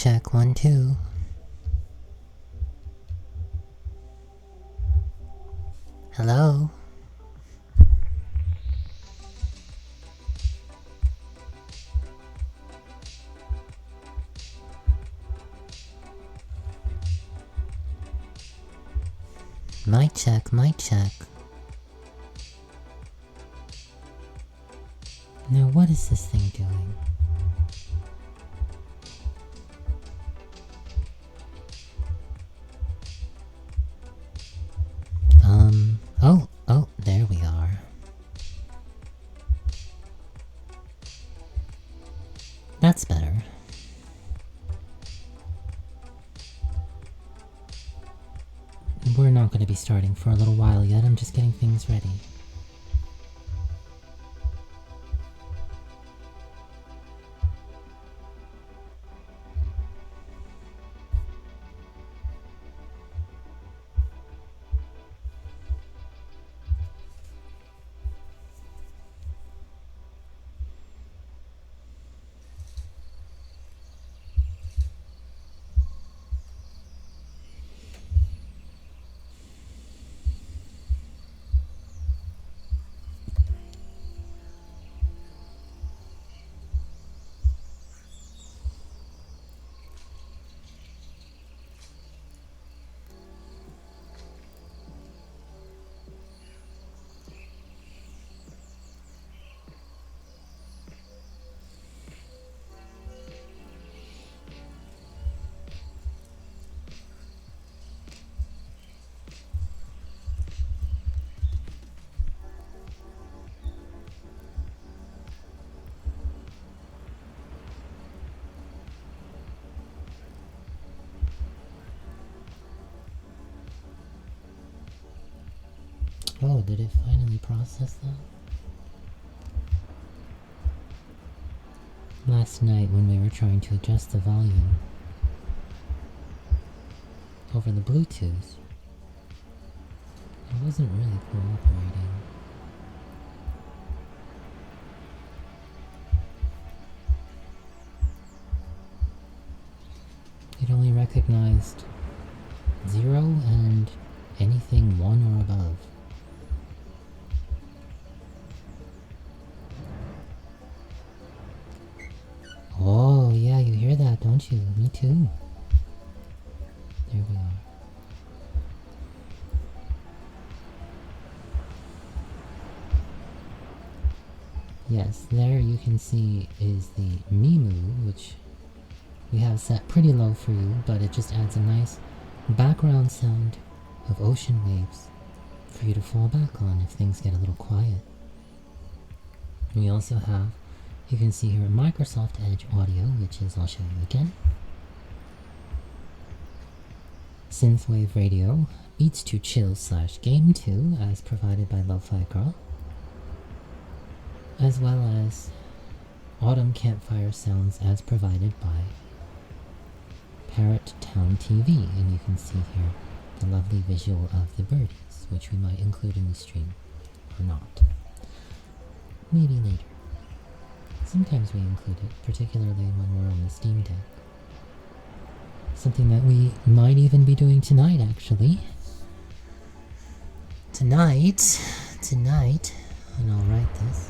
check, 1, 2. Hello? Mic check, mic check. Now what is this thing doing? Oh, there we are. That's better. We're not going to be starting for a little while yet, I'm just getting things ready. Oh, did it finally process that? Last night when we were trying to adjust the volume over the Bluetooth, it wasn't really cooperating. It only recognized 0 and anything 1 or above. Oh, yeah, you hear that, don't you? Me too. There we are. Yes, there you can see is the Mimu, which we have set pretty low for you, but it just adds a nice background sound of ocean waves for you to fall back on if things get a little quiet. We also have, you can see here, Microsoft Edge audio, which is, I'll show you again. Synthwave radio, Beats to Chill / Game 2, as provided by Lo-Fi Girl. As well as Autumn Campfire sounds as provided by Parrot Town TV. And you can see here the lovely visual of the birdies, which we might include in the stream, or not. Maybe later. Sometimes we include it, particularly when we're on the Steam Deck. Something that we might even be doing tonight, actually. Tonight, and I'll write this.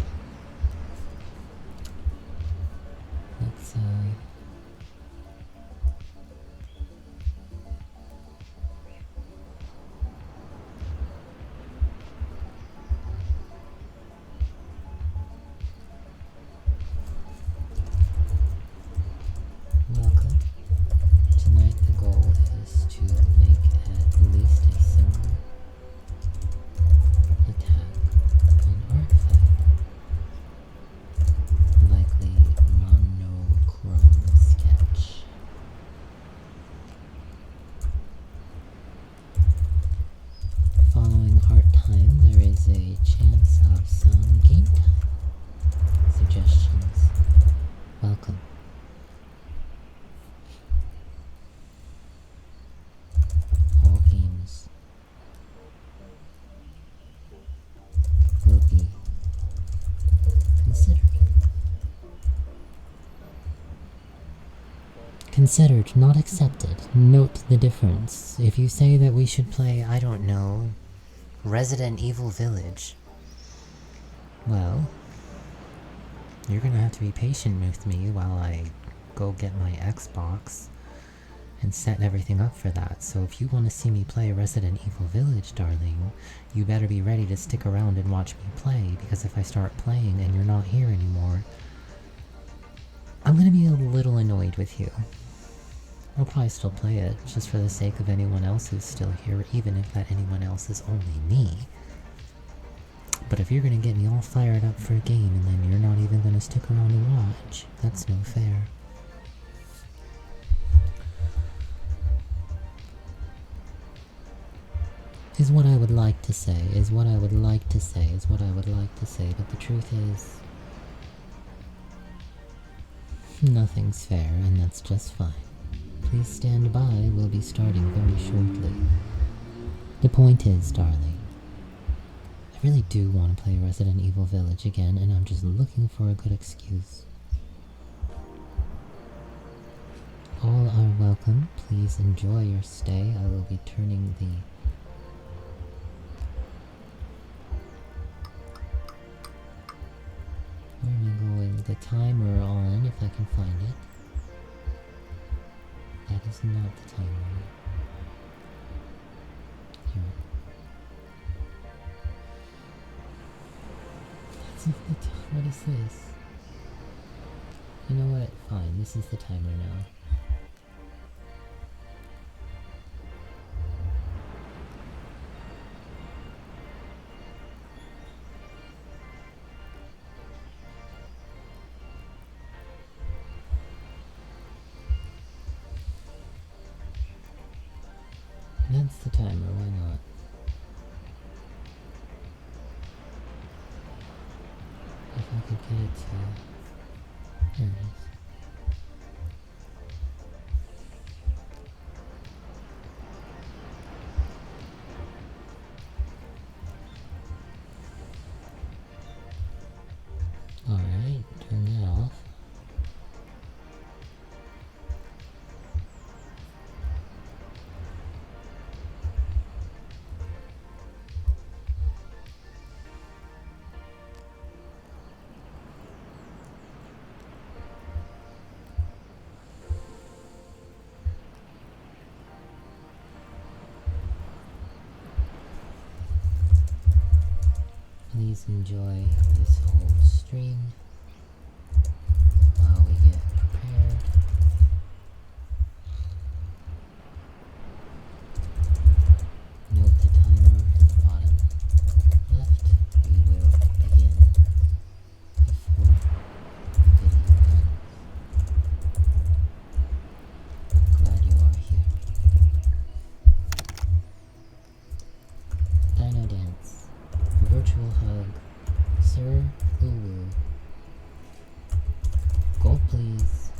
Let's, welcome. Tonight the goal is to make at least a single attack on artifact. Likely monochrome sketch. Following art time, there is a chance of some game time suggestions. Welcome. All games will be considered. Considered, not accepted. Note the difference. If you say that we should play, I don't know, Resident Evil Village, well, you're gonna have to be patient with me while I go get my Xbox and set everything up for that. So if you want to see me play Resident Evil Village, darling, you better be ready to stick around and watch me play, because if I start playing and you're not here anymore, I'm gonna be a little annoyed with you. I'll probably still play it, just for the sake of anyone else who's still here, even if that anyone else is only me. But if you're gonna get me all fired up for a game and then you're not even gonna stick around and watch, that's no fair. Is what I would like to say, is what I would like to say, is what I would like to say, but the truth is, nothing's fair, and that's just fine. Please stand by, we'll be starting very shortly. The point is, darling, I really do want to play Resident Evil Village again, and I'm just looking for a good excuse. All are welcome, please enjoy your stay. I will be turning the where am I going? The timer on, if I can find it. That is not the timer. Here. That's not the timer. What is this? You know what? Fine, this is the timer now. That's the timer, why not? If I could get it to... There it is. Alright, turn that off. Please enjoy this whole stream while we get prepared. Note the timer in the bottom left. We will begin before the video ends. Glad you are here. Dino Dance. Virtual hug. Sir Woo. Gold, please.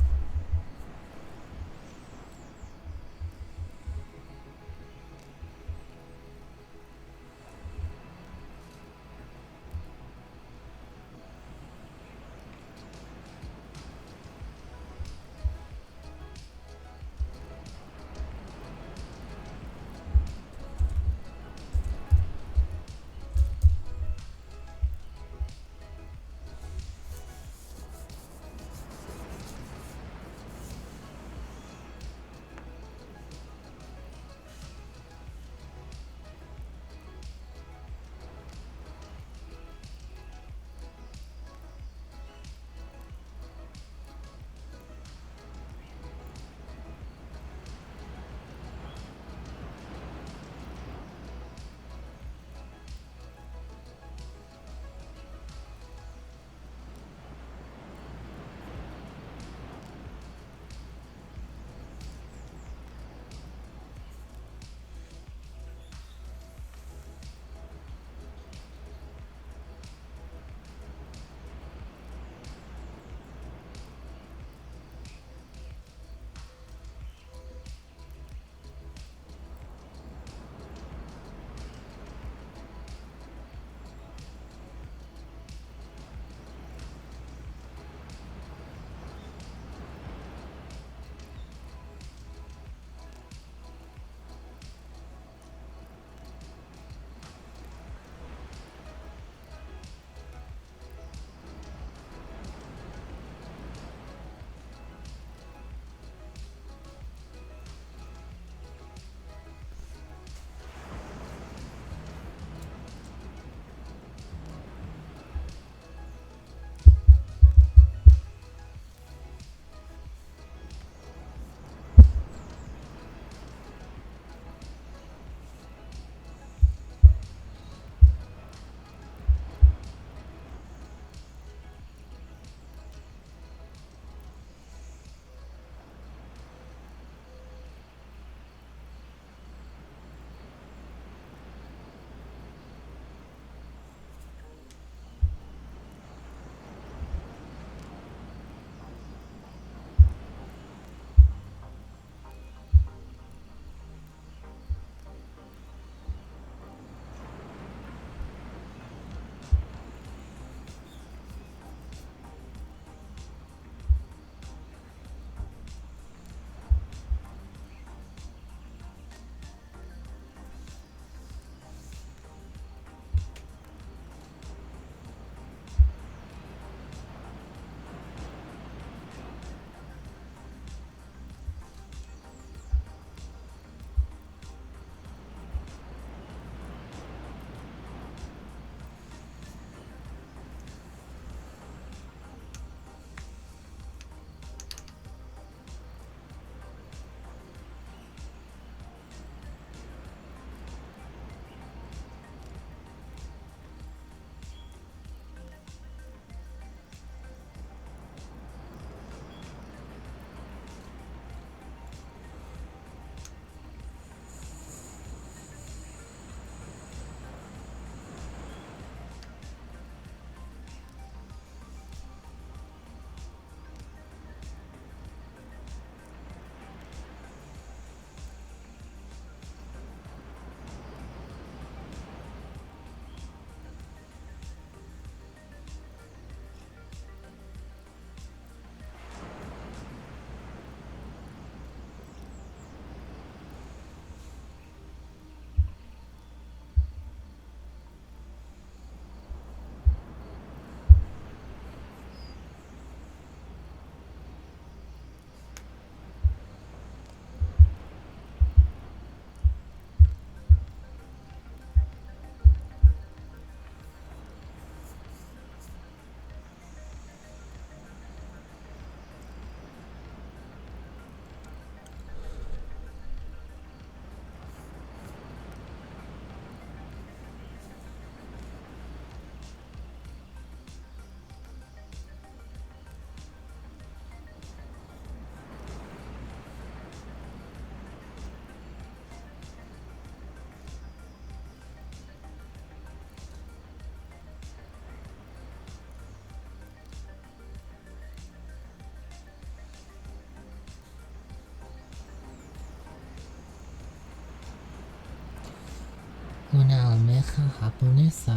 Una almeja japonesa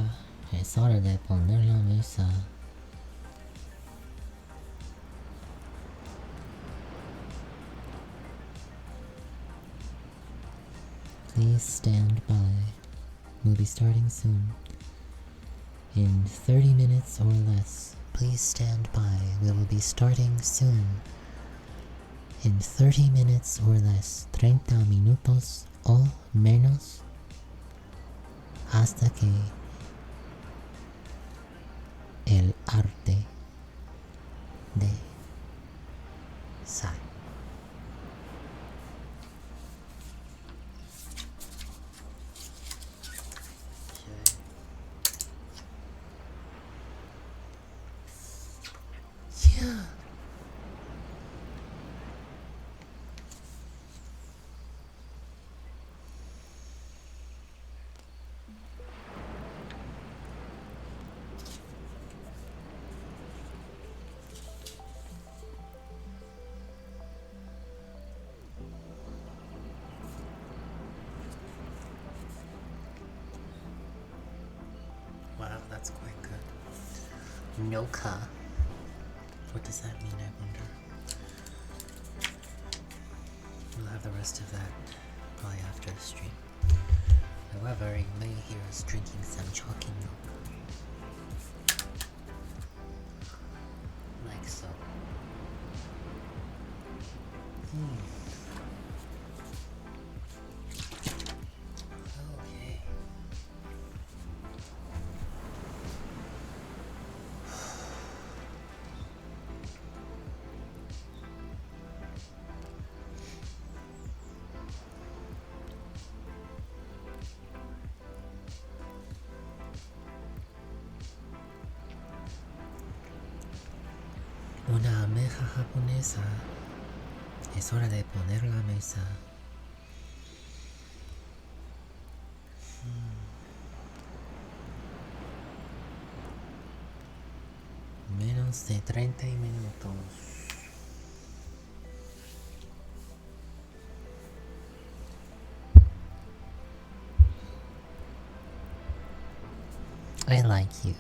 es hora de poner la mesa. Please stand by. We'll be starting soon. In 30 minutes or less. Please stand by. We will be starting soon. In 30 minutes or less. 30 minutos o menos. Hasta que el arte de sal. Yeah. Wow, that's quite good. Noka. What does that mean, I wonder? We'll have the rest of that probably after the stream. However, you may hear us drinking some chalky milk. Like so. Okay. Una almeja japonesa. Es hora de poner la mesa. Menos de 30 minutos. I like you.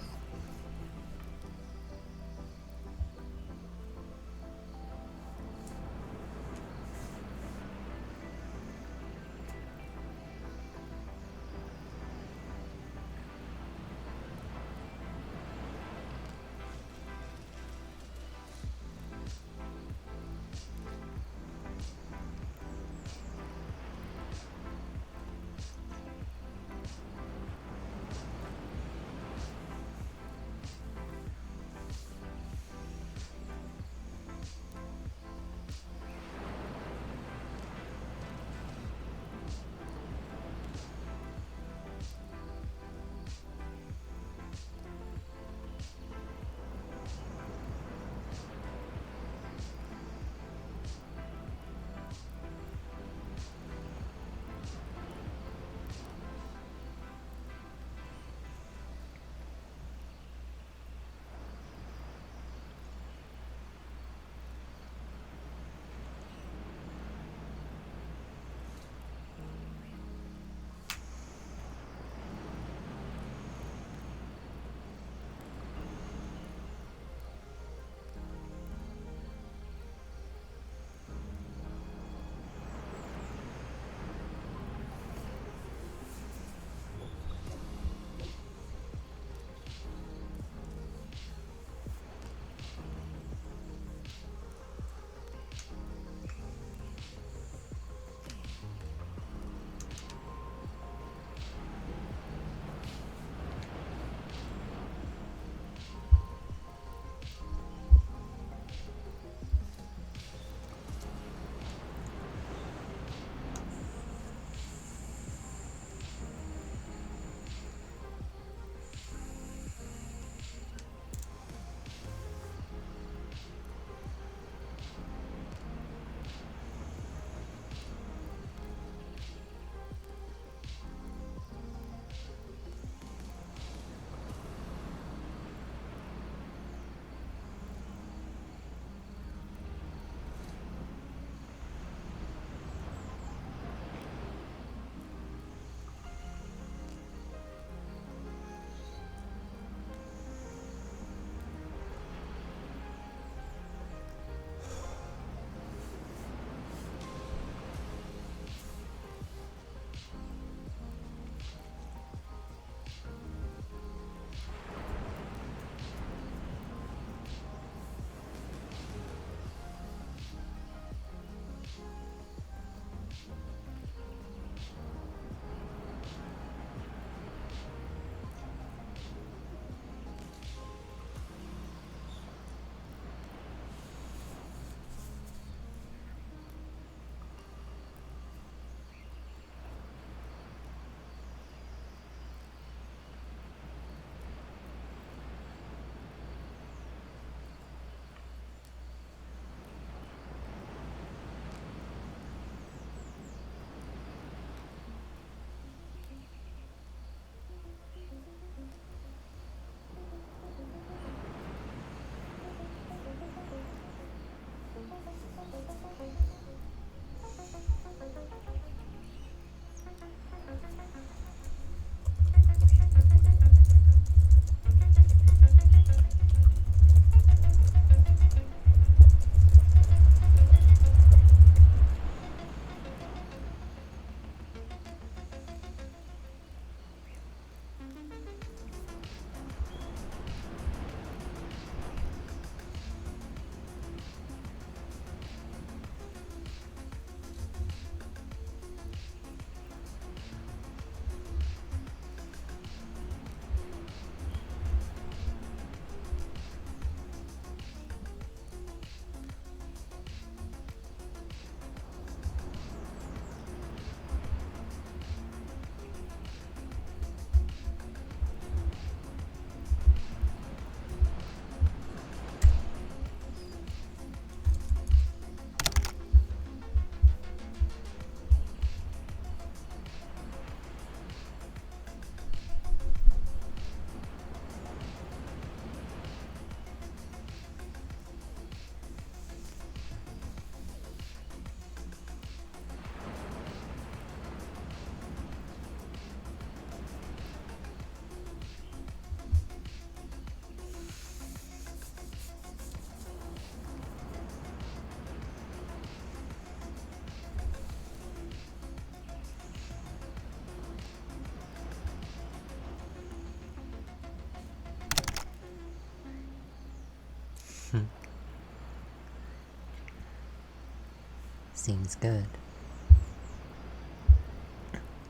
seems good.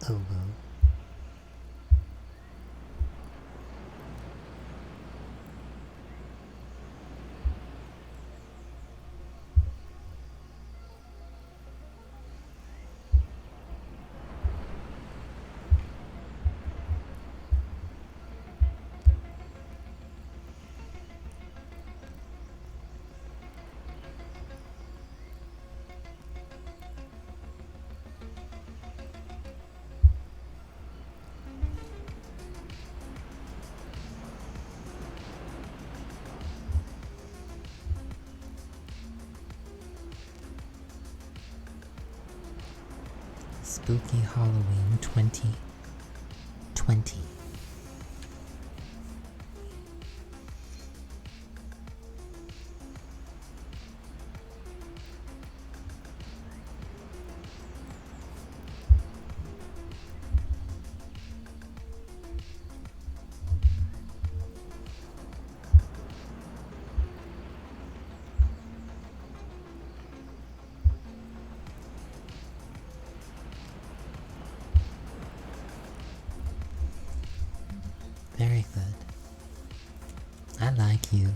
Oh well. Spooky Halloween 2020. Very good. I like you.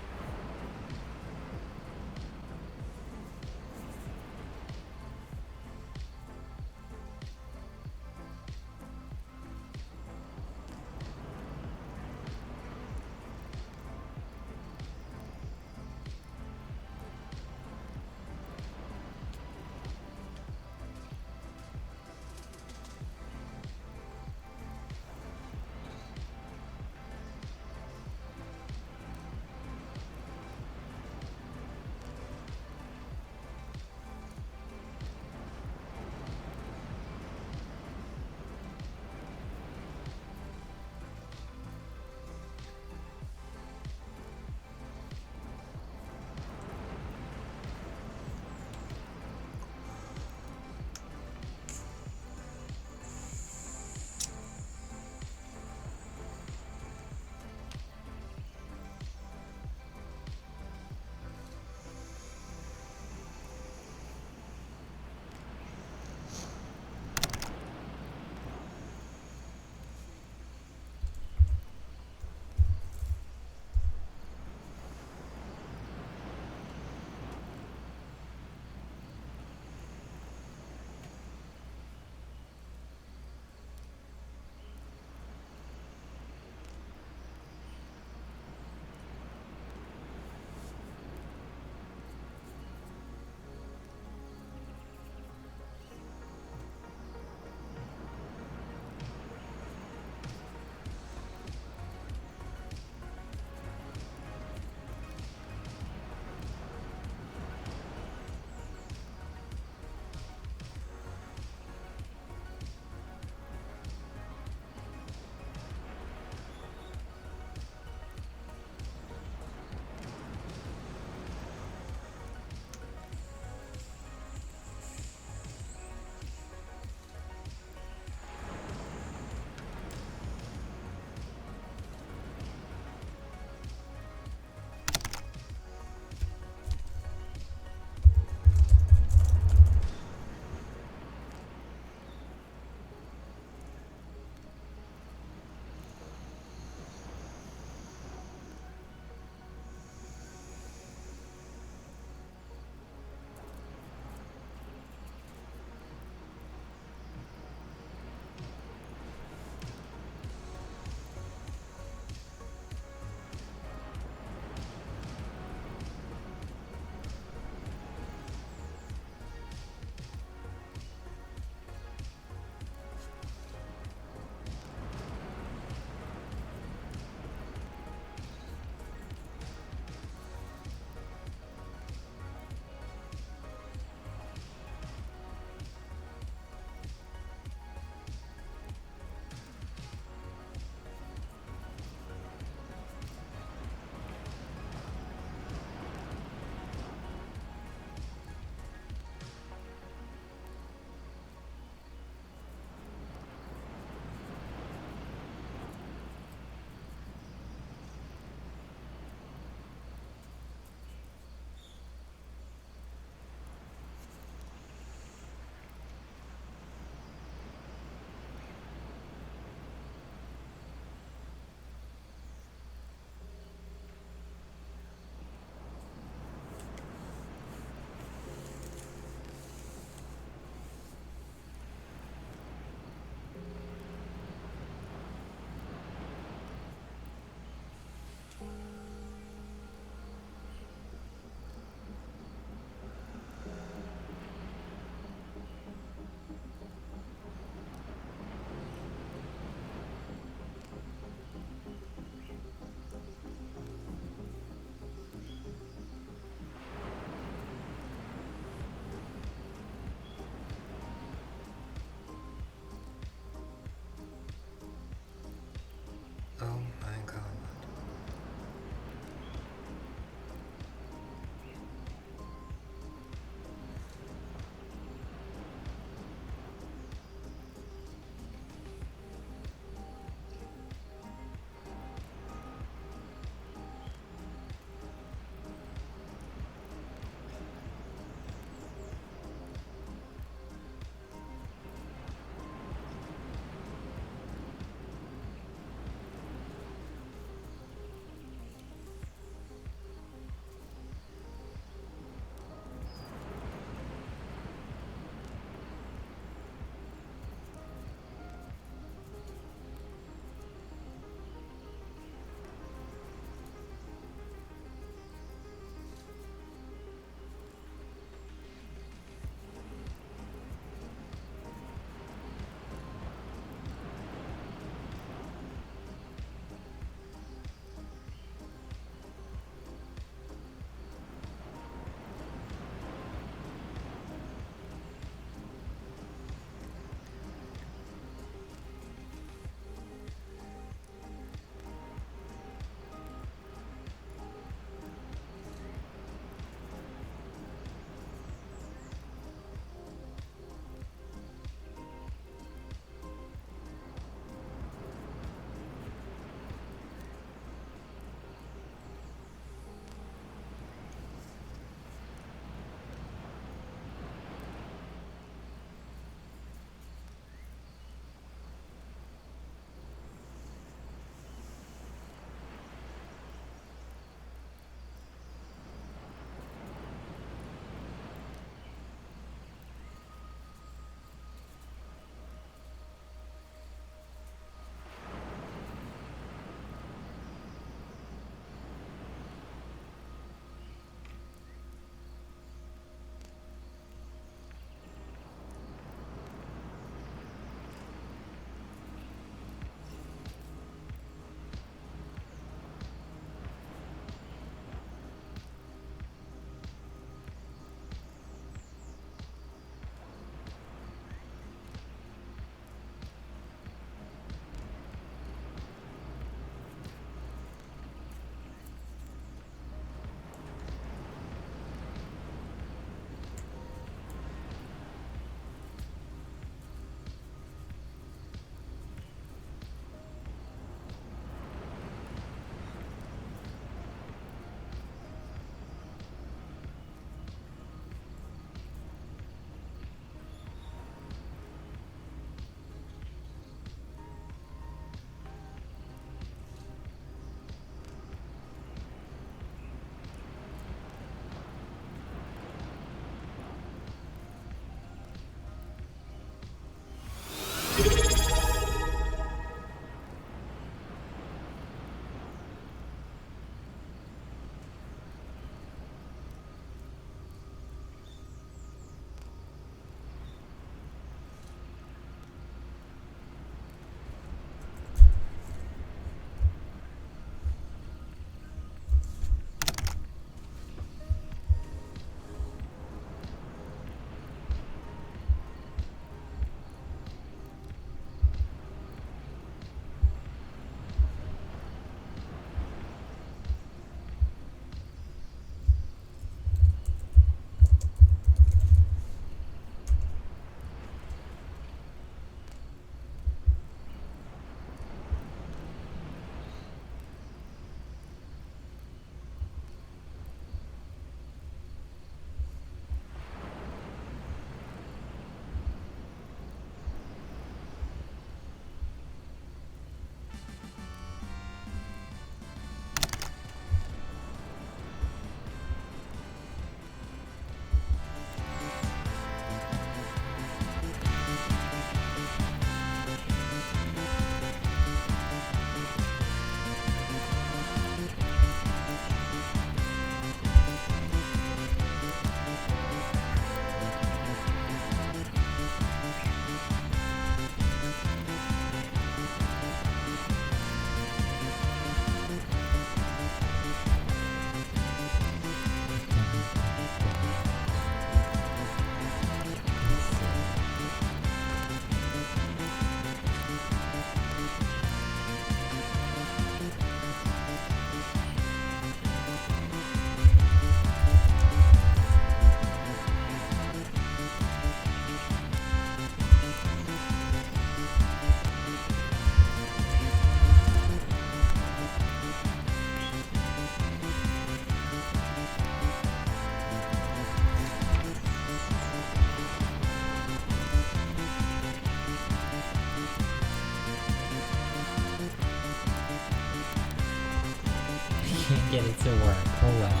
can't get it to work. Oh well.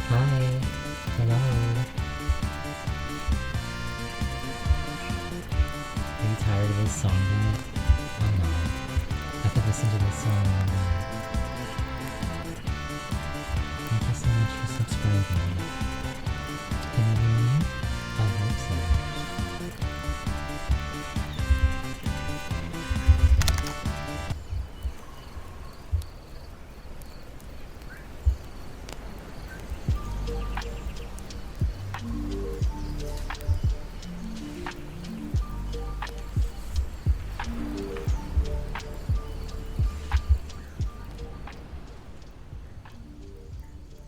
Hi. Hello. Are you tired of this song yet? Oh no. I could listen to this song all night. Thank you so much for subscribing. Can you hear me? I hope so.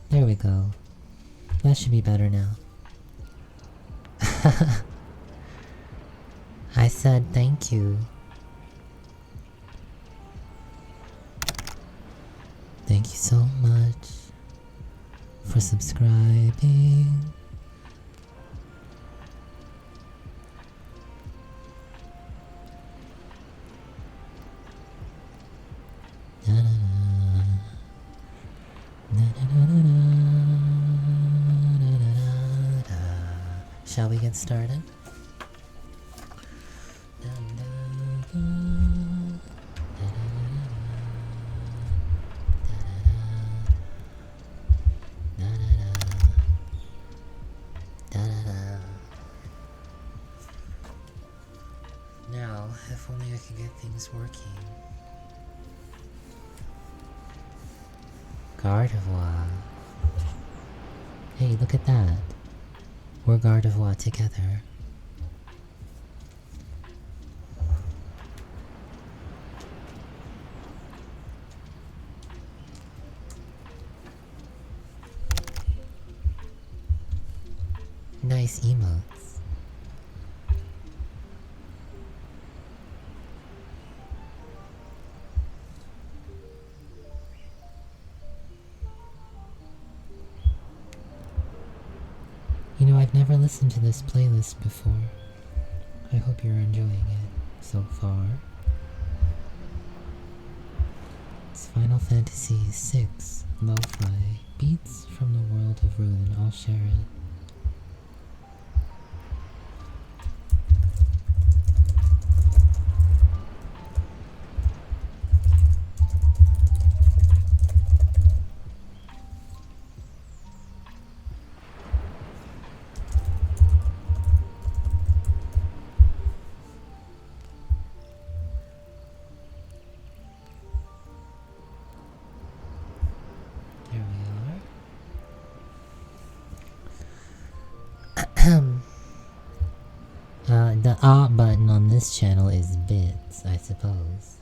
There we go. That should be better now. I said thank you. Thank you so much for subscribing. Na, na, na. Na, na, na, na, na. Na, na, na, na. Shall we get started? Now, if only I could get things working. Gardevoir. Hey, look at that. We're Gardevoir together. Nice emotes. You know, I've never listened to this playlist before. I hope you're enjoying it so far. It's Final Fantasy VI Lo-Fi Beats from the World of Ruin. I'll share it. There we are. The art button on this channel is bits, I suppose.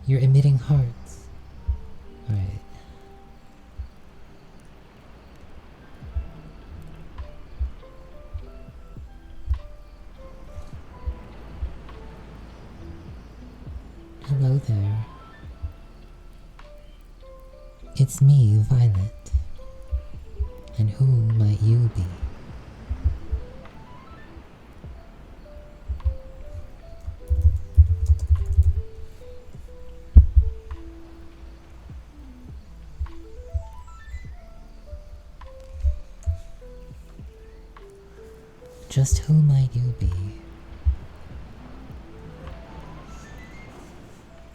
You're emitting hearts. Alright. Hello there. It's me, Violet. And who might you be? Just who might you be?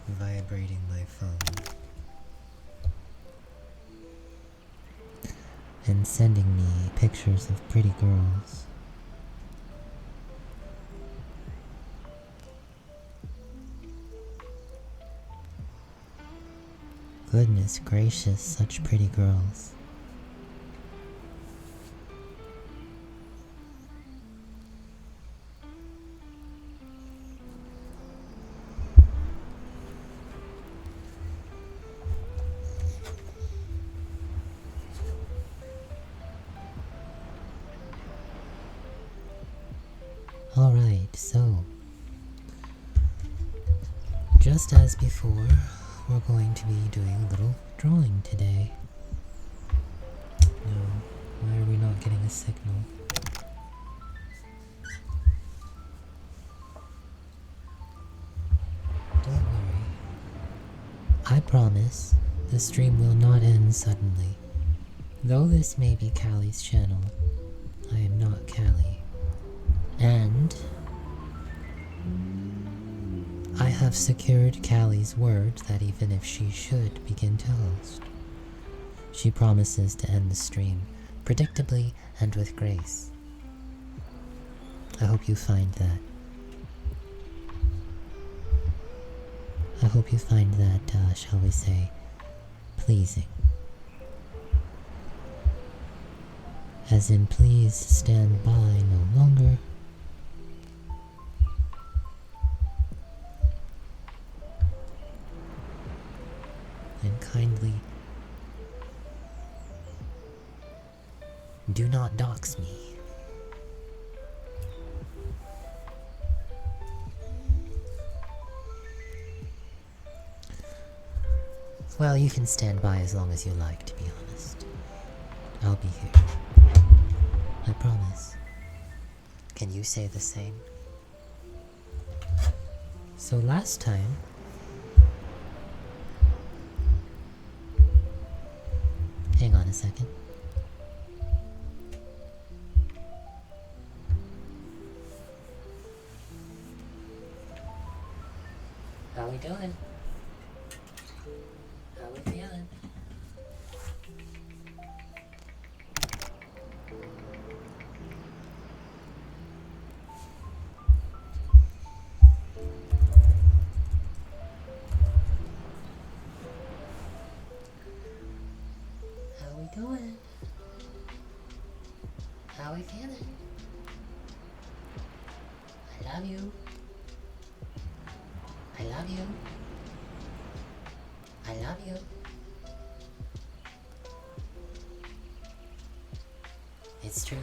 Vibrating my phone. And sending me pictures of pretty girls. Goodness gracious, such pretty girls. Alright, so just as before, we're going to be doing a little drawing today. No, why are we not getting a signal? promise, the stream will not end suddenly. Though this may be Callie's channel, I am not Callie. And I have secured Callie's word that even if she should begin to host, she promises to end the stream predictably and with grace. I hope you find that. I hope you find that, shall we say, pleasing. As in, please stand by no longer. And kindly do not dox me. Well, you can stand by as long as you like, to be honest. I'll be here. I promise. Can you say the same? So last time, hang on a second. How we doing? How we feeling? How we doing? How we feeling? I love you. I love you. I love you. It's true.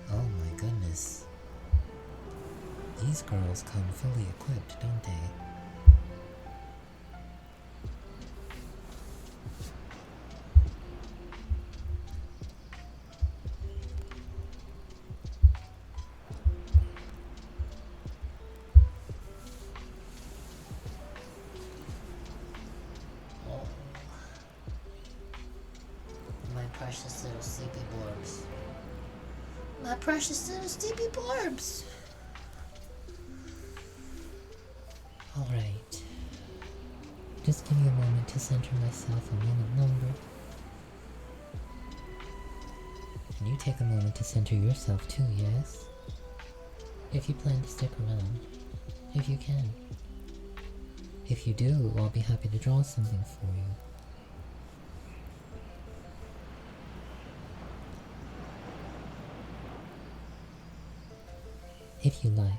Oh my goodness. These girls come fully equipped, don't they? Precious little sleepy borbs. My precious little sleepy borbs. Alright. Just give me a moment to center myself a moment longer. And you take a moment to center yourself too, yes? If you plan to stick around. If you can. If you do, I'll be happy to draw something for you. If you like.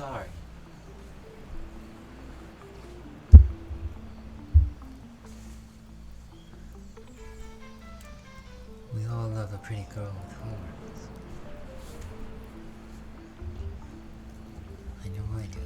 sorry. We all love a pretty girl with horns. I know I do.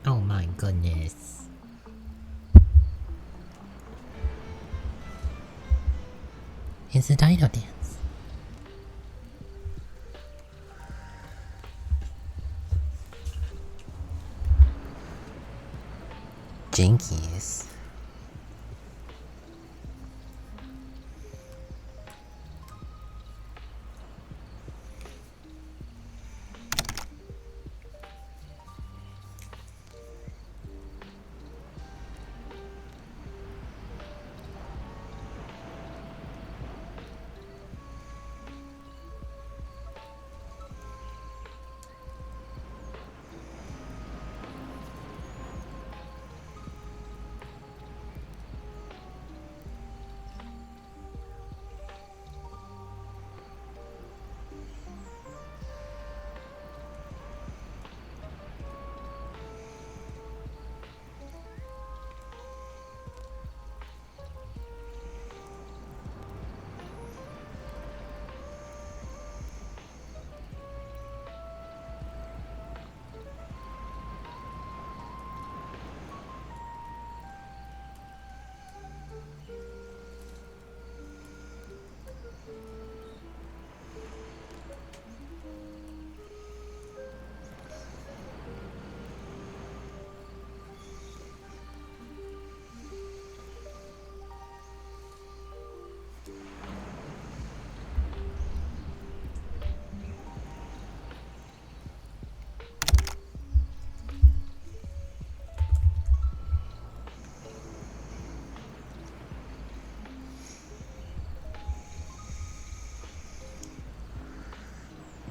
Oh my goodness. It's a dino dance. Jinkies.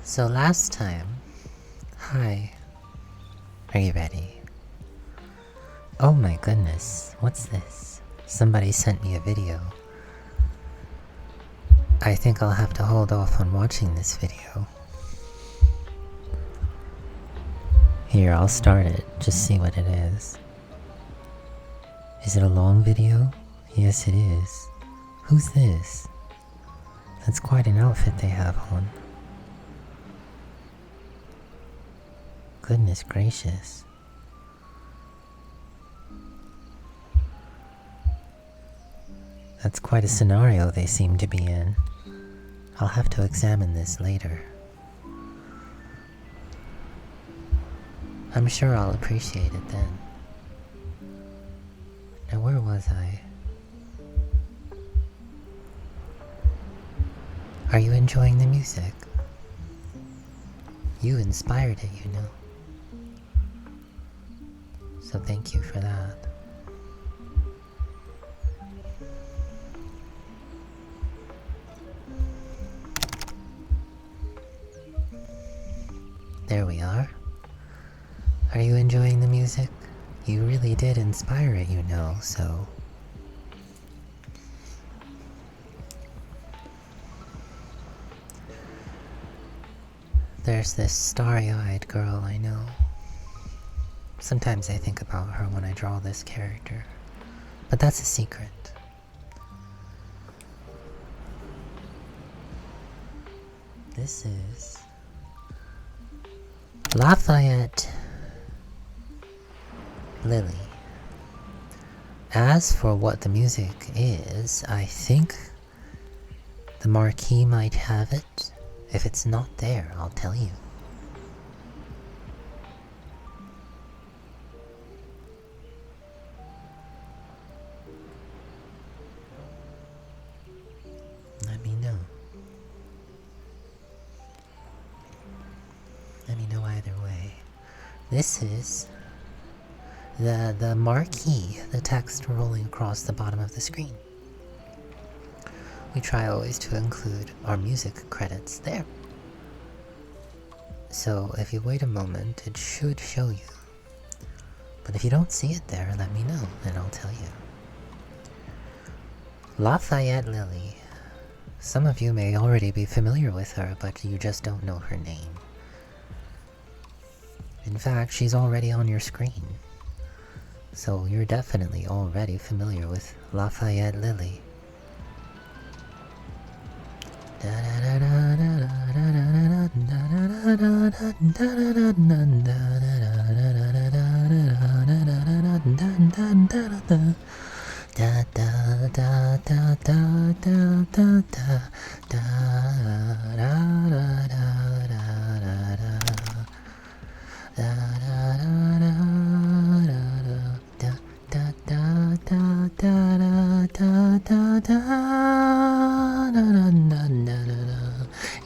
So last time, hi, are you ready? Oh my goodness, what's this? Somebody sent me a video. I think I'll have to hold off on watching this video. Here, I'll start it, just see what it is. Is it a long video? Yes, it is. Who's this? That's quite an outfit they have on. Goodness gracious. That's quite a scenario they seem to be in. I'll have to examine this later. I'm sure I'll appreciate it then. Now where was I? Are you enjoying the music? You inspired it, you know. So thank you for that. There we are. Are you enjoying the music? You really did inspire it, you know, so... There's this starry-eyed girl I know. Sometimes I think about her when I draw this character, but that's a secret. This is Lafayette Lily. as for what the music is, I think the marquee might have it. If it's not there, I'll tell you. Let me know. Let me know either way. This is the marquee, the text rolling across the bottom of the screen. We try always to include our music credits there. So if you wait a moment, it should show you. But if you don't see it there, let me know and I'll tell you. Lafayette Lily. Some of you may already be familiar with her, but you just don't know her name. In fact, she's already on your screen. So you're definitely already familiar with Lafayette Lily.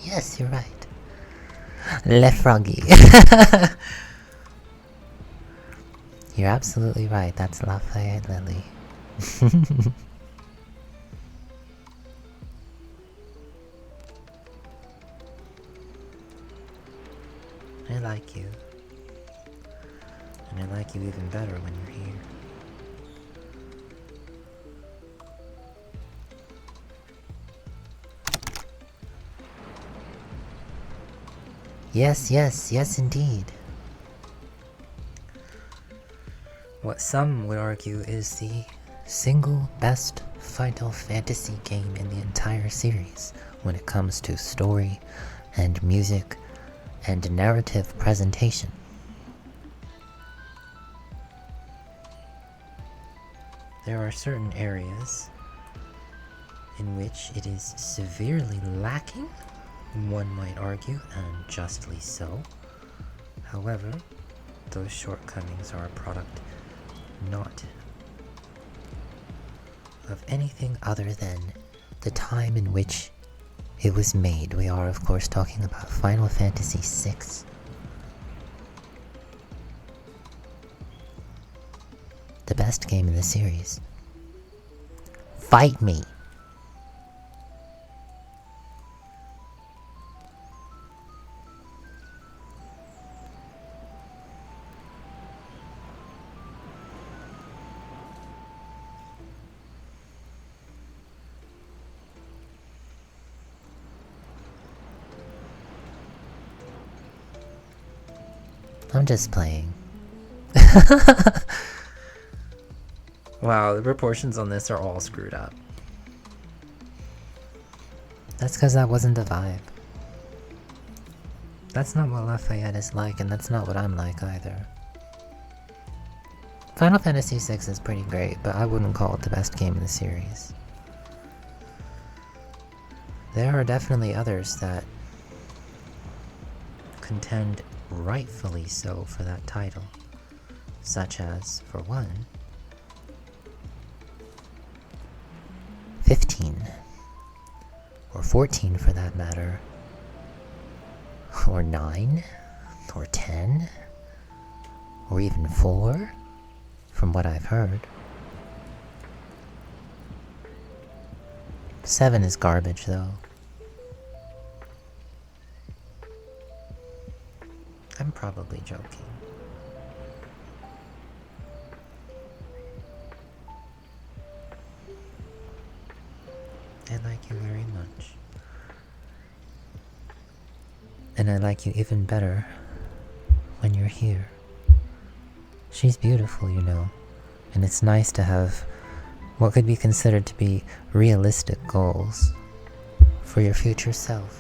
Yes, you're right. Le Froggy. You're absolutely right. That's Lafayette Lily. I like you. And I like you even better when you're here. Yes, yes, yes indeed. What some would argue is the single best Final Fantasy game in the entire series when it comes to story and music and narrative presentation. There are certain areas in which it is severely lacking, one might argue, and justly so. However, those shortcomings are a product not of anything other than the time in which it was made. We are, of course, talking about Final Fantasy VI. The best game in the series. Fight me! I'm just playing. Wow, the proportions on this are all screwed up. That's because that wasn't the vibe. That's not what Lafayette is like, and that's not what I'm like either. Final Fantasy VI is pretty great, but I wouldn't call it the best game in the series. There are definitely others that contend rightfully so for that title, such as, for one, 15, or 14 for that matter, or 9, or 10, or even 4, from what I've heard. 7 is garbage though. I'm probably joking. I like you very much. And I like you even better when you're here. She's beautiful, you know, and it's nice to have what could be considered to be realistic goals for your future self.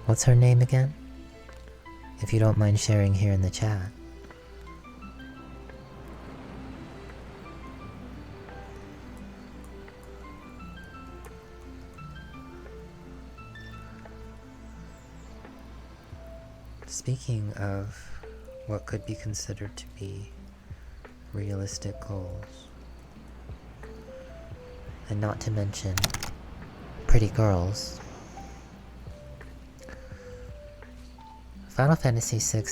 What's her name again? If you don't mind sharing here in the chat. Speaking of what could be considered to be realistic goals, and not to mention pretty girls, Final Fantasy VI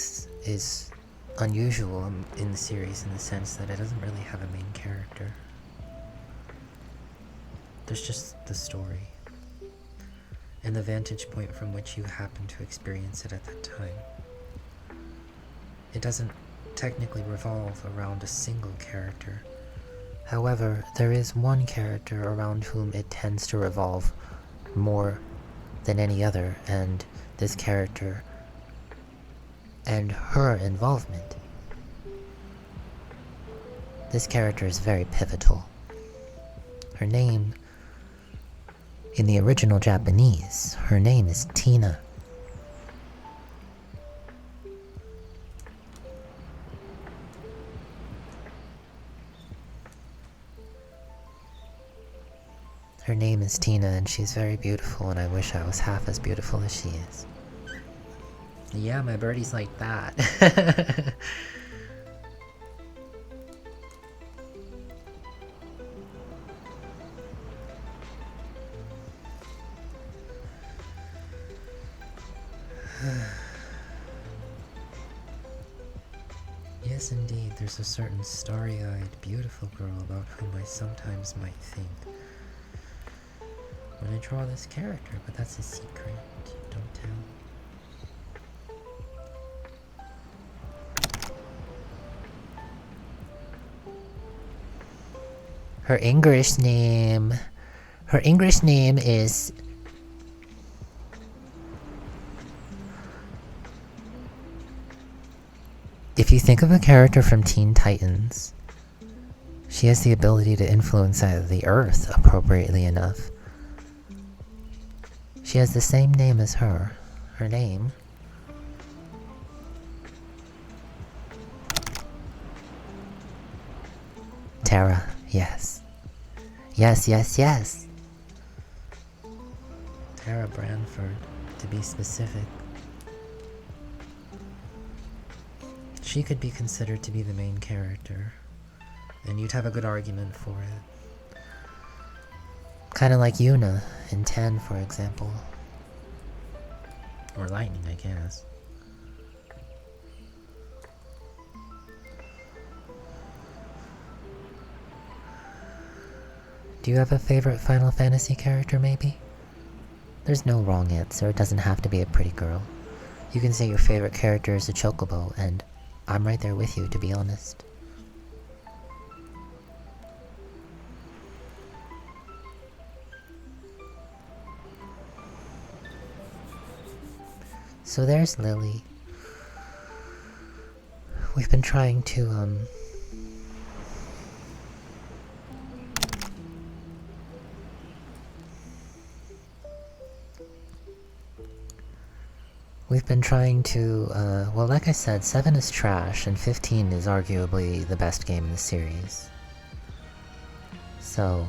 is unusual in the series in the sense that it doesn't really have a main character. There's just the story, and the vantage point from which you happen to experience it at that time. It doesn't technically revolve around a single character. However, there is one character around whom it tends to revolve more than any other, and this character and her involvement. This character is very pivotal. Her name, in the original Japanese, her name is Tina. Her name is Tina, and she's very beautiful, and I wish I was half as beautiful as she is. Yeah, my birdie's like that. Yes, indeed, there's a certain starry-eyed, beautiful girl about whom I sometimes might think when I draw this character, but that's a secret. Don't tell. Her English name is... If you think of a character from Teen Titans, she has the ability to influence the Earth appropriately enough. She has the same name as her. Her name... Terra, yes. Yes, yes, yes! Tara Branford, to be specific. She could be considered to be the main character, and you'd have a good argument for it. Kinda like Yuna in 10, for example. Or Lightning, I guess. Do you have a favorite Final Fantasy character, maybe? There's no wrong answer, it doesn't have to be a pretty girl. You can say your favorite character is a Chocobo, and I'm right there with you, to be honest. So there's Lily. We've been trying to, well, like I said, 7 is trash, and 15 is arguably the best game in the series. So...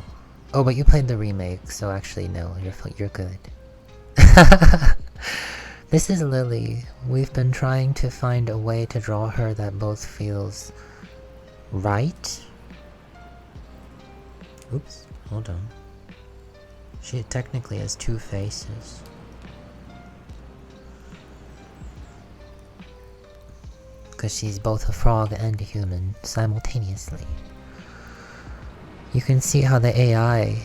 Oh, but you played the remake, so actually, no, you're good. This is Lily. We've been trying to find a way to draw her that both feels... right? Oops, hold on. She technically has 2 faces. Because she's both a frog and a human simultaneously. You can see how the AI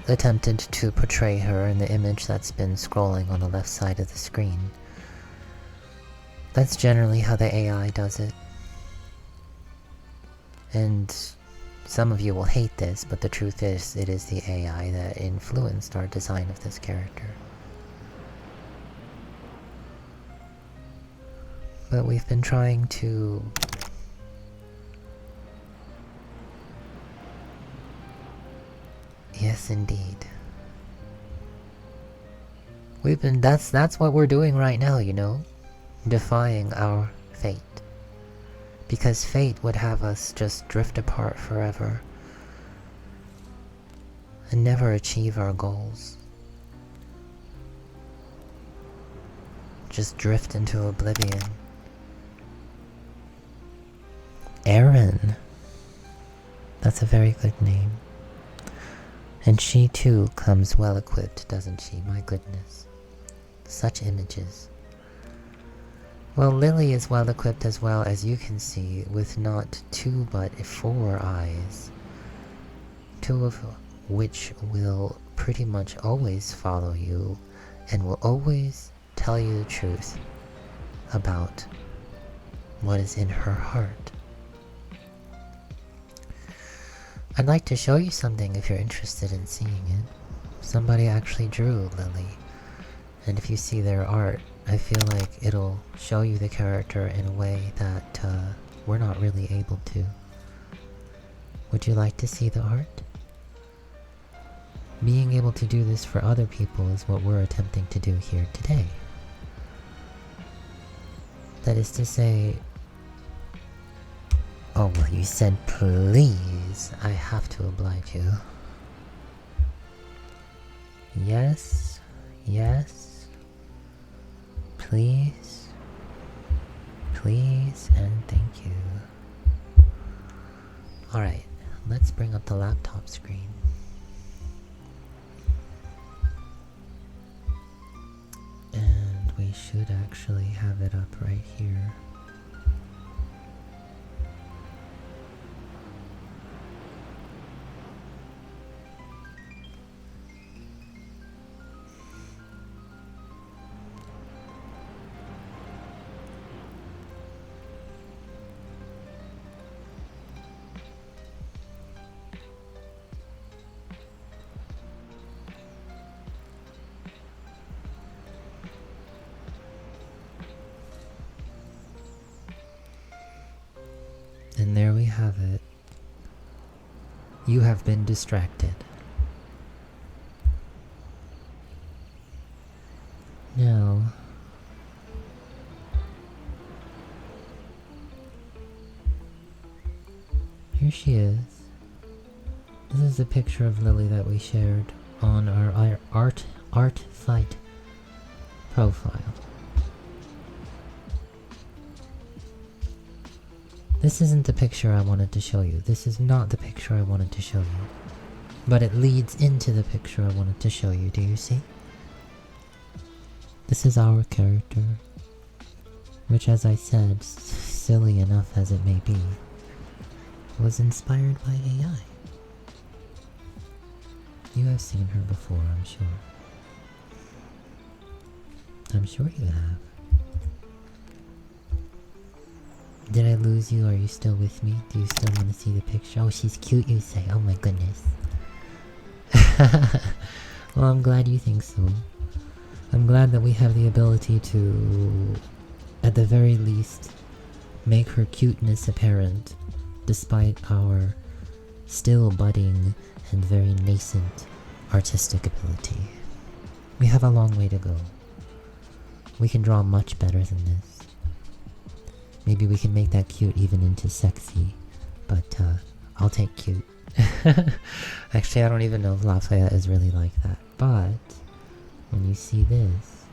attempted to portray her in the image that's been scrolling on the left side of the screen. That's generally how the AI does it. And some of you will hate this, but the truth is, it is the AI that influenced our design of this character. But we've been trying to... Yes, indeed. That's what we're doing right now, you know? Defying our fate. Because fate would have us just drift apart forever. And never achieve our goals. just drift into oblivion. Erin. That's a very good name. And she too comes well equipped, doesn't she? My goodness. Such images. Well, Lily is well equipped as well, as you can see, with not 2 but 4 eyes. 2 of which will pretty much always follow you and will always tell you the truth about what is in her heart. I'd like to show you something if you're interested in seeing it. Somebody actually drew Lily, and if you see their art, I feel like it'll show you the character in a way that we're not really able to. Would you like to see the art? Being able to do this for other people is what we're attempting to do here today. That is to say... Oh, well, you said please. I have to oblige you. Yes, yes. Please. Please and thank you. Alright, let's bring up the laptop screen. And we should actually have it up right here. And there we have it. You have been distracted. Now, here she is. This is a picture of Lily that we shared on our art fight profile. This isn't the picture I wanted to show you. This is not the picture I wanted to show you. But it leads into the picture I wanted to show you, do you see? This is our character, which, as I said, silly enough as it may be, was inspired by AI. You have seen her before, I'm sure. I'm sure you have. Did I lose you? Are you still with me? Do you still want to see the picture? Oh, she's cute, you say. Oh my goodness. Well, I'm glad you think so. I'm glad that we have the ability to, at the very least, make her cuteness apparent, despite our still budding and very nascent artistic ability. We have a long way to go. We can draw much better than this. Maybe we can make that cute even into sexy, but I'll take cute. Actually, I don't even know if Lafayette is really like that, but when you see this,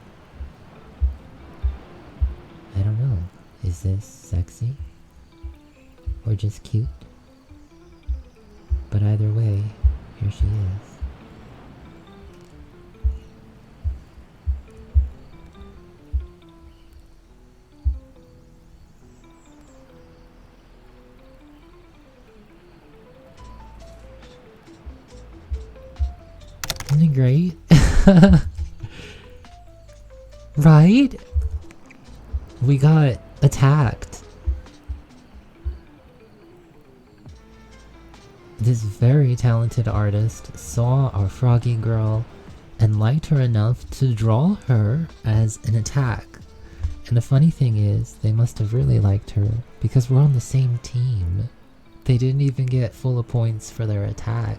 I don't know, is this sexy? Or just cute? But either way, here she is. Isn't it great? Right? We got attacked. This very talented artist saw our froggy girl and liked her enough to draw her as an attack. And the funny thing is, they must have really liked her because we're on the same team. They didn't even get full of points for their attack.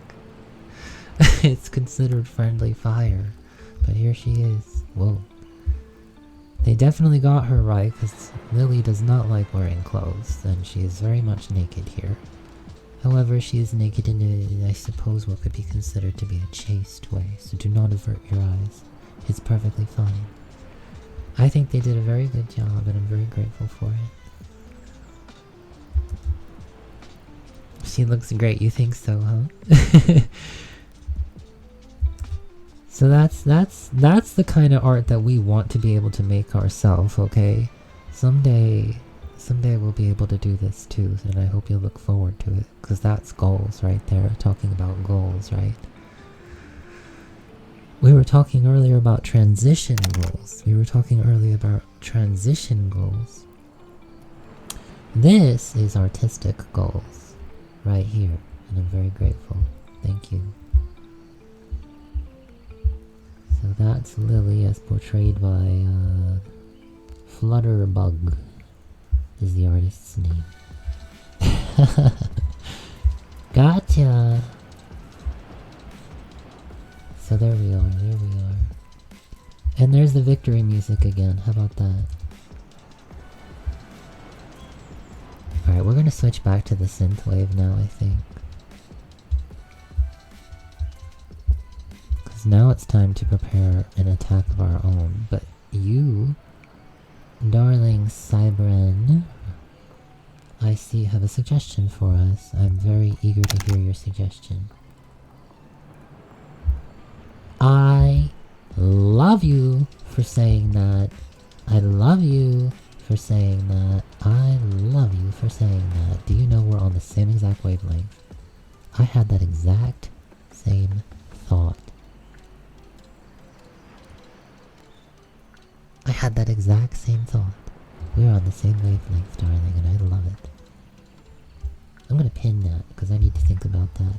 It's considered friendly fire, but here she is. Whoa. They definitely got her right, because Lily does not like wearing clothes, and she is very much naked here. However, she is naked in, I suppose, what could be considered to be a chaste way, so do not avert your eyes. It's perfectly fine. I think they did a very good job, and I'm very grateful for it. She looks great. You think so, huh? So that's the kind of art that we want to be able to make ourselves, okay? Someday we'll be able to do this too, and I hope you look forward to it, because that's goals right there, talking about goals, right? We were talking earlier about transition goals. This is artistic goals, right here, and I'm very grateful. Thank you. So that's Lily as portrayed by Flutterbug is the artist's name. Gotcha! So there we are. And there's the victory music again, how about that? Alright, we're gonna switch back to the synthwave now, I think. Because now it's time to prepare an attack of our own, but you, darling Cybren, I see you have a suggestion for us. I'm very eager to hear your suggestion. I love you for saying that. I love you for saying that. I love you for saying that. Do you know we're on the same exact wavelength? I had that exact same thought. I had that exact same thought. We're on the same wavelength, darling, and I love it. I'm gonna pin that, because I need to think about that.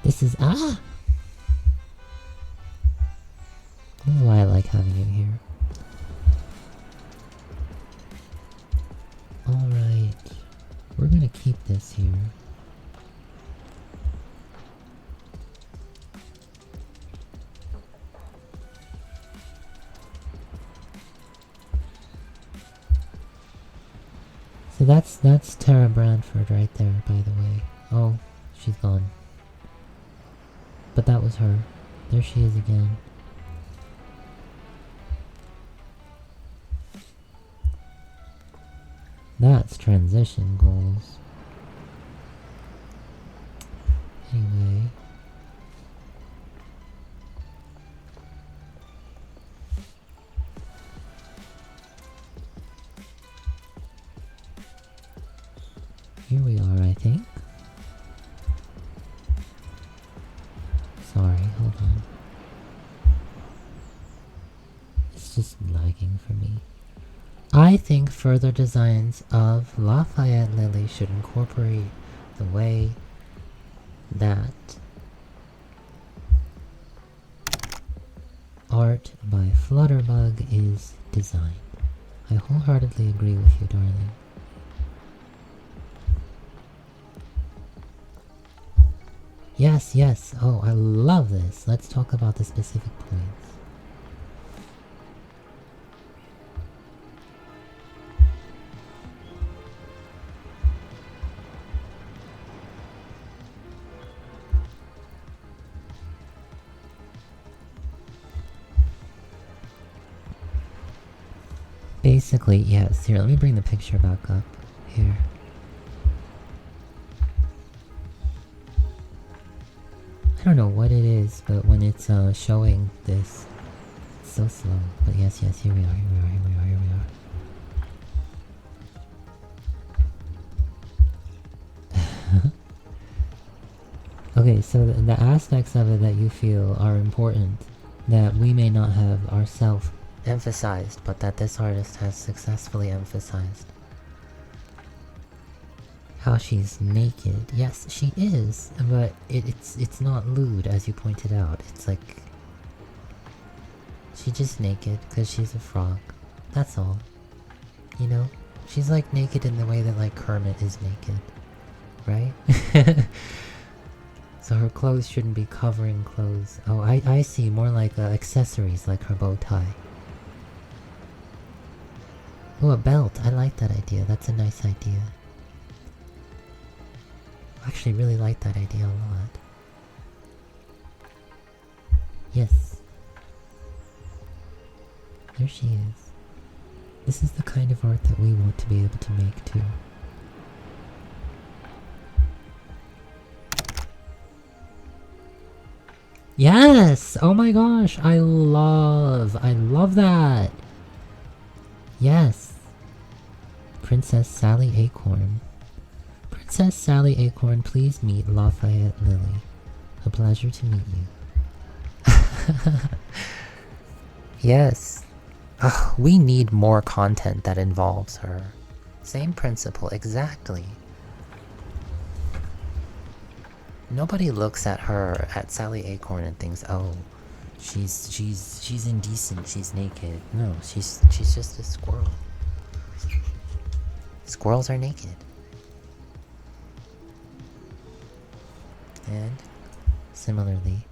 This is This is why I like having you here. Alright. We're gonna keep this here. So that's Tara Branford right there, by the way. Oh, she's gone. But that was her. There she is again. That's transition goals. Anyway. Here we are, I think. Sorry, hold on. It's just lagging for me. I think further designs of Lafayette Lily should incorporate the way that art by Flutterbug is designed. I wholeheartedly agree with you, darling. Yes, yes. Oh, I love this. Let's talk about the specific points. Basically, yes. Here, let me bring the picture back up. Here. I don't know what it is, but when it's showing this, it's so slow. But yes, yes, here we are, here we are, here we are, here we are. Okay, so the aspects of it that you feel are important, that we may not have ourselves emphasized, but that this artist has successfully emphasized. How she's naked. Yes, she is, but it's not lewd, as you pointed out. It's like... she's just naked, because she's a frog. That's all. You know? She's like naked in the way that like Kermit is naked. Right? So her clothes shouldn't be covering clothes. Oh, I see. More like accessories, like her bow tie. Oh, a belt. I like that idea. That's a nice idea. I actually really like that idea a lot. Yes. There she is. This is the kind of art that we want to be able to make too. Yes! Oh my gosh, I love that! Yes! Princess Sally Acorn. Princess Sally Acorn, please meet Lafayette Lily. A pleasure to meet you. Yes. Ugh, we need more content that involves her. Same principle, exactly. Nobody looks at her, at Sally Acorn, and thinks, oh, she's indecent, she's naked. No, she's just a squirrel. Squirrels are naked. And similarly,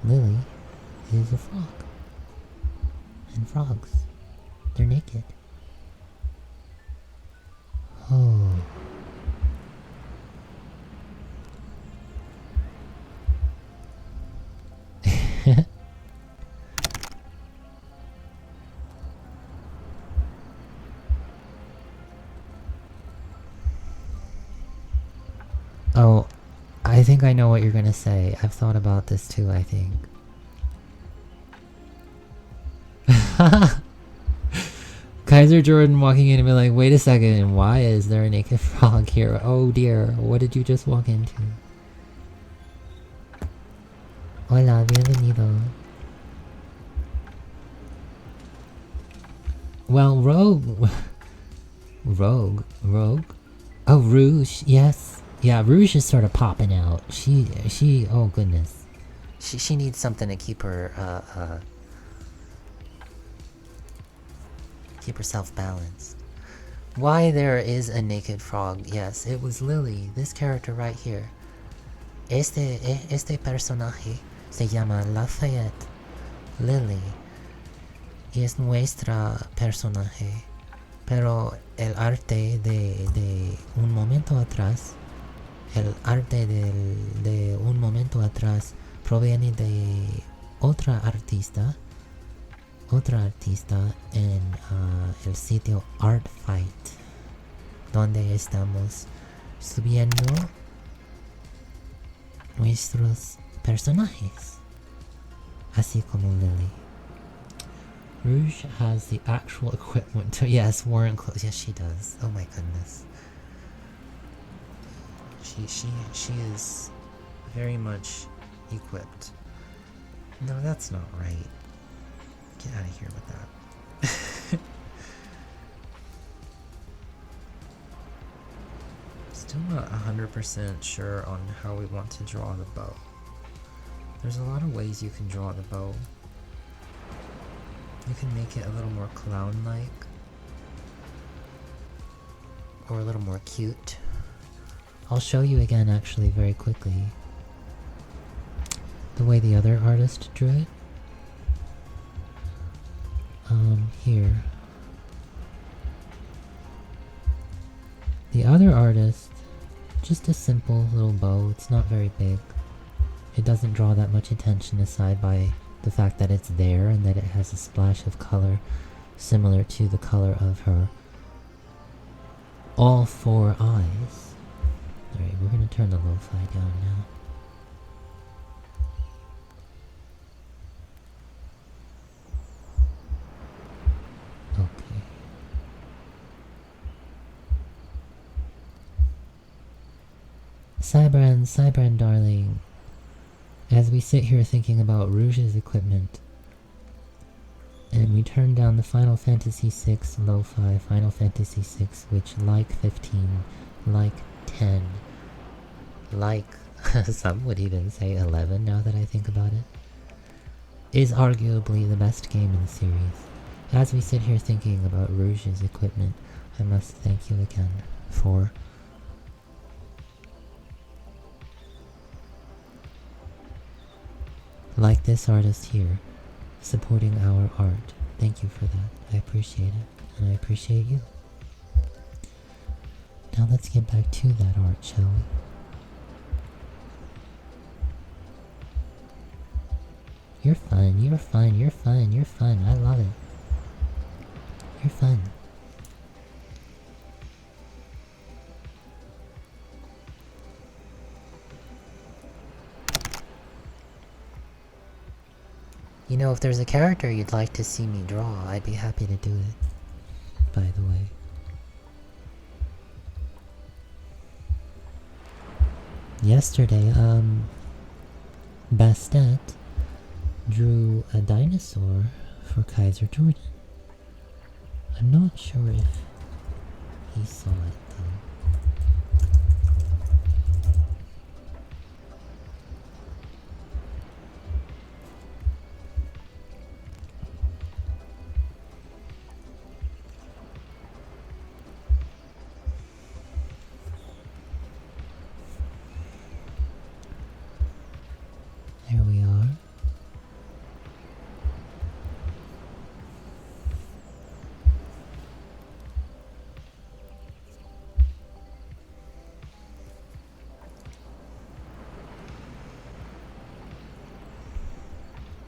Lily is a frog. And frogs, they're naked. Oh. Oh, I think I know what you're gonna say. I've thought about this too, I think. Kaiser Jordan walking in and be like, wait a second, why is there a naked frog here? Oh dear, what did you just walk into? Hola, bienvenido. Well, Rogue... Rogue? Oh, Rouge, yes. Yeah, Rouge is sort of popping out. She, oh goodness. She needs something to keep her, keep herself balanced. Why there is a naked frog? Yes, it was Lily, this character right here. Este personaje se llama Lafayette Lily y es nuestra personaje, pero el arte de un momento atrás, el arte de un momento atrás proviene de otra artista en el sitio Art Fight, donde estamos subiendo nuestros personajes, así como Lily. Rouge has the actual equipment to, yes, Warren clothes. Yes, she does. Oh my goodness. She is very much equipped. No, that's not right. Get out of here with that. Still not 100% sure on how we want to draw the bow. There's a lot of ways you can draw the bow. You can make it a little more clown-like, or a little more cute. I'll show you again actually very quickly the way the other artist drew it. Here. The other artist, just a simple little bow, it's not very big. It doesn't draw that much attention aside by the fact that it's there and that it has a splash of color similar to the color of her all four eyes. Alright, we're gonna turn the lo-fi down now. Okay. Cybran darling, as we sit here thinking about Rouge's equipment, and we turn down the Final Fantasy VI lo-fi, Final Fantasy VI, which like 15, like 10, like some would even say 11 now that I think about it, is arguably the best game in the series. As we sit here thinking about Rouge's equipment, I must thank you again for like this artist here, supporting our art. Thank you for that. I appreciate it, and I appreciate you. Now let's get back to that art, shall we? You're fun, you're fun, you're fun, you're fun. I love it. You're fun. You know, if there's a character you'd like to see me draw, I'd be happy to do it, by the way. Yesterday, Bastet drew a dinosaur for Kaiser Jordan. I'm not sure if he saw it, though. There we are.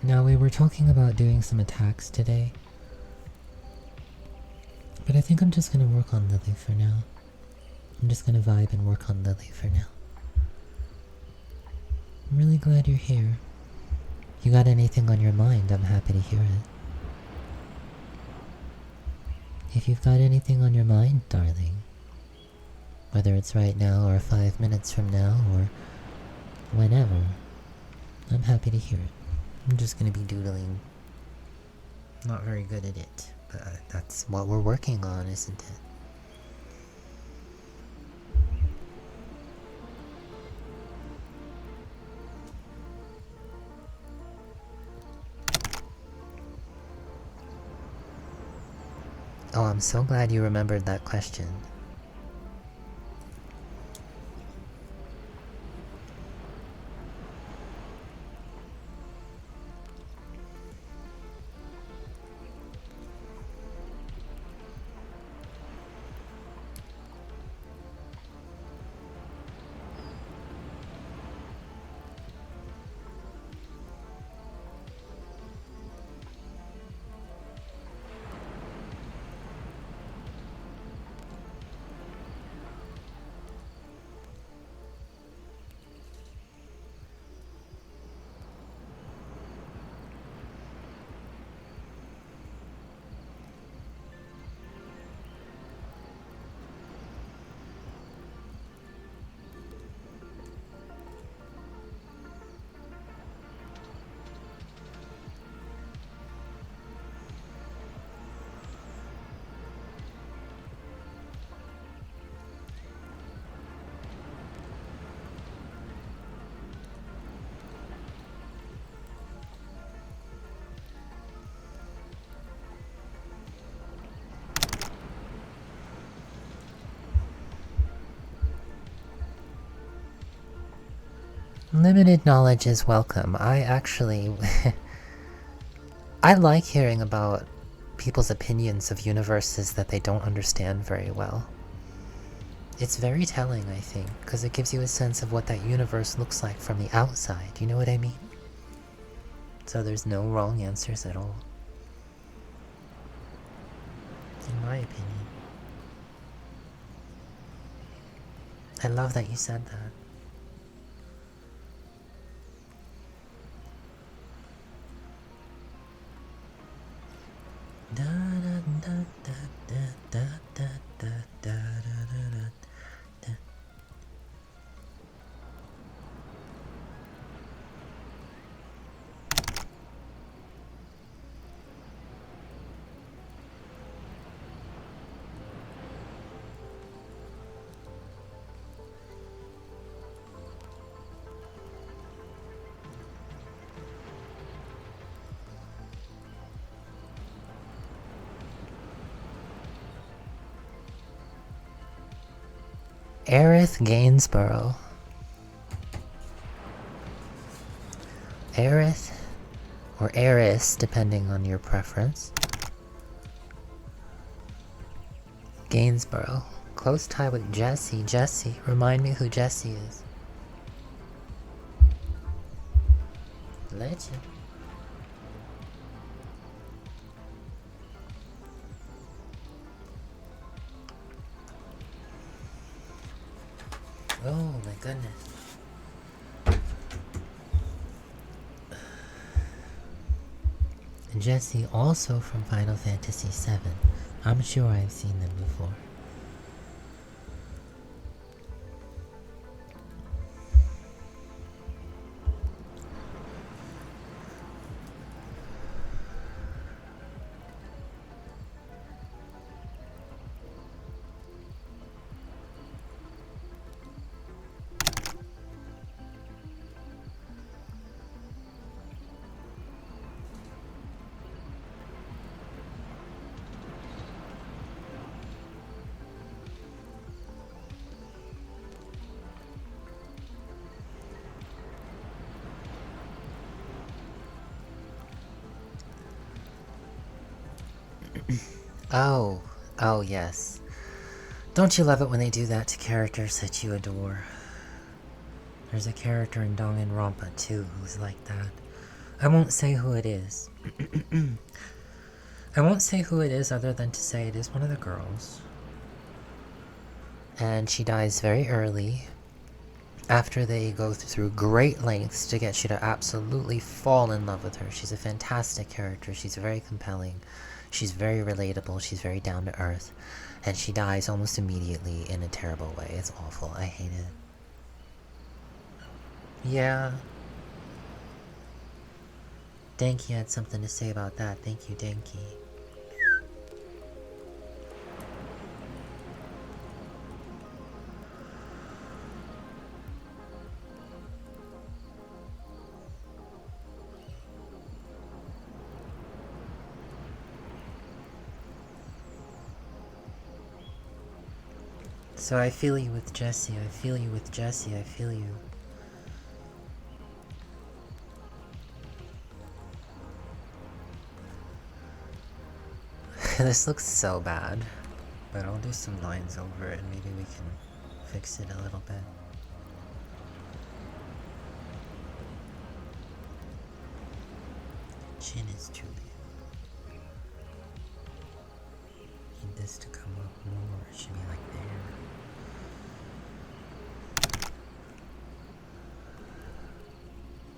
Now, we were talking about doing some attacks today, but I think I'm just gonna work on Lily for now. I'm just gonna vibe and work on Lily for now. I'm really glad you're here. If you got anything on your mind, I'm happy to hear it. If you've got anything on your mind, darling, whether it's right now or 5 minutes from now or whenever, I'm happy to hear it. I'm just gonna be doodling. Not very good at it, but that's what we're working on, isn't it? Oh, I'm so glad you remembered that question. Limited knowledge is welcome. I actually... I like hearing about people's opinions of universes that they don't understand very well. It's very telling, I think, because it gives you a sense of what that universe looks like from the outside, you know what I mean? So there's no wrong answers at all. In my opinion. I love that you said that. Da da da da da da da da da da. Aerith Gainsborough. Aerith, or Eris, depending on your preference. Gainsborough. Close tie with Jessie. Jessie. Remind me who Jessie is. Legend. goodness. Jesse, also from Final Fantasy VII. I'm sure I've seen them before. Oh yes. Don't you love it when they do that to characters that you adore? There's a character in Danganronpa too who's like that. I won't say who it is. I won't say who it is other than to say it is one of the girls. And she dies very early after they go through great lengths to get you to absolutely fall in love with her. She's a fantastic character. She's very compelling. She's very relatable. She's very down to earth. And she dies almost immediately in a terrible way. It's awful. I hate it. Yeah. Danky had something to say about that. Thank you, Danky. So I feel you with Jesse, I feel you with Jesse, I feel you. This looks so bad, but I'll do some lines over it and maybe we can fix it a little bit. Chin is too big. Need this to come up more, it should be like there.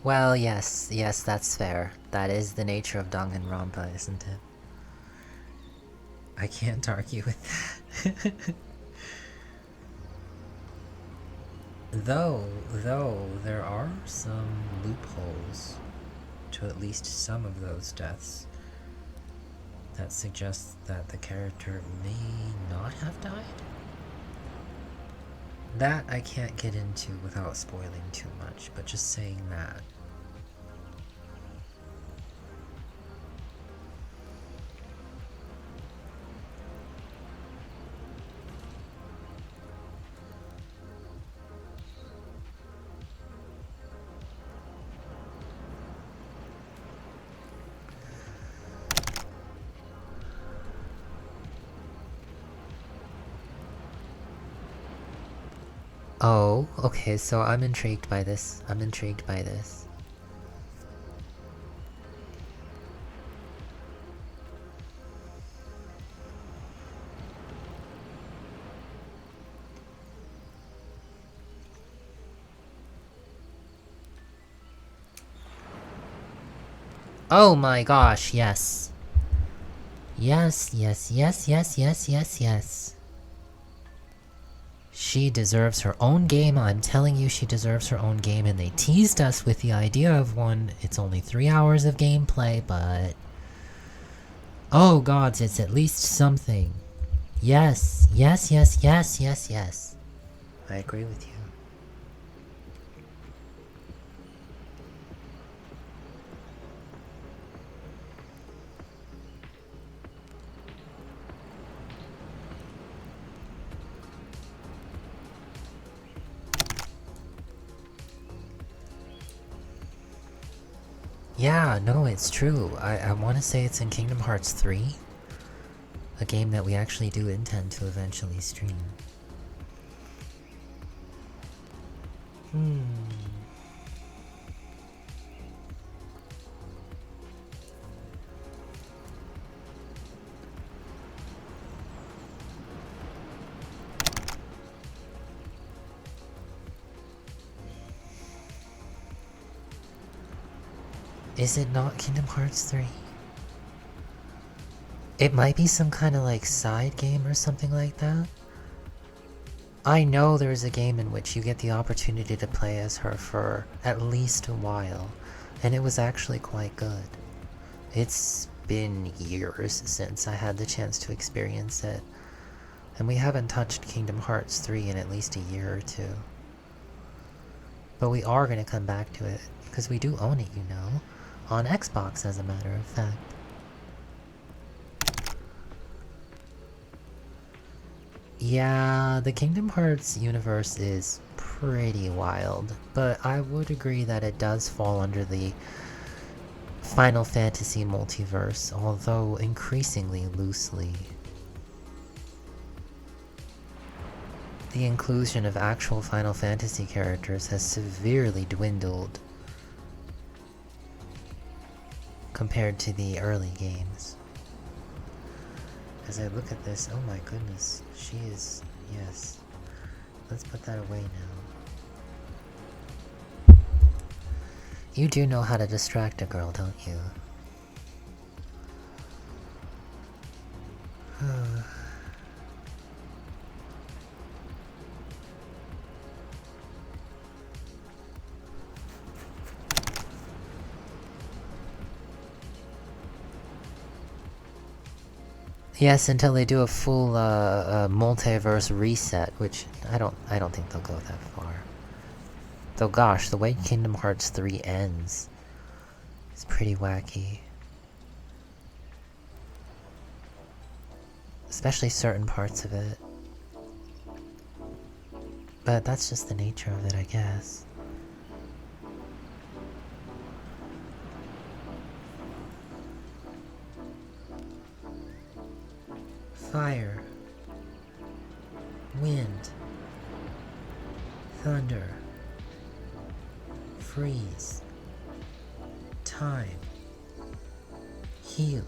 Well, yes, that's fair. That is the nature of Danganronpa, isn't it? I can't argue with that. Though, there are some loopholes to at least some of those deaths that suggest that the character may not have died. That I can't get into without spoiling too much, but just saying that. Oh, okay, so I'm intrigued by this. I'm intrigued by this. Oh my gosh, yes. Yes. She deserves her own game. I'm telling you, she deserves her own game. And they teased us with the idea of one. It's only 3 hours of gameplay, but... oh gods, it's at least something. Yes. I agree with you. Yeah, no, it's true. I want to say it's in Kingdom Hearts 3. A game that we actually do intend to eventually stream. Is it not Kingdom Hearts 3? It might be some kind of like side game or something like that. I know there's a game in which you get the opportunity to play as her for at least a while, and it was actually quite good. It's been years since I had the chance to experience it, and we haven't touched Kingdom Hearts 3 in at least a year or two. But we are going to come back to it, because we do own it, you know, on Xbox as a matter of fact. Yeah, the Kingdom Hearts universe is pretty wild, but I would agree that it does fall under the Final Fantasy multiverse, although increasingly loosely. The inclusion of actual Final Fantasy characters has severely dwindled compared to the early games. As I look at this, oh my goodness, she is, yes. Let's put that away now. You do know how to distract a girl, don't you? Yes, until they do a full multiverse reset, which I don't think they'll go that far. Though gosh, the way Kingdom Hearts 3 ends is pretty wacky. Especially certain parts of it. But that's just the nature of it, I guess. Fire, wind, thunder, freeze, time, heal.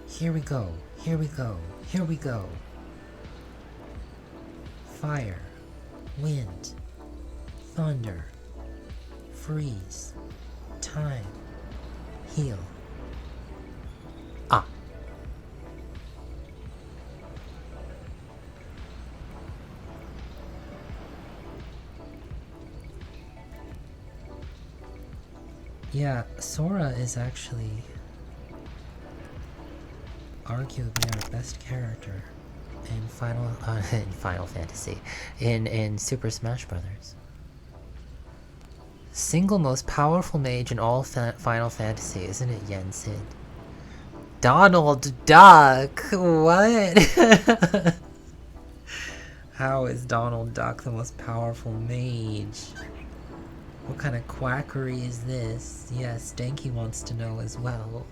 Here we go, here we go, here we go. Fire, wind, thunder, freeze, time, heal. Ah. Yeah, Sora is actually arguably our best character in Final Fantasy, in Super Smash Brothers. Single most powerful mage in all Final Fantasy, isn't it, Yensid? Donald Duck! What? How is Donald Duck the most powerful mage? What kind of quackery is this? Yes, Stanky wants to know as well.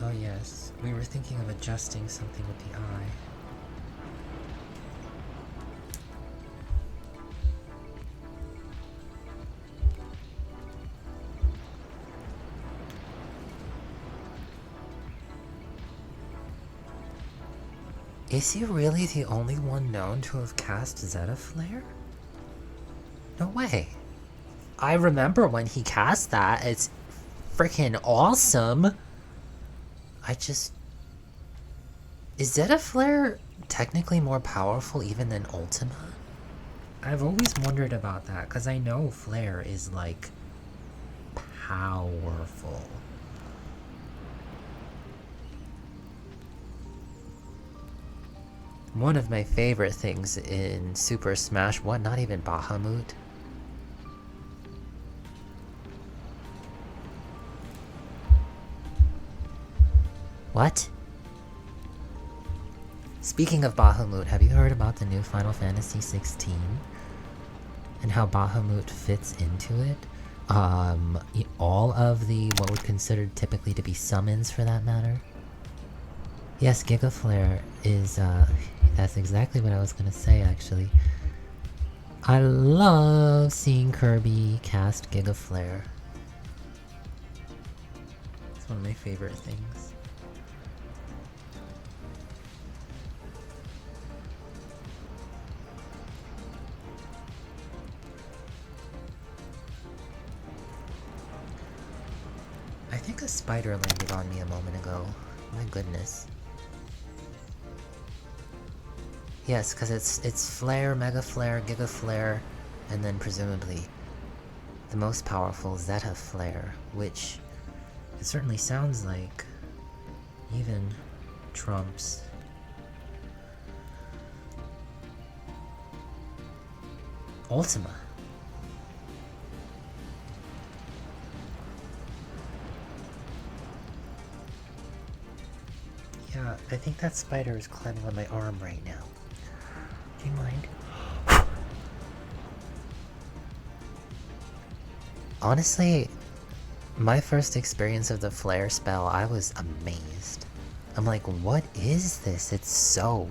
Oh yes, we were thinking of adjusting something with the eye. Is he really the only one known to have cast Zeta Flare? No way. I remember when he cast that, it's freaking awesome. Is Zeta Flare technically more powerful even than Ultima? I've always wondered about that, because I know Flare is, like, powerful. One of my favorite things in Super Smash, not even Bahamut? What? Speaking of Bahamut, have you heard about the new Final Fantasy 16? And how Bahamut fits into it? All of the what would consider typically to be summons for that matter? Yes, Giga Flare is, that's exactly what I was gonna say actually. I love seeing Kirby cast Giga Flare. It's one of my favorite things. I think a spider landed on me a moment ago. My goodness. Yes, because it's Flare, Mega Flare, Giga Flare, and then presumably the most powerful Zeta Flare, which it certainly sounds like even trumps Ultima. Yeah, I think that spider is climbing on my arm right now. Do you mind? Honestly, my first experience of the flare spell, I was amazed. I'm like, what is this? It's so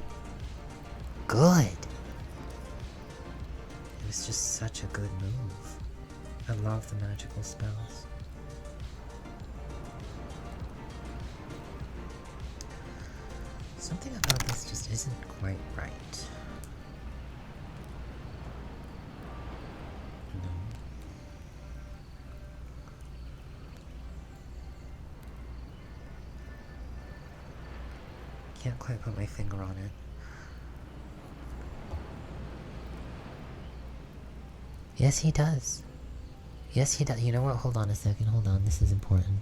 good. It was just such a good move. I love the magical spells. Something about this just isn't quite right. No. Can't quite put my finger on it. Yes, he does. Yes, he does. You know what? Hold on a second. Hold on. This is important.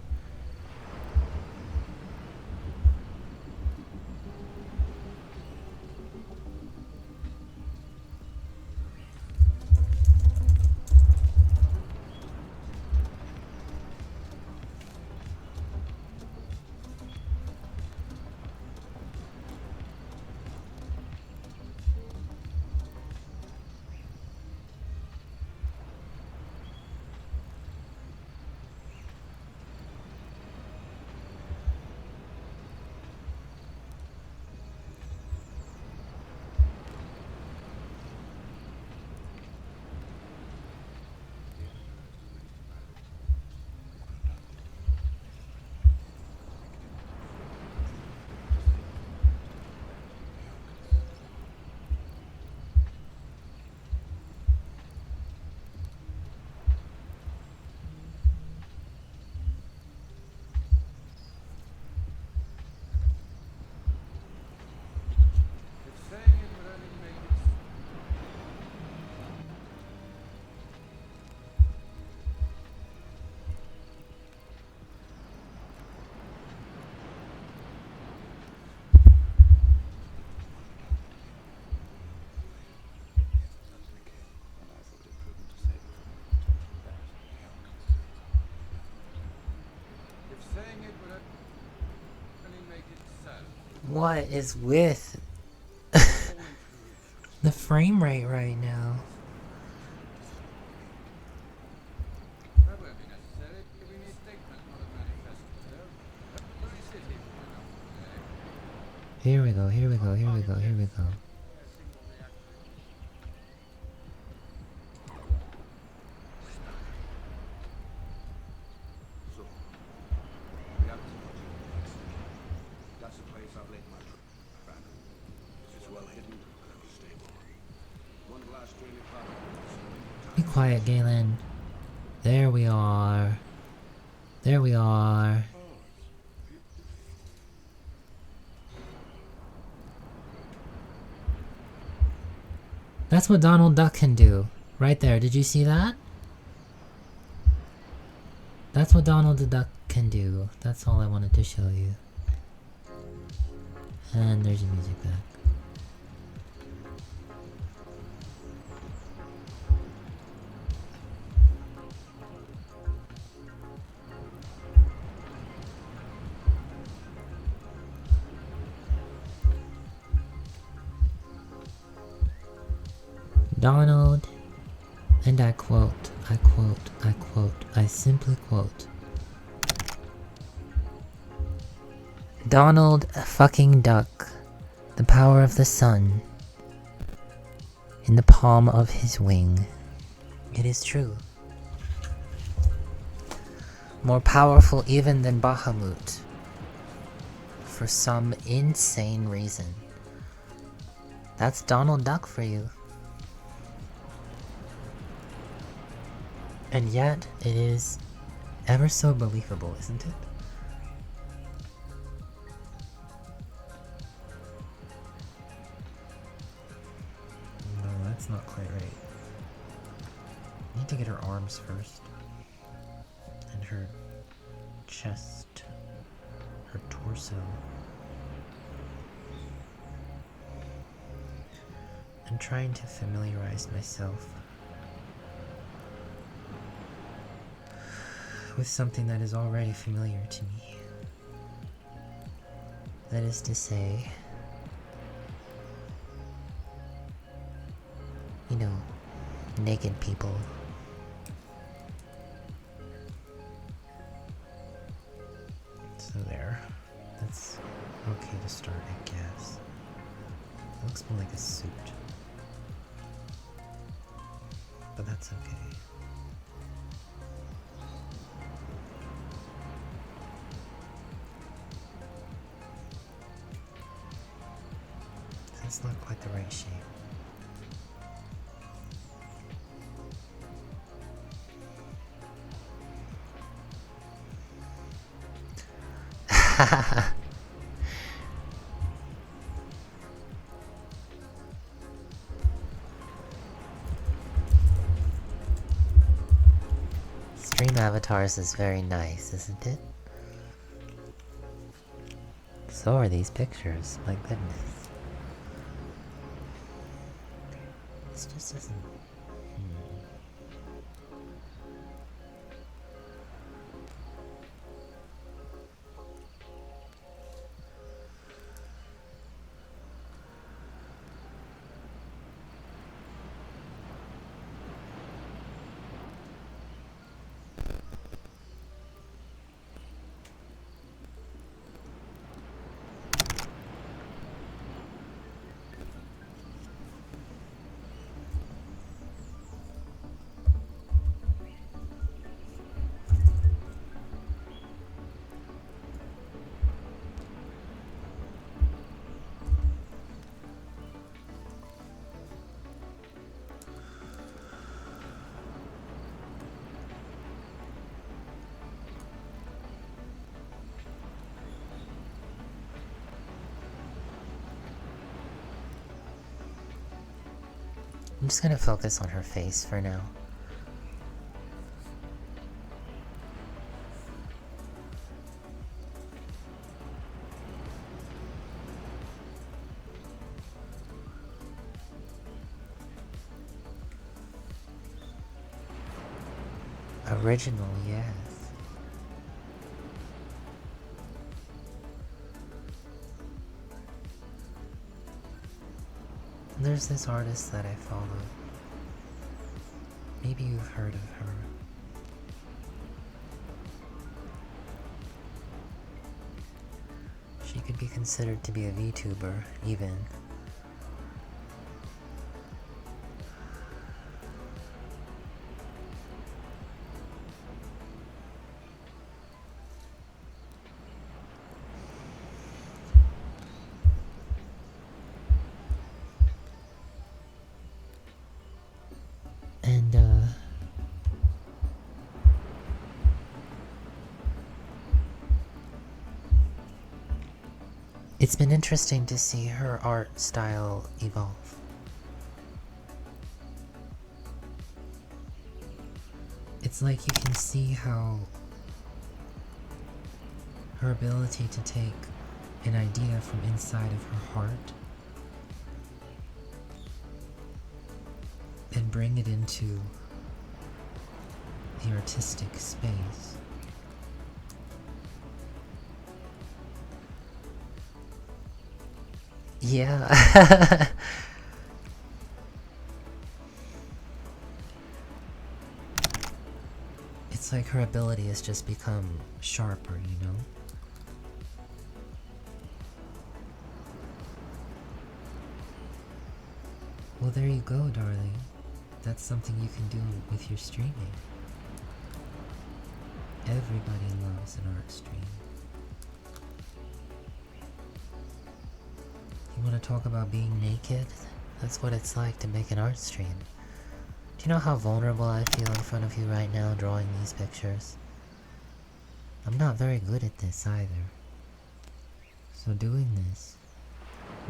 What is with the frame rate right now? Here we go, here we go, here we go, here we go. Be quiet, Galen. There we are. There we are. That's what Donald Duck can do. Right there, did you see that? That's what Donald the Duck can do. That's all I wanted to show you. And there's your music back. Donald, and I simply quote, Donald fucking Duck, the power of the sun, in the palm of his wing. It is true. More powerful even than Bahamut. For some insane reason. That's Donald Duck for you. And yet, it is ever so believable, isn't it? No, that's not quite right. I need to get her arms first. And her chest. Her torso. I'm trying to familiarize myself with something that is already familiar to me. That is to say, you know, naked people. So there. That's okay to start, I guess. It looks more like a suit. But that's okay. That's not quite the right shape. Stream avatars is very nice, isn't it? So are these pictures, my goodness. This just isn't... I'm just gonna focus on her face for now. Original, yes. There's this artist that I follow. Maybe you've heard of her. She could be considered to be a VTuber, even. And, it's been interesting to see her art style evolve. It's like you can see how her ability to take an idea from inside of her heart and bring it into the artistic space. Yeah. It's like her ability has just become sharper, you know? Well, there you go, darling. That's something you can do with your streaming. Everybody loves an art stream. You want to talk about being naked? That's what it's like to make an art stream. Do you know how vulnerable I feel in front of you right now drawing these pictures? I'm not very good at this either. So doing this,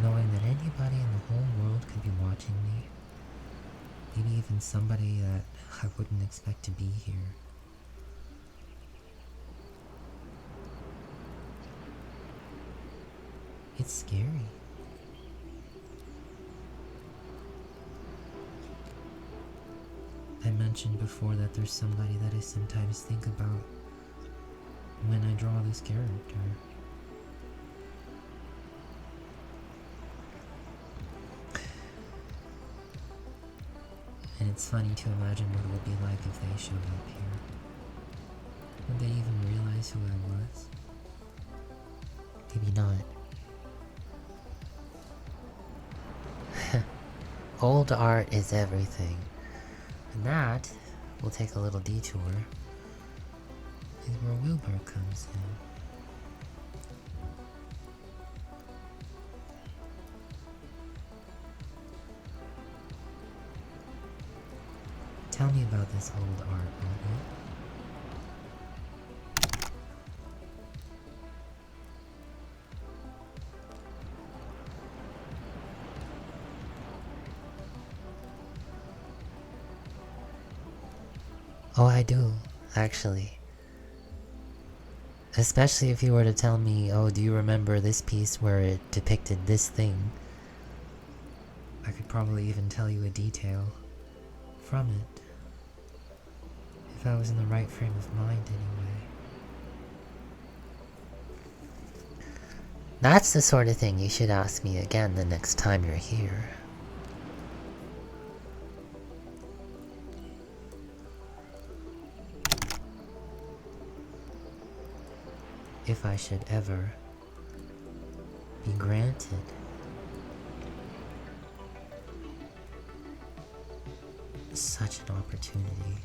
knowing that anybody in the whole world could be watching me, maybe even somebody that I wouldn't expect to be here. It's scary. I mentioned before that there's somebody that I sometimes think about when I draw this character. And it's funny to imagine what it would be like if they showed up here. Would they even realize who I was? Maybe not. Old art is everything. And that will take a little detour. Is where Wilbur comes in. Tell me about this old art, Wilbur. Oh, I do, actually. Especially if you were to tell me, oh, do you remember this piece where it depicted this thing? I could probably even tell you a detail from it. If I was in the right frame of mind, anyway. That's the sort of thing you should ask me again the next time you're here. If I should ever be granted such an opportunity.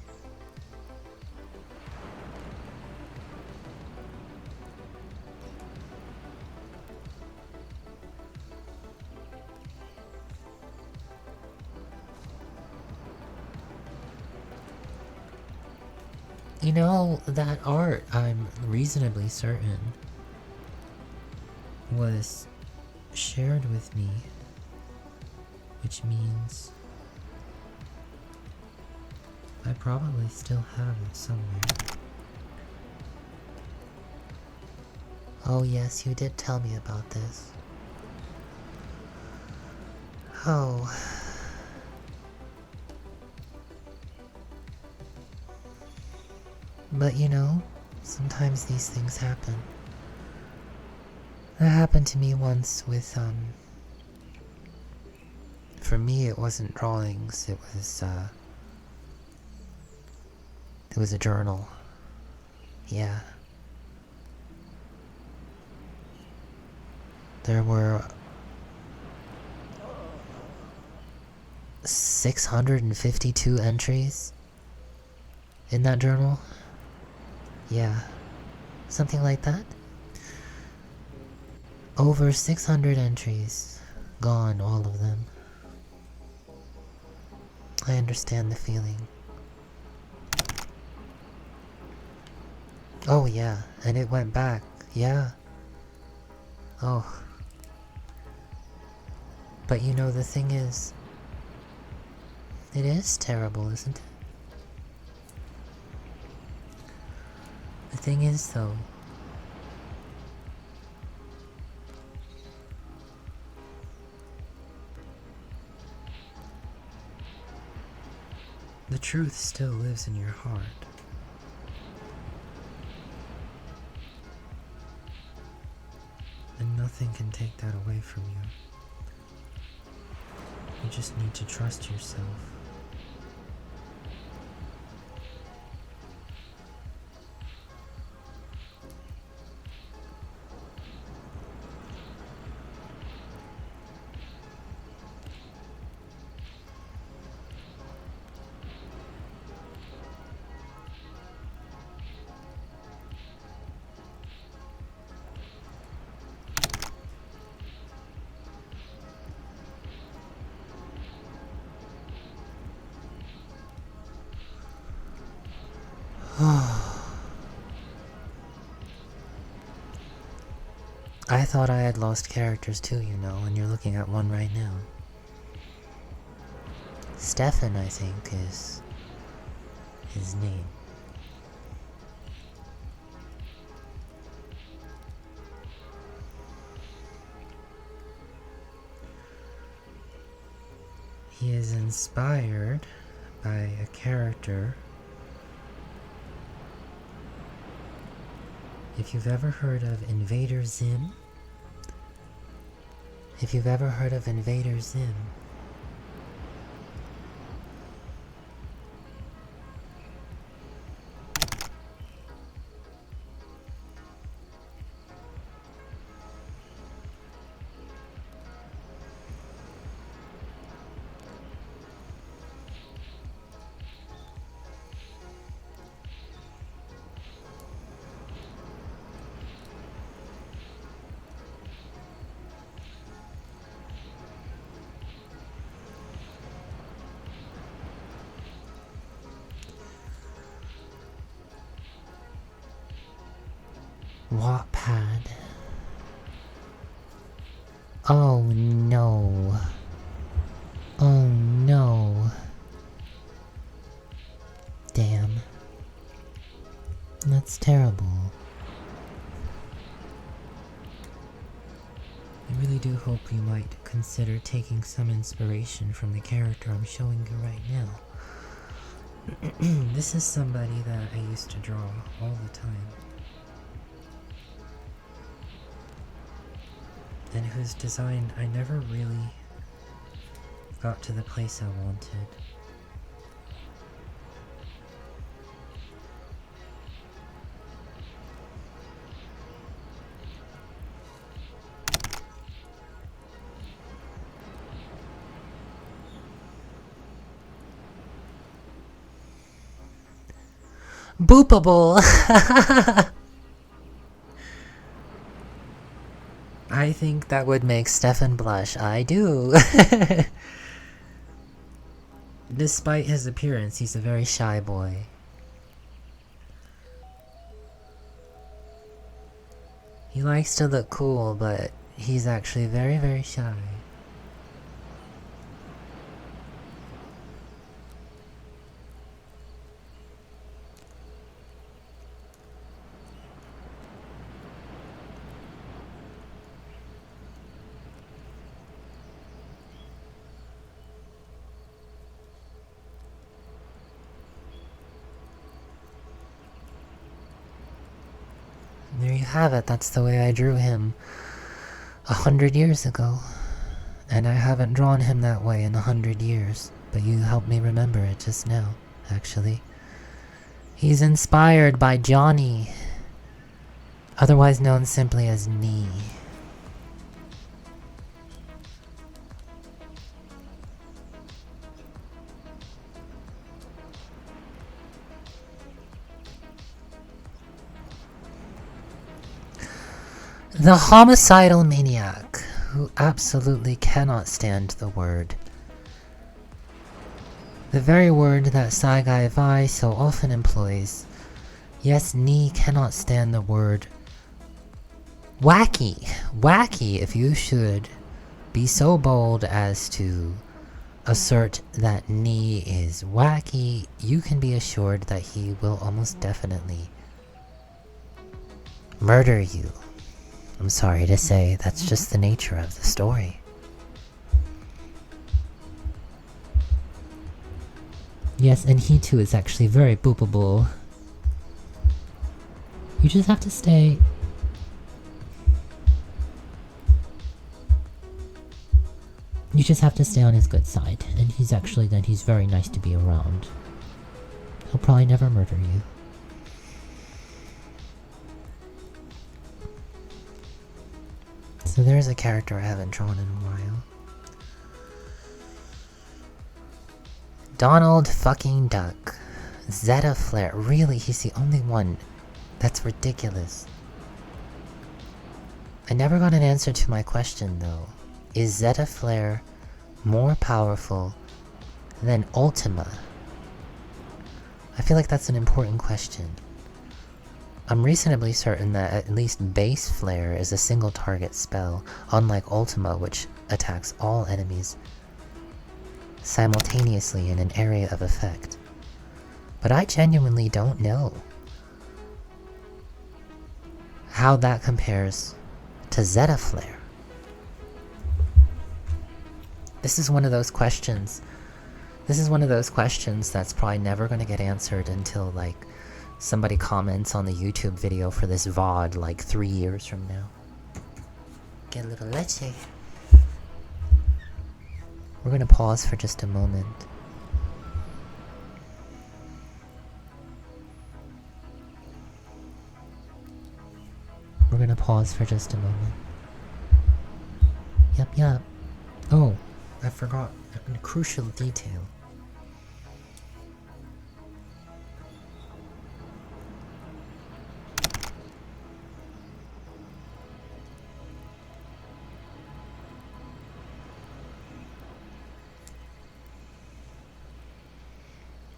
You know, that art, I'm reasonably certain, was shared with me, which means I probably still have it somewhere. Oh yes, you did tell me about this. Oh. But you know, sometimes these things happen. That happened to me once with, for me it wasn't drawings, it was a journal. Yeah. There were 652 entries in that journal. Yeah, something like that. Over 600 entries. Gone, all of them. I understand the feeling. Oh yeah, and it went back. Yeah. Oh. But you know, the thing is, it is terrible, isn't it? The thing is, though, the truth still lives in your heart. And nothing can take that away from you. You just need to trust yourself. thought I had lost characters too, you know, and you're looking at one right now. Stefan, I think, is his name. He is inspired by a character. If you've ever heard of Invader Zim, Wattpad. Oh no. Oh no. Damn. That's terrible. I really do hope you might consider taking some inspiration from the character I'm showing you right now. This is somebody that I used to draw all the time, and whose design I never really got to the place I wanted. Boopable! I think that would make Stefan blush. I do. Despite his appearance, he's a very shy boy. He likes to look cool, but he's actually very, very shy. There you have it, that's the way I drew him 100 years ago. And I haven't drawn him that way in 100 years, but you helped me remember it just now, actually. He's inspired by Johnny, otherwise known simply as Nee. The homicidal maniac, who absolutely cannot stand the word. The very word that Saigai Vai so often employs. Yes, Nee cannot stand the word wacky. Wacky, if you should be so bold as to assert that Nee is wacky, you can be assured that he will almost definitely murder you. I'm sorry to say, that's just the nature of the story. Yes, and he too is actually very boopable. You just have to stay... You just have to stay on his good side, and he's very nice to be around. He'll probably never murder you. So there's a character I haven't drawn in a while. Donald fucking Duck. Zeta Flare. Really? He's the only one? That's ridiculous. I never got an answer to my question though. Is Zeta Flare more powerful than Ultima? I feel like that's an important question. I'm reasonably certain that at least Base Flare is a single target spell, unlike Ultima, which attacks all enemies simultaneously in an area of effect. But I genuinely don't know how that compares to Zeta Flare. This is one of those questions. This is one of those questions that's probably never going to get answered until, like, somebody comments on the YouTube video for this VOD, like, 3 years from now. Get a little leche. We're going to pause for just a moment. We're going to pause for just a moment. Yep. Oh, I forgot a crucial detail.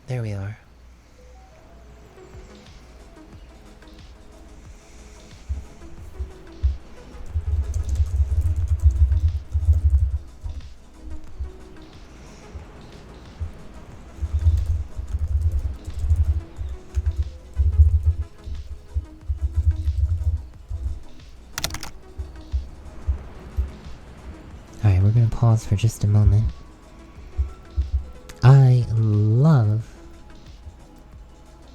There we are. Alright, we're gonna pause for just a moment. I love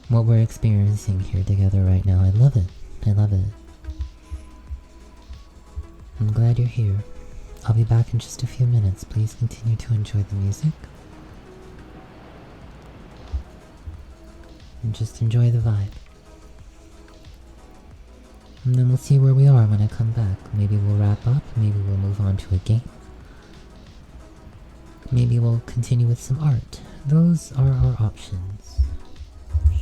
what we're experiencing here together right now. I love it. I'm glad you're here. I'll be back in just a few minutes. Please continue to enjoy the music. And just enjoy the vibe. And then we'll see where we are when I come back. Maybe we'll wrap up, maybe we'll move on to a game. Maybe we'll continue with some art. Those are our options.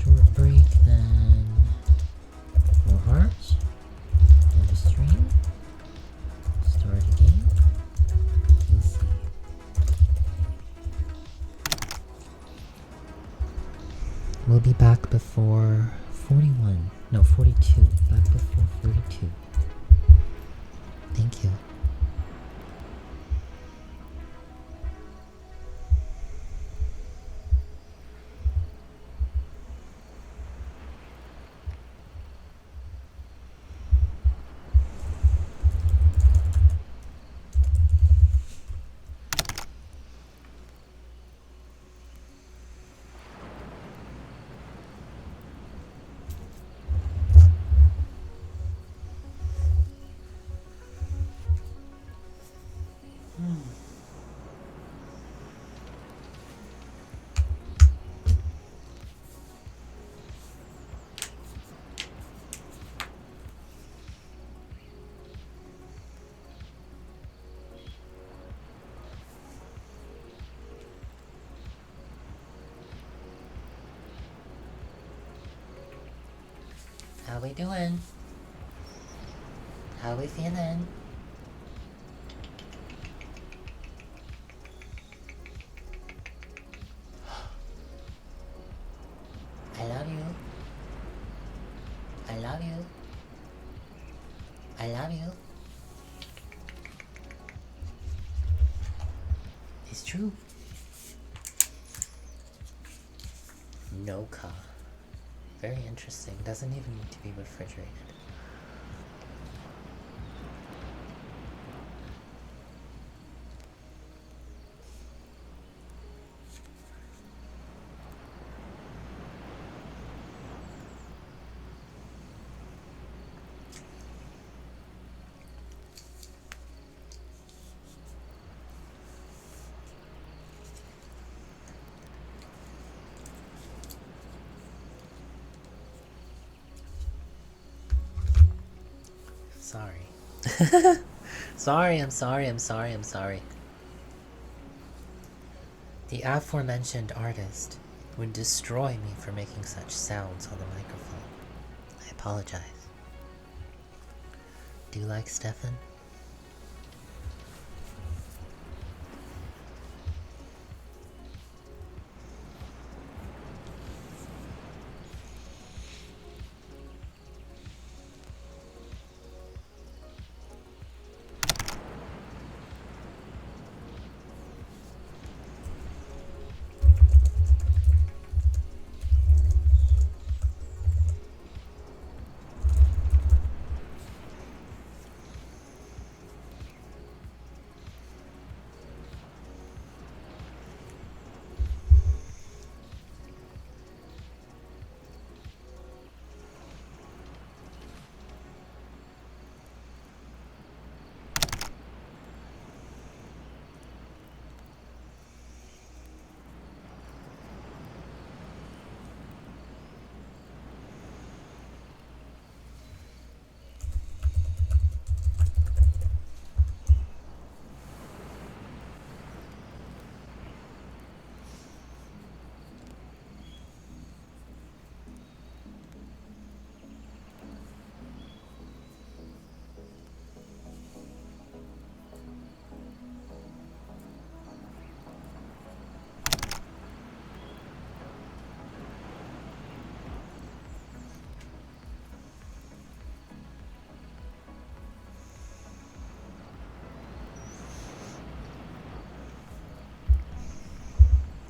Short break, then more art, and a stream. Start a game. We'll see. We'll be back before 41. No, 42. Back before 42. Thank you. How we doing? How we feeling? I love you. I love you. I love you. It's true. No car. Very interesting. Doesn't even need to be refrigerated. Sorry. I'm sorry. The aforementioned artist would destroy me for making such sounds on the microphone. I apologize. Do you like Stefan?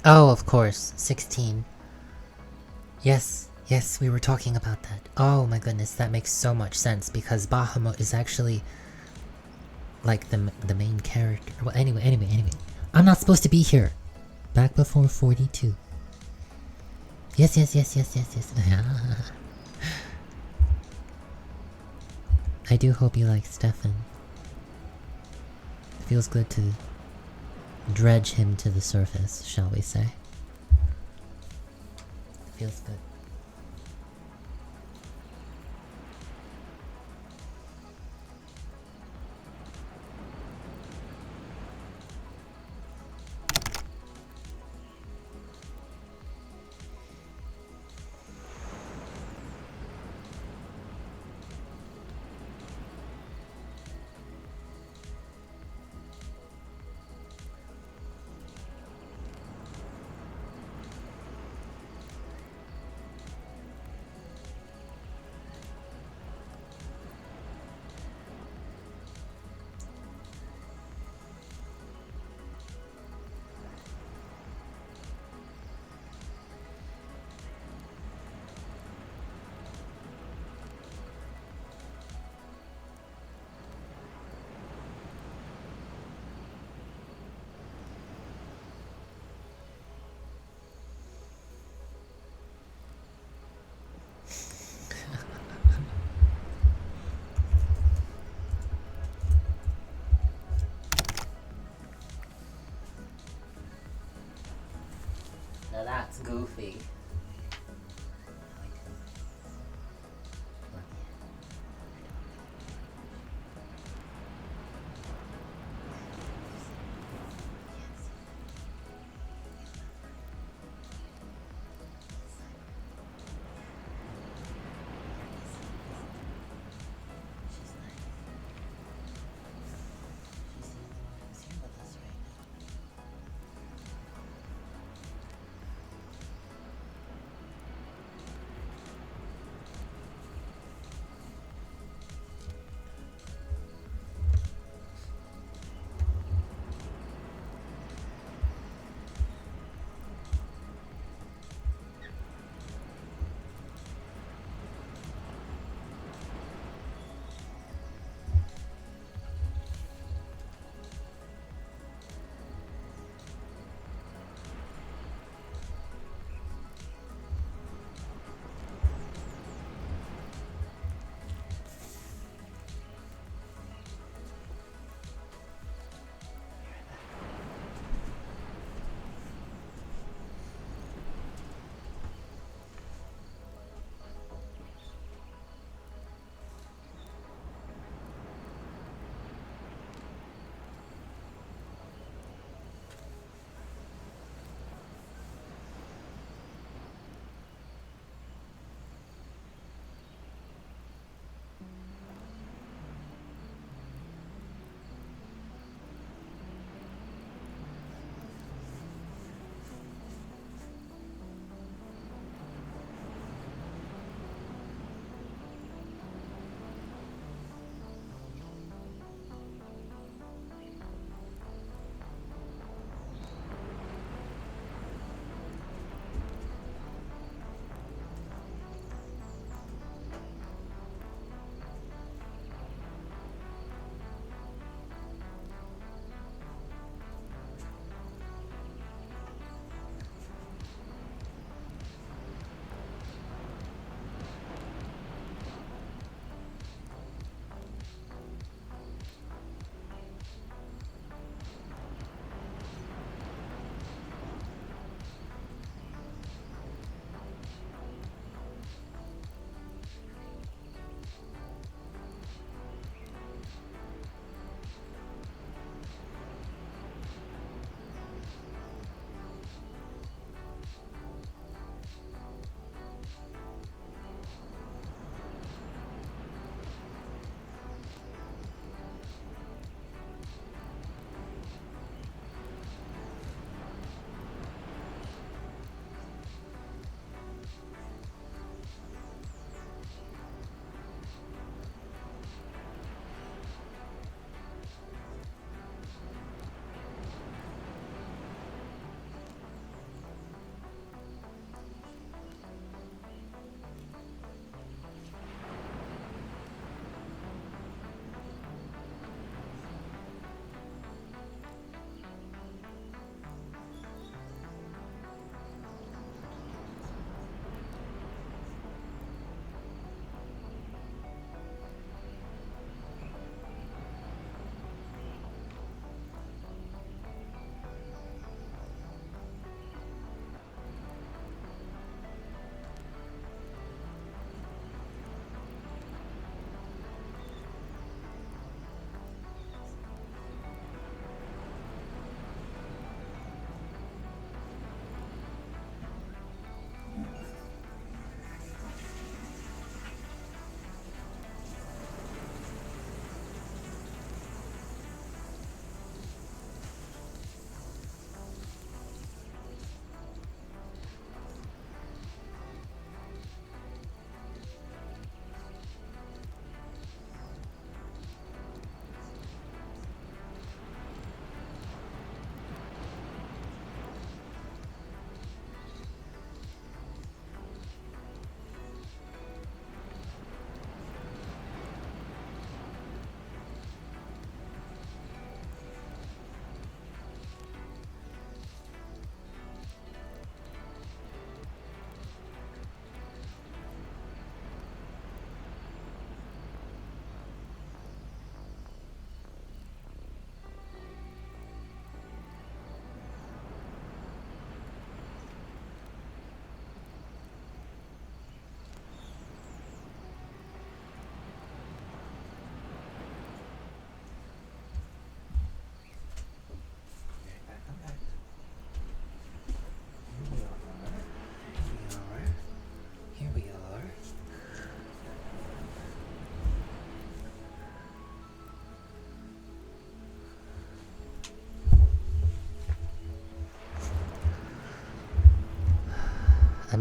Oh, of course, 16. Yes, yes, we were talking about that. Oh my goodness, that makes so much sense because Bahamut is actually like the main character. Well, anyway. I'm not supposed to be here. Back before 42. Yes. I do hope you like Stefan. It feels good to dredge him to the surface, shall we say. It feels good.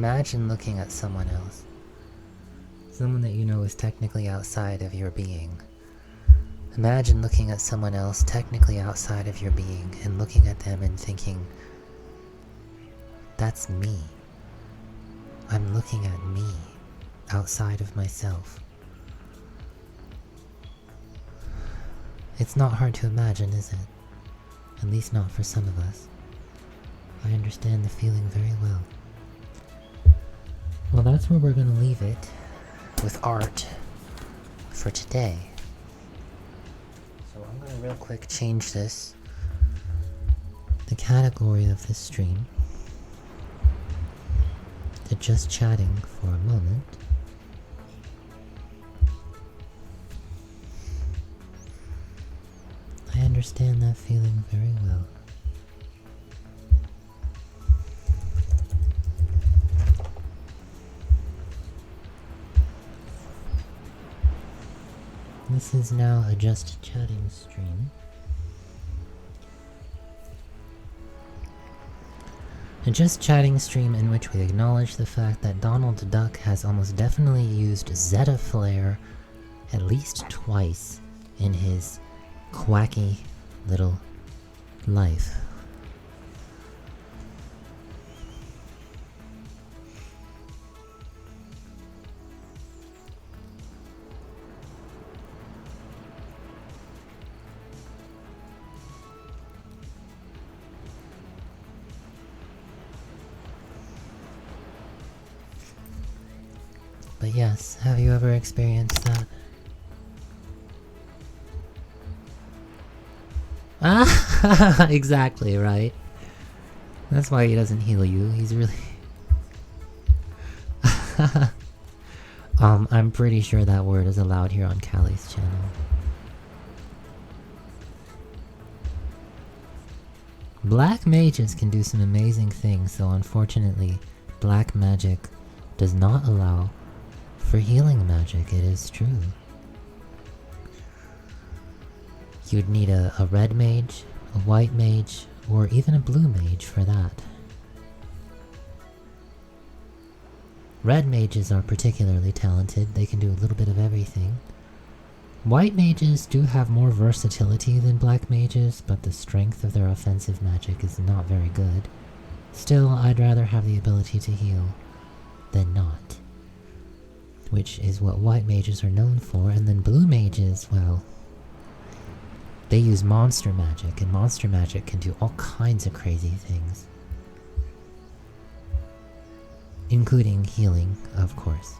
imagine looking at someone else. Someone that you know is technically outside of your being. Imagine looking at someone else technically outside of your being and looking at them and thinking, that's me. I'm looking at me outside of myself. It's not hard to imagine, is it? At least not for some of us. I understand the feeling very well. Well, that's where we're gonna leave it with art for today. So I'm gonna real quick change this, the category of this stream, to just chatting for a moment. I understand that feeling very well. This is now a just chatting stream. A just chatting stream in which we acknowledge the fact that Donald Duck has almost definitely used Zeta Flare at least twice in his quacky little life. But yes, have you ever experienced that? Ah, exactly, right? That's why he doesn't heal you, he's really... I'm pretty sure that word is allowed here on Callie's channel. Black mages can do some amazing things, though unfortunately, black magic does not allow for healing magic, it is true. You'd need a red mage, a white mage, or even a blue mage for that. Red mages are particularly talented, they can do a little bit of everything. White mages do have more versatility than black mages, but the strength of their offensive magic is not very good. Still, I'd rather have the ability to heal than not. Which is what white mages are known for, and then blue mages, well, they use monster magic, and monster magic can do all kinds of crazy things. Including healing, of course.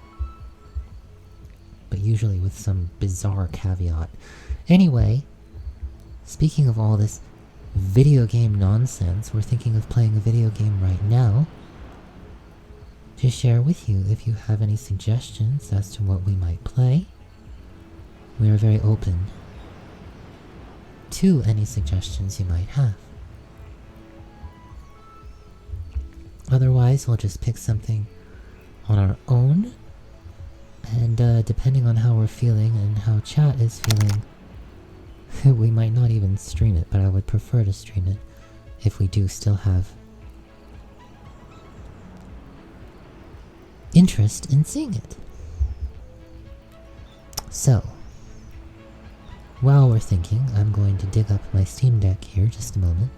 But usually with some bizarre caveat. Anyway, speaking of all this video game nonsense, we're thinking of playing a video game right now to share with you. If you have any suggestions as to what we might play, we are very open to any suggestions you might have. Otherwise, we'll just pick something on our own, and depending on how we're feeling and how chat is feeling, we might not even stream it, but I would prefer to stream it if we do still have interest in seeing it. So, while we're thinking, I'm going to dig up my Steam Deck here just a moment.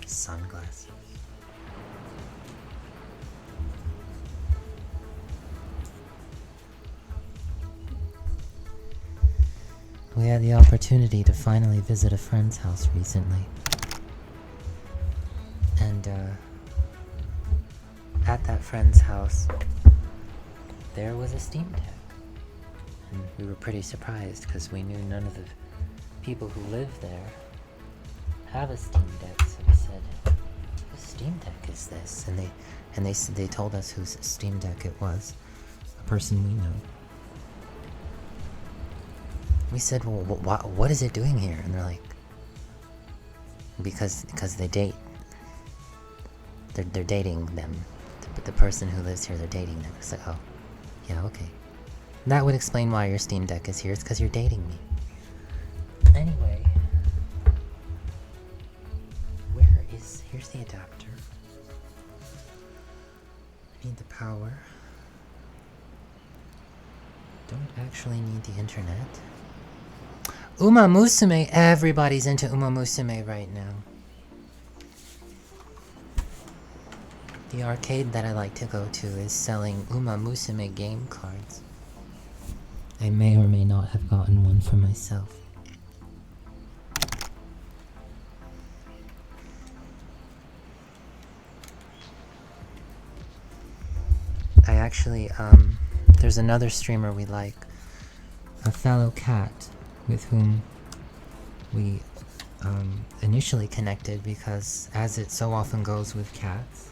Sunglasses. We had the opportunity to finally visit a friend's house recently. And at that friend's house, there was a Steam Deck. And we were pretty surprised because we knew none of the people who live there have a Steam Deck, so we said, whose Steam Deck is this? And they told us whose Steam Deck it was, a person we know. We said, well, what is it doing here? And they're like, because they date. They're dating them, but the person who lives here, they're dating them. It's like, oh, yeah, okay. That would explain why your Steam Deck is here. It's because you're dating me. Anyway. Here's the adapter. I need the power. Don't actually need the internet. Uma Musume! Everybody's into Uma Musume right now. The arcade that I like to go to is selling Uma Musume game cards. I may or may not have gotten one for myself. I actually, there's another streamer we like, a fellow cat with whom we initially connected because, as it so often goes with cats,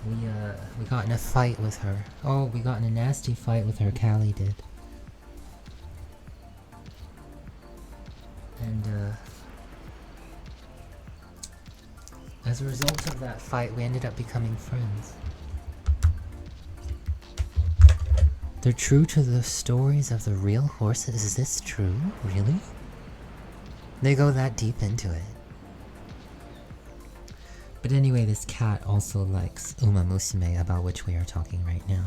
we got in a fight with her. Oh, we got in a nasty fight with her, Callie did. And as a result of that fight, we ended up becoming friends. They're true to the stories of the real horses? Is this true? Really? They go that deep into it. But anyway, this cat also likes Uma Musume, about which we are talking right now.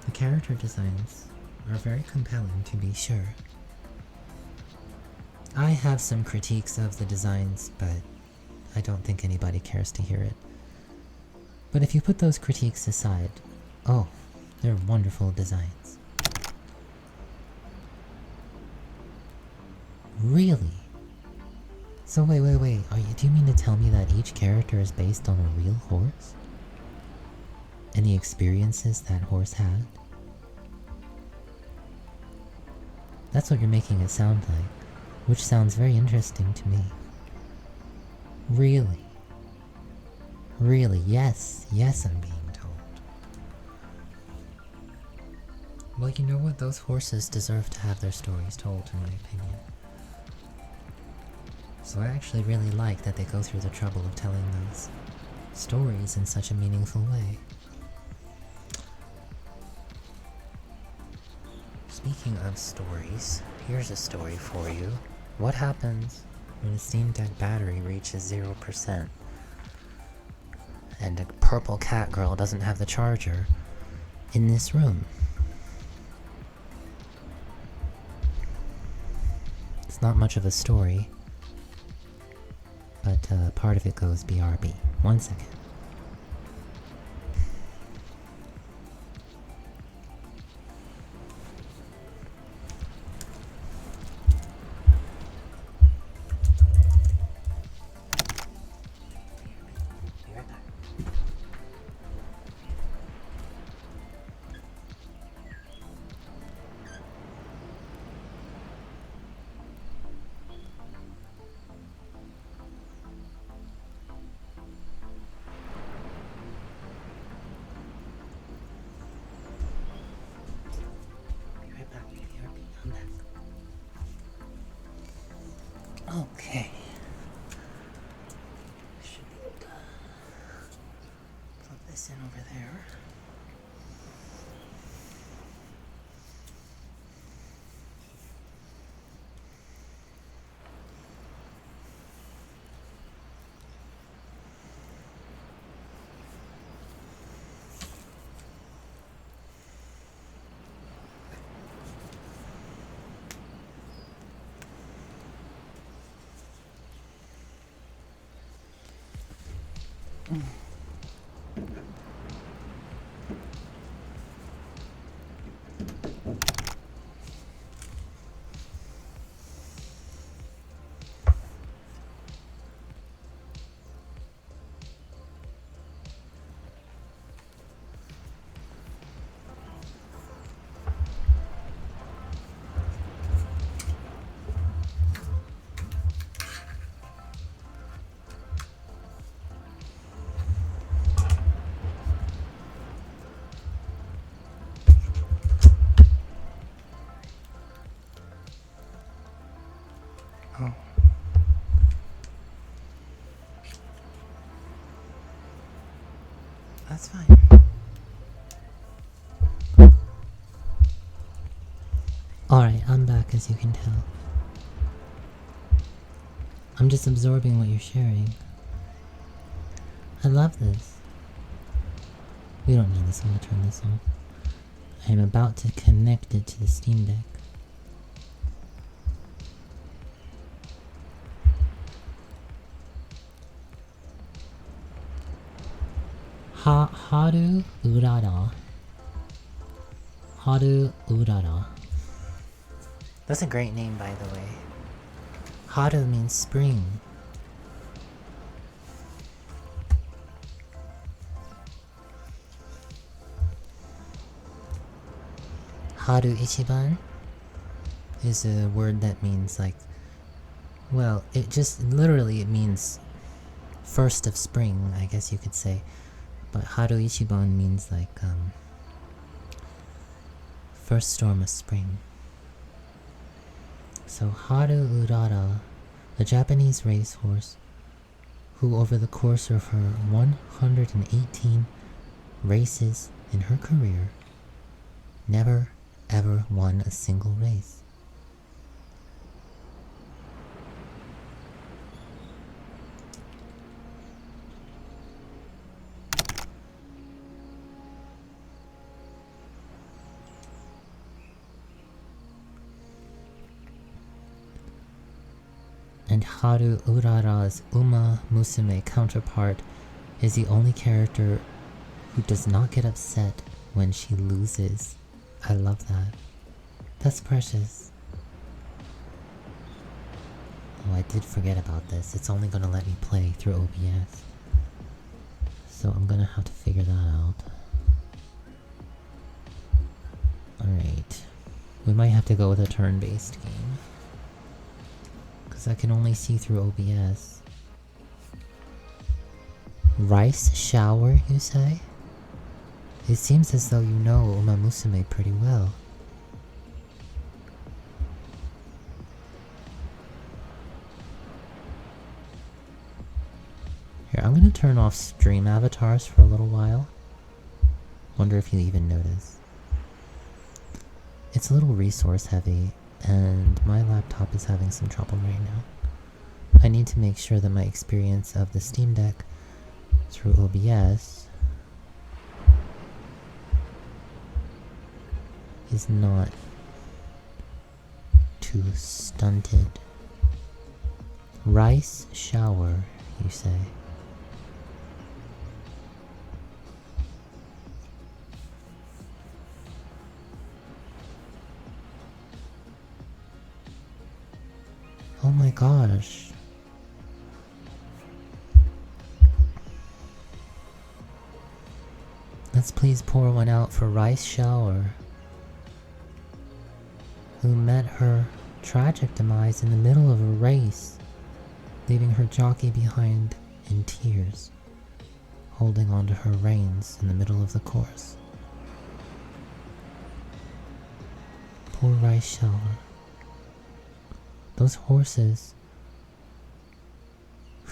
The character designs are very compelling, to be sure. I have some critiques of the designs, but I don't think anybody cares to hear it. But if you put those critiques aside, oh, they're wonderful designs. Really? So wait, do you mean to tell me that each character is based on a real horse? And the experiences that horse had? That's what you're making it sound like, which sounds very interesting to me. Really? Really, yes, I'm being told. Well, you know what? Those horses deserve to have their stories told, in my opinion. So I actually really like that they go through the trouble of telling those stories in such a meaningful way. Speaking of stories, here's a story for you. What happens when a Steam Deck battery reaches 0%? And a purple cat girl doesn't have the charger in this room? It's not much of a story, but part of it goes BRB. 1 second. Okay. Should plug this in over there. That's fine. Alright, I'm back as you can tell. I'm just absorbing what you're sharing. I love this. We don't need this, I'm gonna turn this off. I am about to connect it to the Steam Deck. Haru Urara. Haru Urara. That's a great name, by the way. Haru means spring. Haru Ichiban is a word that means like, well, it just literally it means first of spring, I guess you could say. But Haru Ichiban means like first storm of spring. So Haru Urara, a Japanese racehorse who over the course of her 118 races in her career never ever won a single race. And Haru Urara's Uma Musume counterpart is the only character who does not get upset when she loses. I love that. That's precious. Oh, I did forget about this. It's only gonna let me play through OBS. So I'm gonna have to figure that out. Alright. We might have to go with a turn-based game. Because I can only see through OBS. Rice shower, you say? It seems as though you know Uma Musume pretty well. Here, I'm gonna turn off stream avatars for a little while. Wonder if you even notice. It's a little resource heavy, and my laptop is having some trouble right now. I need to make sure that my experience of the Steam Deck through OBS is not too stunted. Rice shower, you say? Oh my gosh. Let's please pour one out for Rice Shower, who met her tragic demise in the middle of a race, leaving her jockey behind in tears, holding onto her reins in the middle of the course. Poor Rice Shower. Those horses.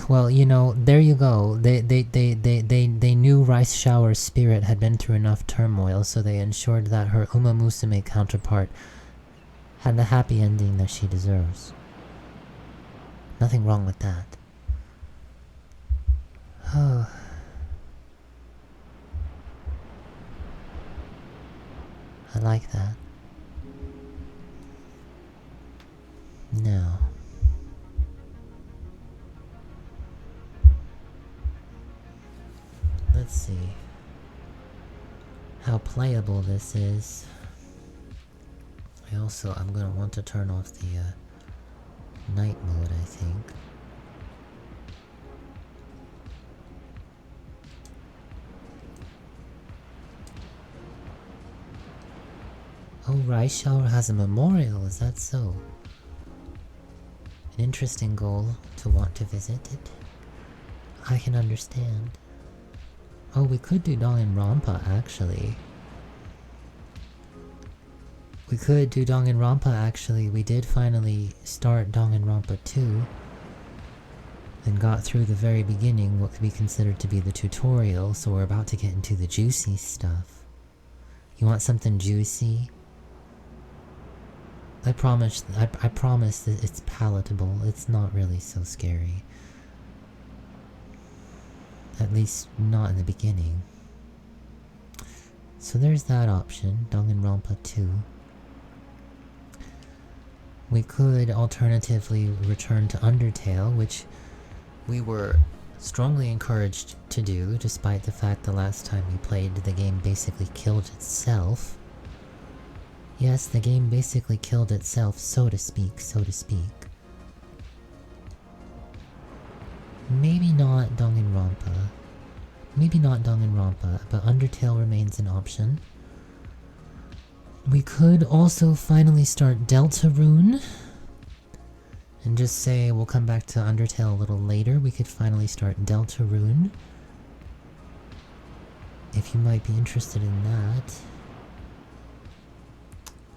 Well, you know, there you go. They knew Rice Shower's spirit had been through enough turmoil, so they ensured that her Uma Musume counterpart had the happy ending that she deserves. Nothing wrong with that. Oh. I like that. Now, let's see how playable this is. I'm gonna want to turn off the night mode, I think. Oh, Rice Shower has a memorial, is that so? An interesting goal to want to visit it. I can understand. Oh, we could do Danganronpa, actually. We could do Danganronpa, actually. We did finally start Danganronpa 2. and got through the very beginning, what could be considered to be the tutorial, so we're about to get into the juicy stuff. You want something juicy? I promise that it's palatable. It's not really so scary. At least not in the beginning. So there's that option, Danganronpa 2. We could alternatively return to Undertale, which we were strongly encouraged to do, despite the fact the last time we played, the game basically killed itself. Yes, the game basically killed itself, so to speak, Maybe not Danganronpa. But Undertale remains an option. We could also finally start Deltarune. And just say we'll come back to Undertale a little later. We could finally start Deltarune. If you might be interested in that.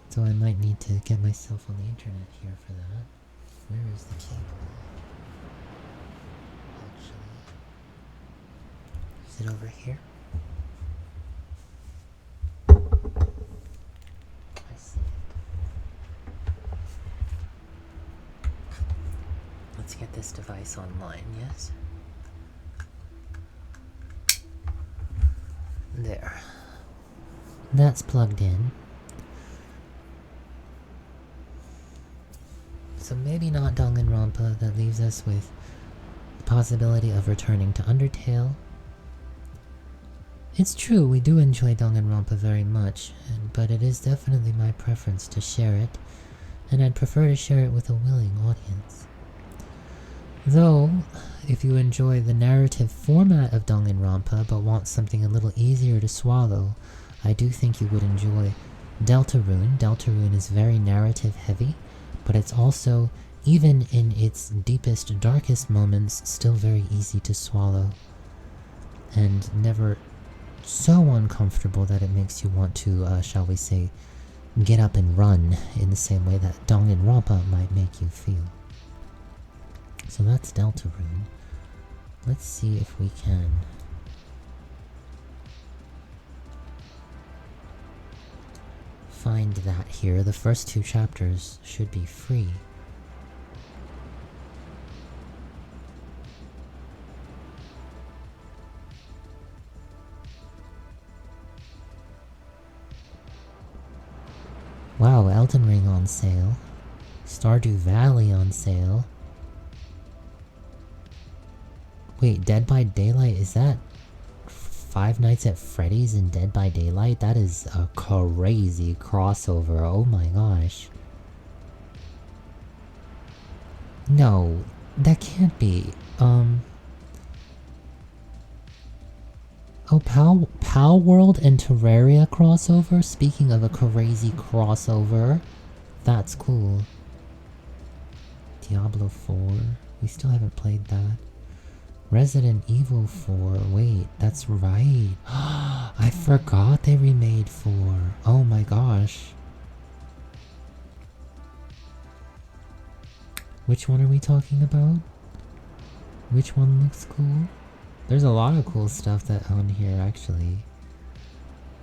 So I might need to get myself on the internet here for that. Where is the cable? Actually. Is it over here? I see it. Let's get this device online, yes? There. That's plugged in. So maybe not Danganronpa, that leaves us with the possibility of returning to Undertale. It's true, we do enjoy Danganronpa very much, but it is definitely my preference to share it, and I'd prefer to share it with a willing audience. Though, if you enjoy the narrative format of Danganronpa but want something a little easier to swallow, I do think you would enjoy Deltarune. Deltarune is very narrative heavy, but it's also, even in its deepest, darkest moments, still very easy to swallow. And never so uncomfortable that it makes you want to, shall we say, get up and run in the same way that Danganronpa might make you feel. So that's Deltarune. Let's see if we can find that here. The first 2 chapters should be free. Wow, Elden Ring on sale. Stardew Valley on sale. Wait, Dead by Daylight, is that Five Nights at Freddy's and Dead by Daylight? That is a crazy crossover, oh my gosh. No, that can't be. Oh, Pal World and Terraria crossover? Speaking of a crazy crossover, that's cool. Diablo 4, we still haven't played that. Resident Evil 4, wait, that's right. I forgot they remade 4. Oh my gosh. Which one are we talking about? Which one looks cool? There's a lot of cool stuff that on here, actually.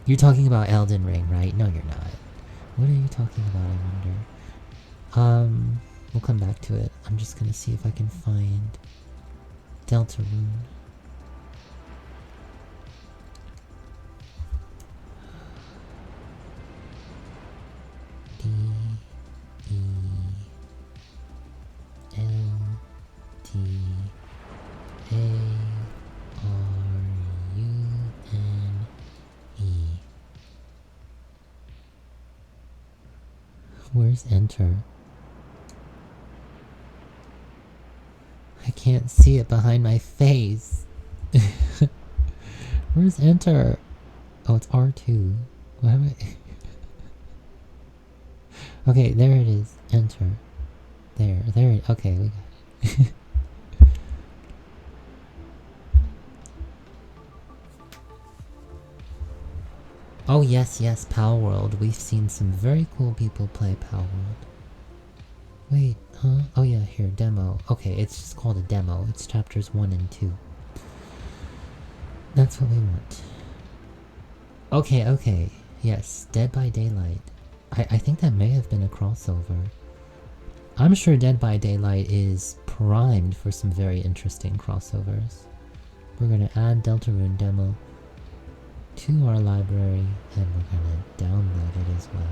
You're talking about Elden Ring, right? No, you're not. What are you talking about, I wonder? We'll come back to it. I'm just gonna see if I can find Deltarune. DELTARUNE. Where's enter? I can't see it behind my face. Where's enter? Oh, it's R2. What am I? Okay, there it is. Enter. There it. Okay, we got it. Oh yes, Pal World. We've seen some very cool people play Pal World. Wait, huh? Oh yeah, here, demo. Okay, it's just called a demo. It's chapters 1 and 2. That's what we want. Okay, okay. Yes, Dead by Daylight. I think that may have been a crossover. I'm sure Dead by Daylight is primed for some very interesting crossovers. We're gonna add Deltarune demo to our library, and we're gonna download it as well.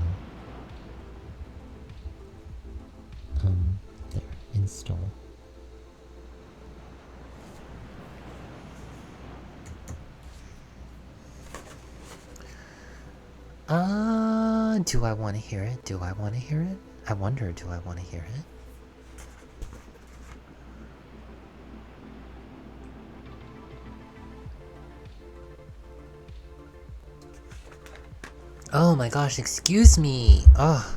There, install. Do I want to hear it? Do I want to hear it? I wonder, do I want to hear it? Oh my gosh, excuse me! Oh.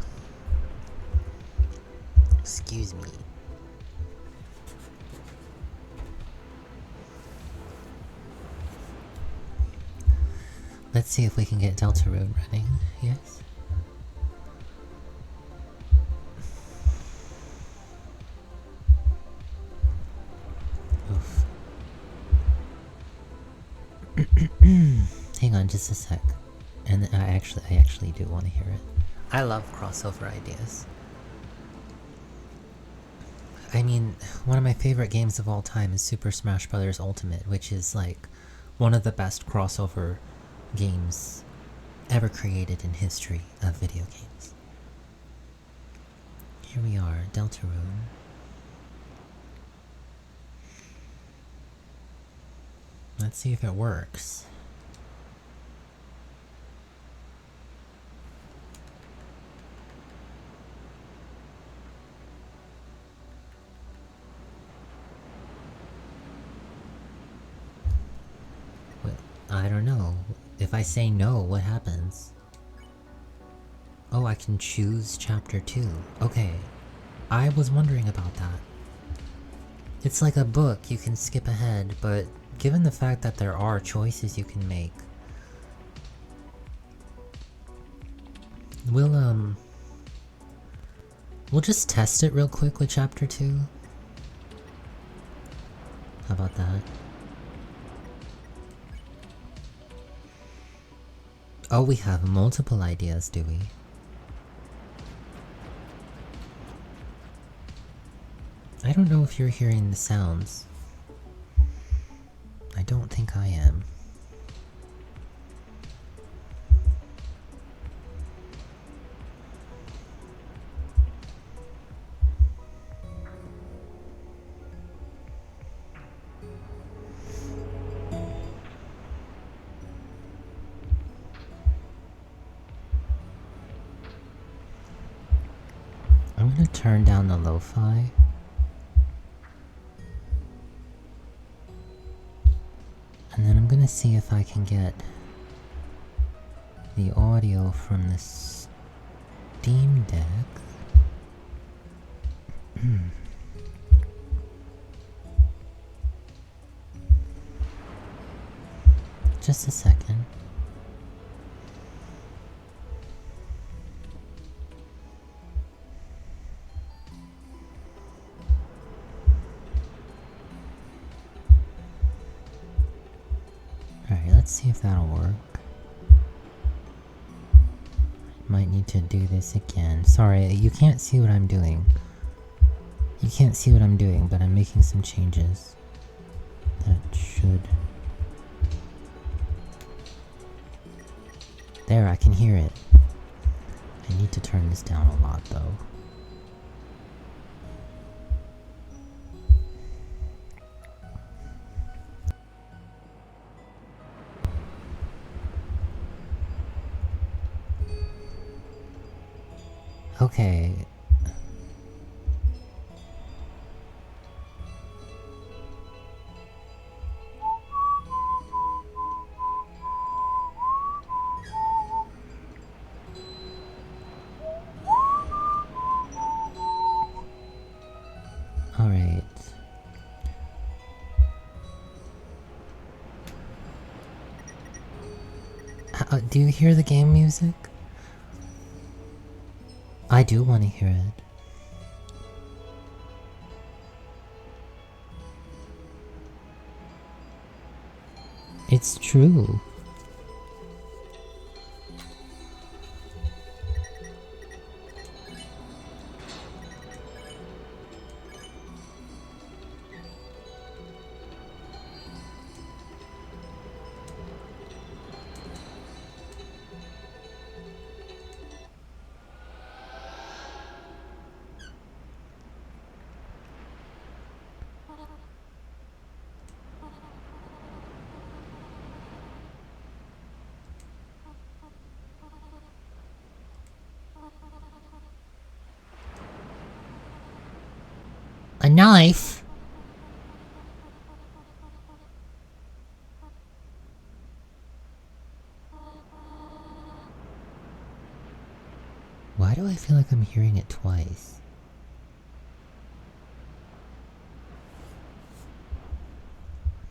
Excuse me. Let's see if we can get Deltarune running. Yes? Oof. Hang on just a sec. And I actually do want to hear it. I love crossover ideas. I mean, one of my favorite games of all time is Super Smash Bros. Ultimate, which is like one of the best crossover games ever created in history of video games. Here we are, Deltarune. Let's see if it works. I don't know. If I say no, what happens? Oh, I can choose chapter 2. Okay. I was wondering about that. It's like a book, you can skip ahead, but given the fact that there are choices you can make, we'll just test it real quick with chapter 2. How about that? Oh, we have multiple ideas, do we? I don't know if you're hearing the sounds. I don't think I am. I'm gonna turn down the lo-fi. And then I'm gonna see if I can get the audio from the Steam Deck. Just a second. Alright, let's see if that'll work. Might need to do this again. Sorry, you can't see what I'm doing. You can't see what I'm doing, but I'm making some changes. That should... There, I can hear it. I need to turn this down a lot, though. Okay. Alright. Do you hear the game music? I do want to hear it. It's true. A knife? Why do I feel like I'm hearing it twice?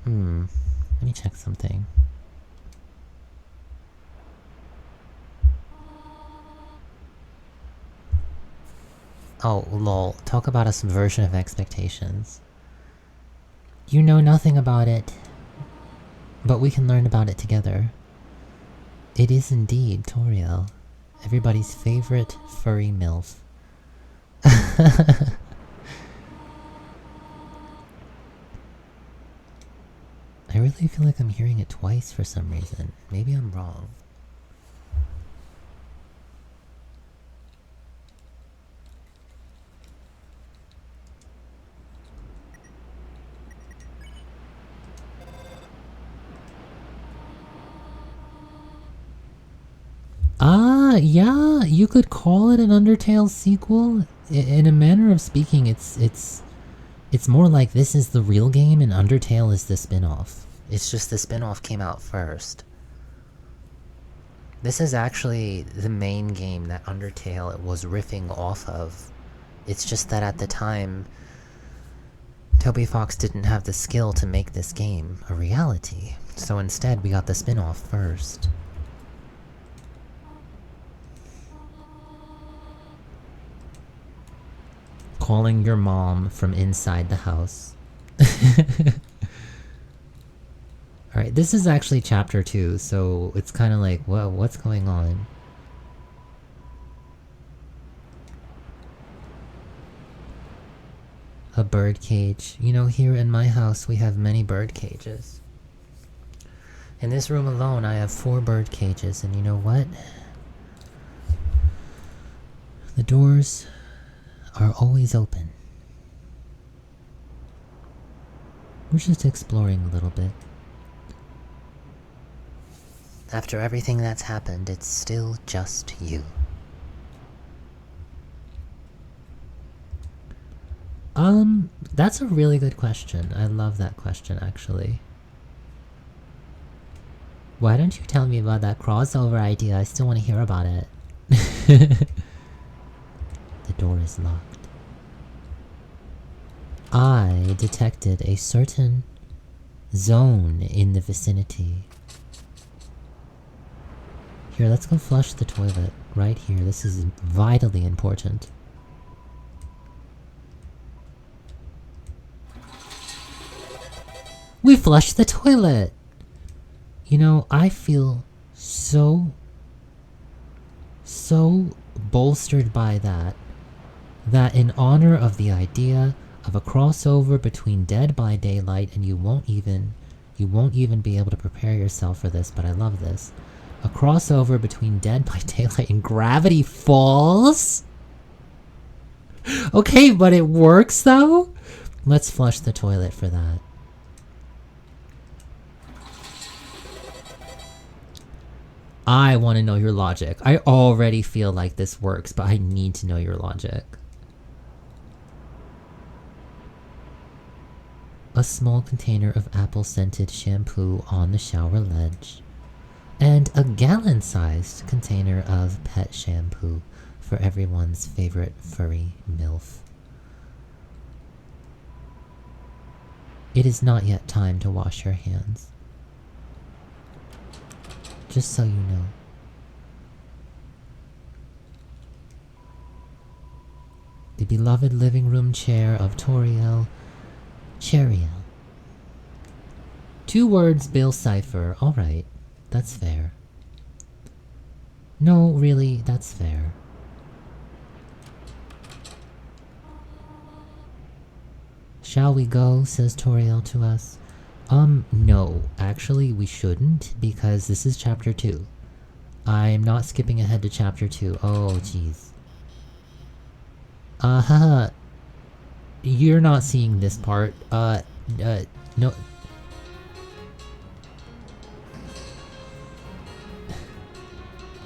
Let me check something. Oh, lol. Talk about a subversion of expectations. You know nothing about it, but we can learn about it together. It is indeed Toriel, everybody's favorite furry MILF. I really feel like I'm hearing it twice for some reason. Maybe I'm wrong. Yeah, you could call it an Undertale sequel. In a manner of speaking, it's more like this is the real game and Undertale is the spin-off. It's just the spin-off came out first. This is actually the main game that Undertale was riffing off of. It's just that at the time, Toby Fox didn't have the skill to make this game a reality. So instead, we got the spin-off first. Calling your mom from inside the house. Alright, this is actually chapter 2, so it's kind of like, whoa, what's going on? A bird cage. You know, here in my house we have many bird cages. In this room alone I have 4 bird cages, and you know what? The doors are always open. We're just exploring a little bit. After everything that's happened, it's still just you. That's a really good question. I love that question, actually. Why don't you tell me about that crossover idea? I still want to hear about it. The door is locked. I detected a certain zone in the vicinity. Here, let's go flush the toilet. Right here, this is vitally important. We flushed the toilet! You know, I feel so bolstered by that in honor of the idea of a crossover between Dead by Daylight, and you won't even be able to prepare yourself for this, but I love this. A crossover between Dead by Daylight and Gravity Falls? Okay, but it works though? Let's flush the toilet for that. I want to know your logic. I already feel like this works, but I need to know your logic. A small container of apple-scented shampoo on the shower ledge. And a gallon-sized container of pet shampoo for everyone's favorite furry MILF. It is not yet time to wash your hands. Just so you know. The beloved living room chair of Toriel, Cheriel. 2 words, Bill Cipher. Alright. That's fair. No, really, that's fair. Shall we go? Says Toriel to us. No. Actually, we shouldn't, because this is chapter 2. I'm not skipping ahead to chapter 2. Oh, jeez. Haha. You're not seeing this part. No.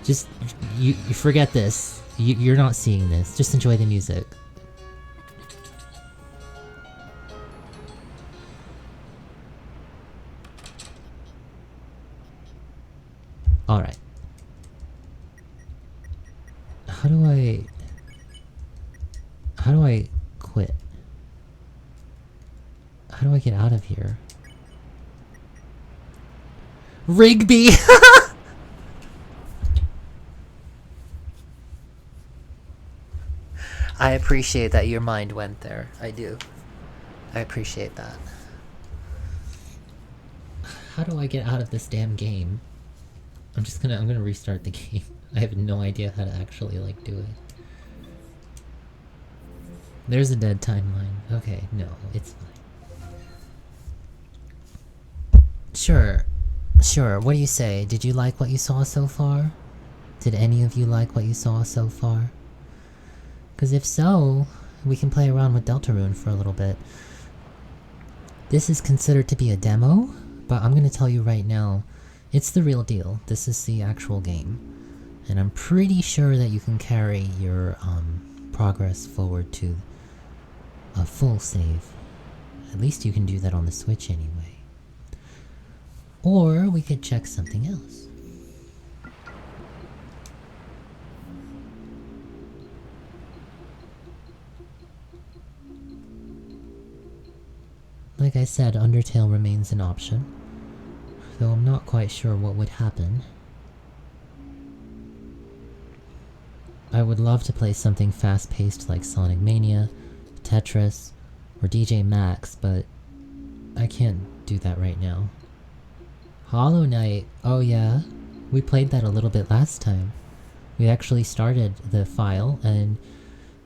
Just, you forget this. You're not seeing this. Just enjoy the music. Alright. How do I quit? How do I get out of here? Rigby! I appreciate that your mind went there. I do. I appreciate that. How do I get out of this damn game? I'm gonna restart the game. I have no idea how to actually, like, do it. There's a dead timeline. Okay, no, it's fine. Sure. Sure, what do you say? Did you like what you saw so far? Did any of you like what you saw so far? Because if so, we can play around with Deltarune for a little bit. This is considered to be a demo, but I'm gonna tell you right now, it's the real deal. This is the actual game. And I'm pretty sure that you can carry your progress forward to a full save. At least you can do that on the Switch anyway. Or we could check something else. Like I said, Undertale remains an option, though I'm not quite sure what would happen. I would love to play something fast-paced like Sonic Mania, Tetris, or DJ Max, but I can't do that right now. Hollow Knight, oh yeah, we played that a little bit last time. We actually started the file and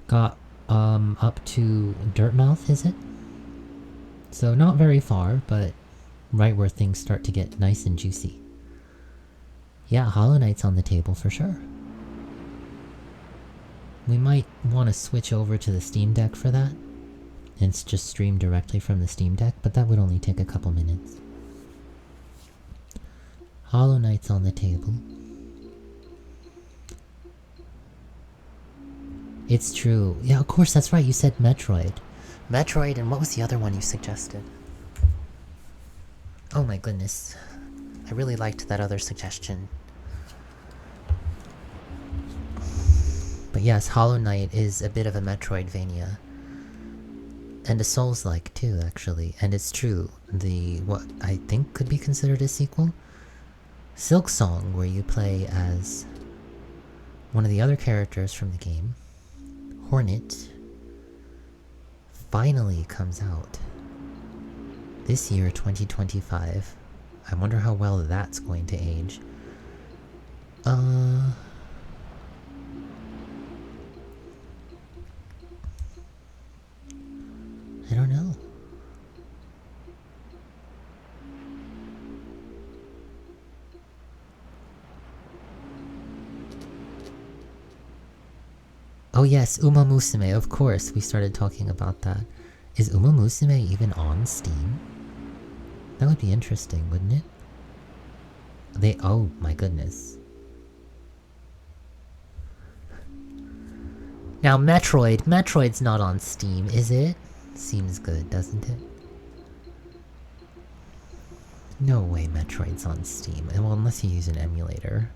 got up to Dirtmouth, is it? So not very far, but right where things start to get nice and juicy. Yeah, Hollow Knight's on the table for sure. We might want to switch over to the Steam Deck for that, and just stream directly from the Steam Deck, but that would only take a couple minutes. Hollow Knight's on the table. It's true. Yeah, of course, that's right, you said Metroid. Metroid, and what was the other one you suggested? Oh my goodness. I really liked that other suggestion. But yes, Hollow Knight is a bit of a Metroidvania. And a Souls-like too, actually. And it's true, what I think could be considered a sequel? Silksong, where you play as one of the other characters from the game, Hornet, finally comes out. This year, 2025. I wonder how well that's going to age. I don't know. Oh yes, Uma Musume, of course, we started talking about that. Is Uma Musume even on Steam? That would be interesting, wouldn't it? Oh my goodness. Now Metroid's not on Steam, is it? Seems good, doesn't it? No way Metroid's on Steam, well, unless you use an emulator.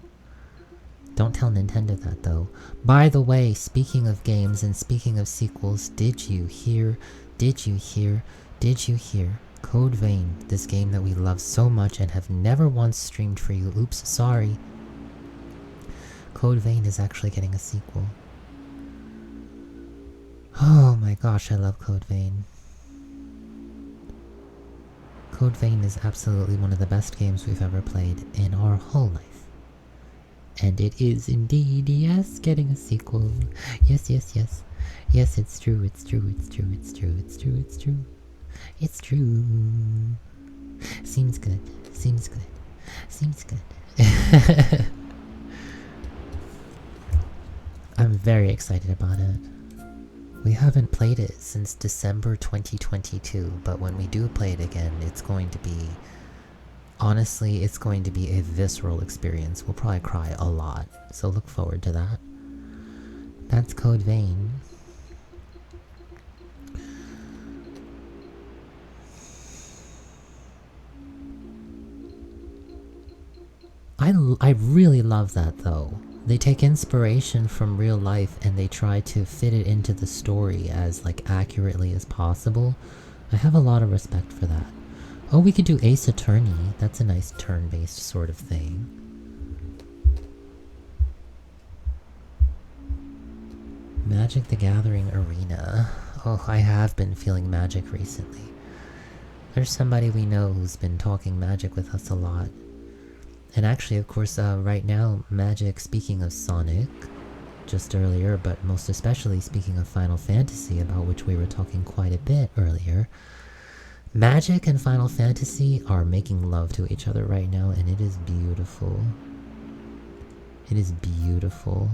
Don't tell Nintendo that, though. By the way, speaking of games and speaking of sequels, did you hear Code Vein, this game that we love so much and have never once streamed for you. Oops, sorry. Code Vein is actually getting a sequel. Oh my gosh, I love Code Vein. Code Vein is absolutely one of the best games we've ever played in our whole life. And it is indeed, yes, getting a sequel. Yes, yes, yes. Yes, it's true, it's true, it's true, it's true, it's true, it's true. It's true. Seems good, seems good, seems good. I'm very excited about it. We haven't played it since December 2022, but when we do play it again, it's going to be... honestly, it's going to be a visceral experience. We'll probably cry a lot, so look forward to that. That's Code Vein. I really love that though. They take inspiration from real life and they try to fit it into the story as like accurately as possible. I have a lot of respect for that. Oh, we could do Ace Attorney. That's a nice turn-based sort of thing. Magic the Gathering Arena. Oh, I have been feeling Magic recently. There's somebody we know who's been talking Magic with us a lot. And actually, of course, right now, Magic, speaking of Sonic, just earlier, but most especially speaking of Final Fantasy, about which we were talking quite a bit earlier, Magic and Final Fantasy are making love to each other right now, and it is beautiful. It is beautiful.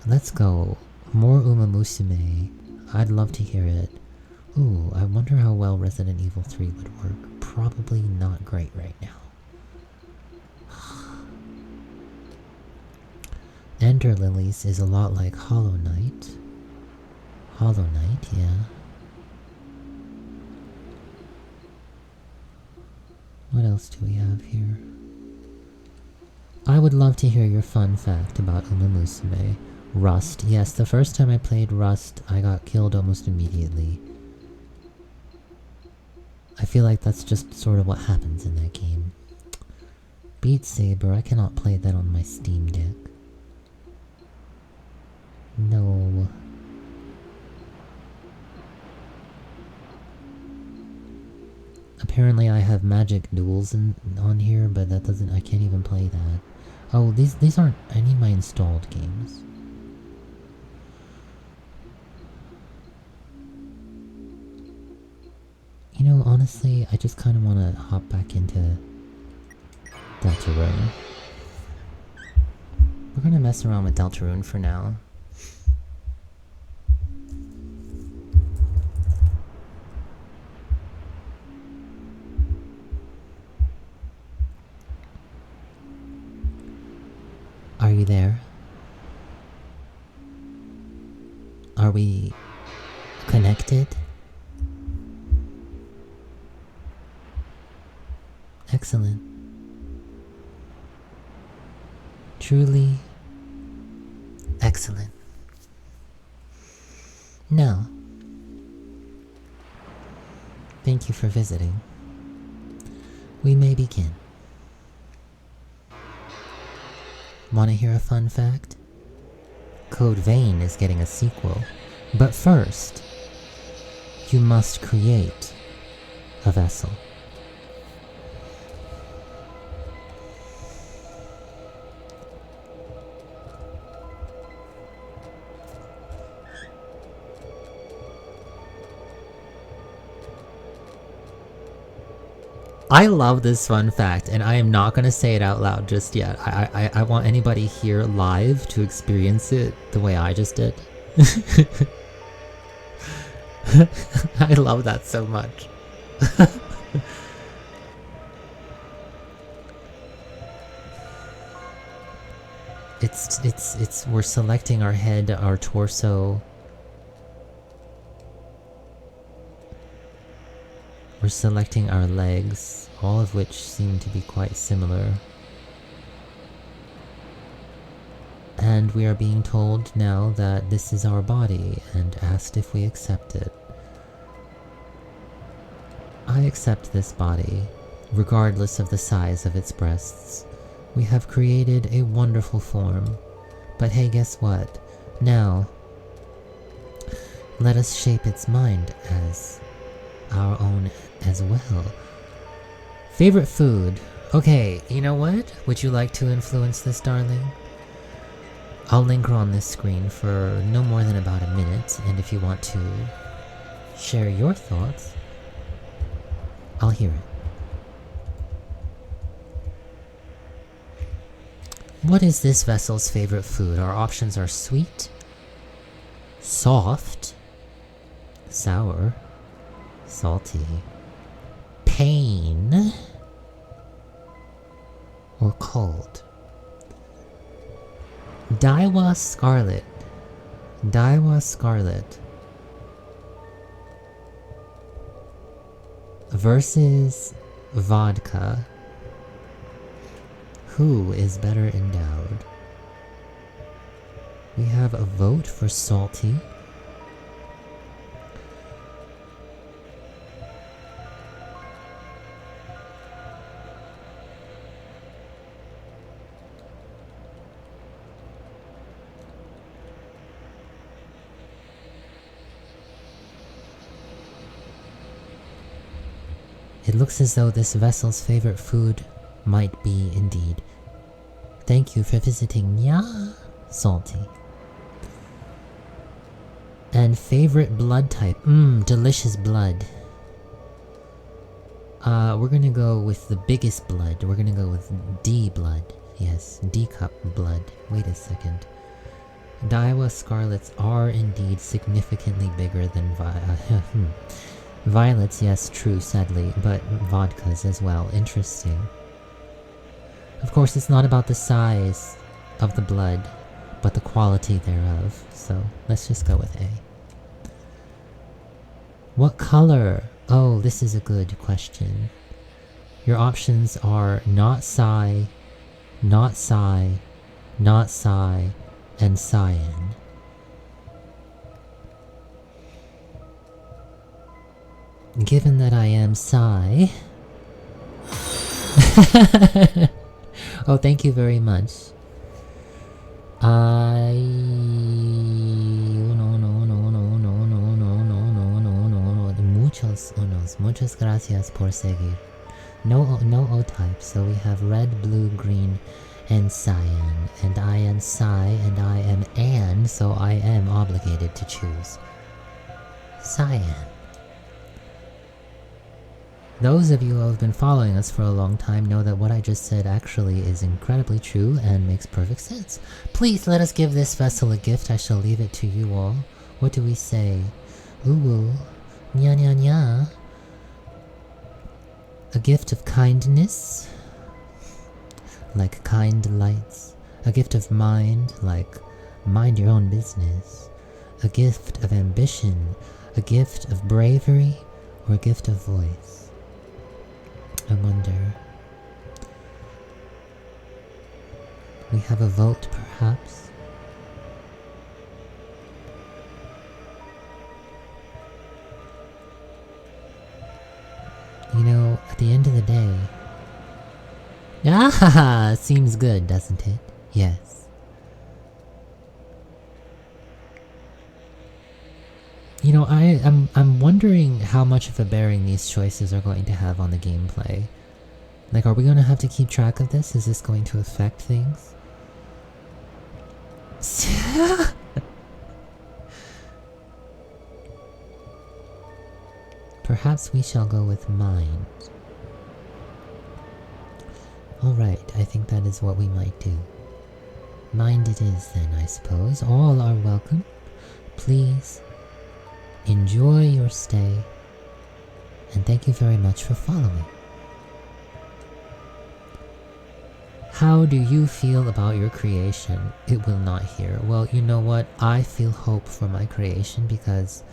Let's go. More Uma Musume. I'd love to hear it. Ooh, I wonder how well Resident Evil 3 would work. Probably not great right now. Ender Lilies is a lot like Hollow Knight. Hollow Knight, yeah. What else do we have here? I would love to hear your fun fact about Uma Musume. Rust. Yes, the first time I played Rust, I got killed almost immediately. I feel like that's just sort of what happens in that game. Beat Saber, I cannot play that on my Steam Deck. No. Apparently I have Magic Duels on here, but that doesn't... I can't even play that. Oh, these aren't... I need my installed games. You know, honestly, I just kind of want to hop back into Deltarune. We're gonna mess around with Deltarune for now. Are you there? Are we connected? Excellent. Truly excellent. Now, thank you for visiting. We may begin. Want to hear a fun fact? Code Vein is getting a sequel, but first, you must create a vessel. I love this fun fact, and I am not going to say it out loud just yet. I want anybody here live to experience it the way I just did. I love that so much. We're selecting our head, our torso. We're selecting our legs, all of which seem to be quite similar. And we are being told now that this is our body and asked if we accept it. I accept this body, regardless of the size of its breasts. We have created a wonderful form. But hey, guess what? Now, let us shape its mind as our own as well. Favorite food. Okay, you know what? Would you like to influence this, darling? I'll linger on this screen for no more than about a minute, and if you want to share your thoughts, I'll hear it. What is this vessel's favorite food? Our options are sweet, soft, sour, salty, pain, or cold. Daiwa Scarlet. Daiwa Scarlet versus vodka. Who is better endowed? We have a vote for salty. It looks as though this vessel's favorite food might be indeed. Thank you for visiting Nya, salty. And favorite blood type. Delicious blood. We're gonna go with the biggest blood. We're gonna go with D blood. Yes, D cup blood. Wait a second. Daiwa Scarlets are indeed significantly bigger than Violets, yes, true, sadly, but vodkas as well. Interesting. Of course, it's not about the size of the blood, but the quality thereof, so let's just go with A. What color? Oh, this is a good question. Your options are not Psy, not Psy, not Psy, and Cyan. Given that I am Psy... Oh, thank you very much. Muchas gracias por seguir. No O type, so we have red, blue, green, and cyan. And I am Psy, and I am Anne, so I am obligated to choose Cyan. Those of you who have been following us for a long time know that what I just said actually is incredibly true and makes perfect sense. Please let us give this vessel a gift. I shall leave it to you all. What do we say? Ooh, nya nya nya. A gift of kindness, like kind lights. A gift of mind, like mind your own business. A gift of ambition, a gift of bravery, or a gift of voice. I wonder. We have a vote, perhaps? You know, at the end of the day... Ah, seems good, doesn't it? Yes. You know, I'm wondering how much of a bearing these choices are going to have on the gameplay. Like, are we going to have to keep track of this? Is this going to affect things? Perhaps we shall go with mind. Alright, I think that is what we might do. Mind it is then, I suppose. All are welcome. Please enjoy your stay, and thank you very much for following. How do you feel about your creation? It will not hear. Well, you know what? I feel hope for my creation because,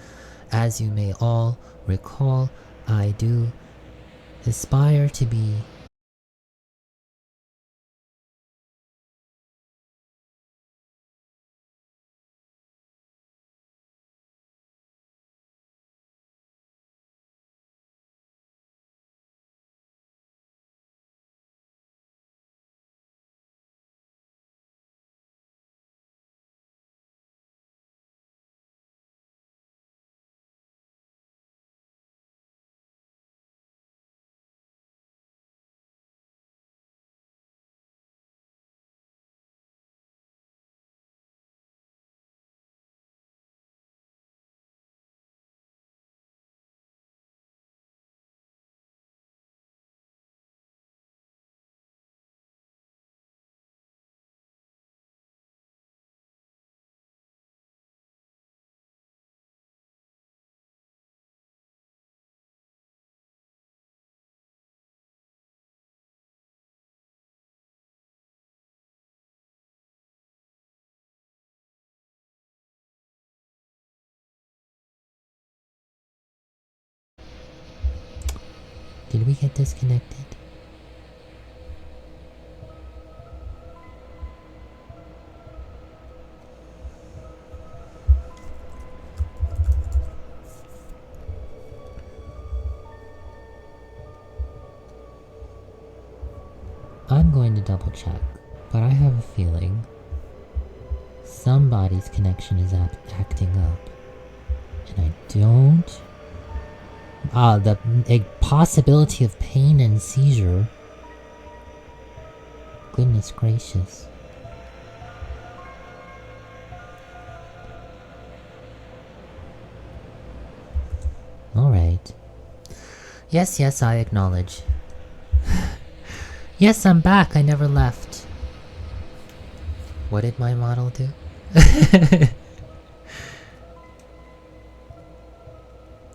as you may all recall, I do aspire to be Did we get disconnected? I'm going to double check, but I have a feeling somebody's connection is acting up. And I don't... the possibility of pain and seizure. Goodness gracious. Alright. Yes, yes, I acknowledge. Yes, I'm back, I never left. What did my model do?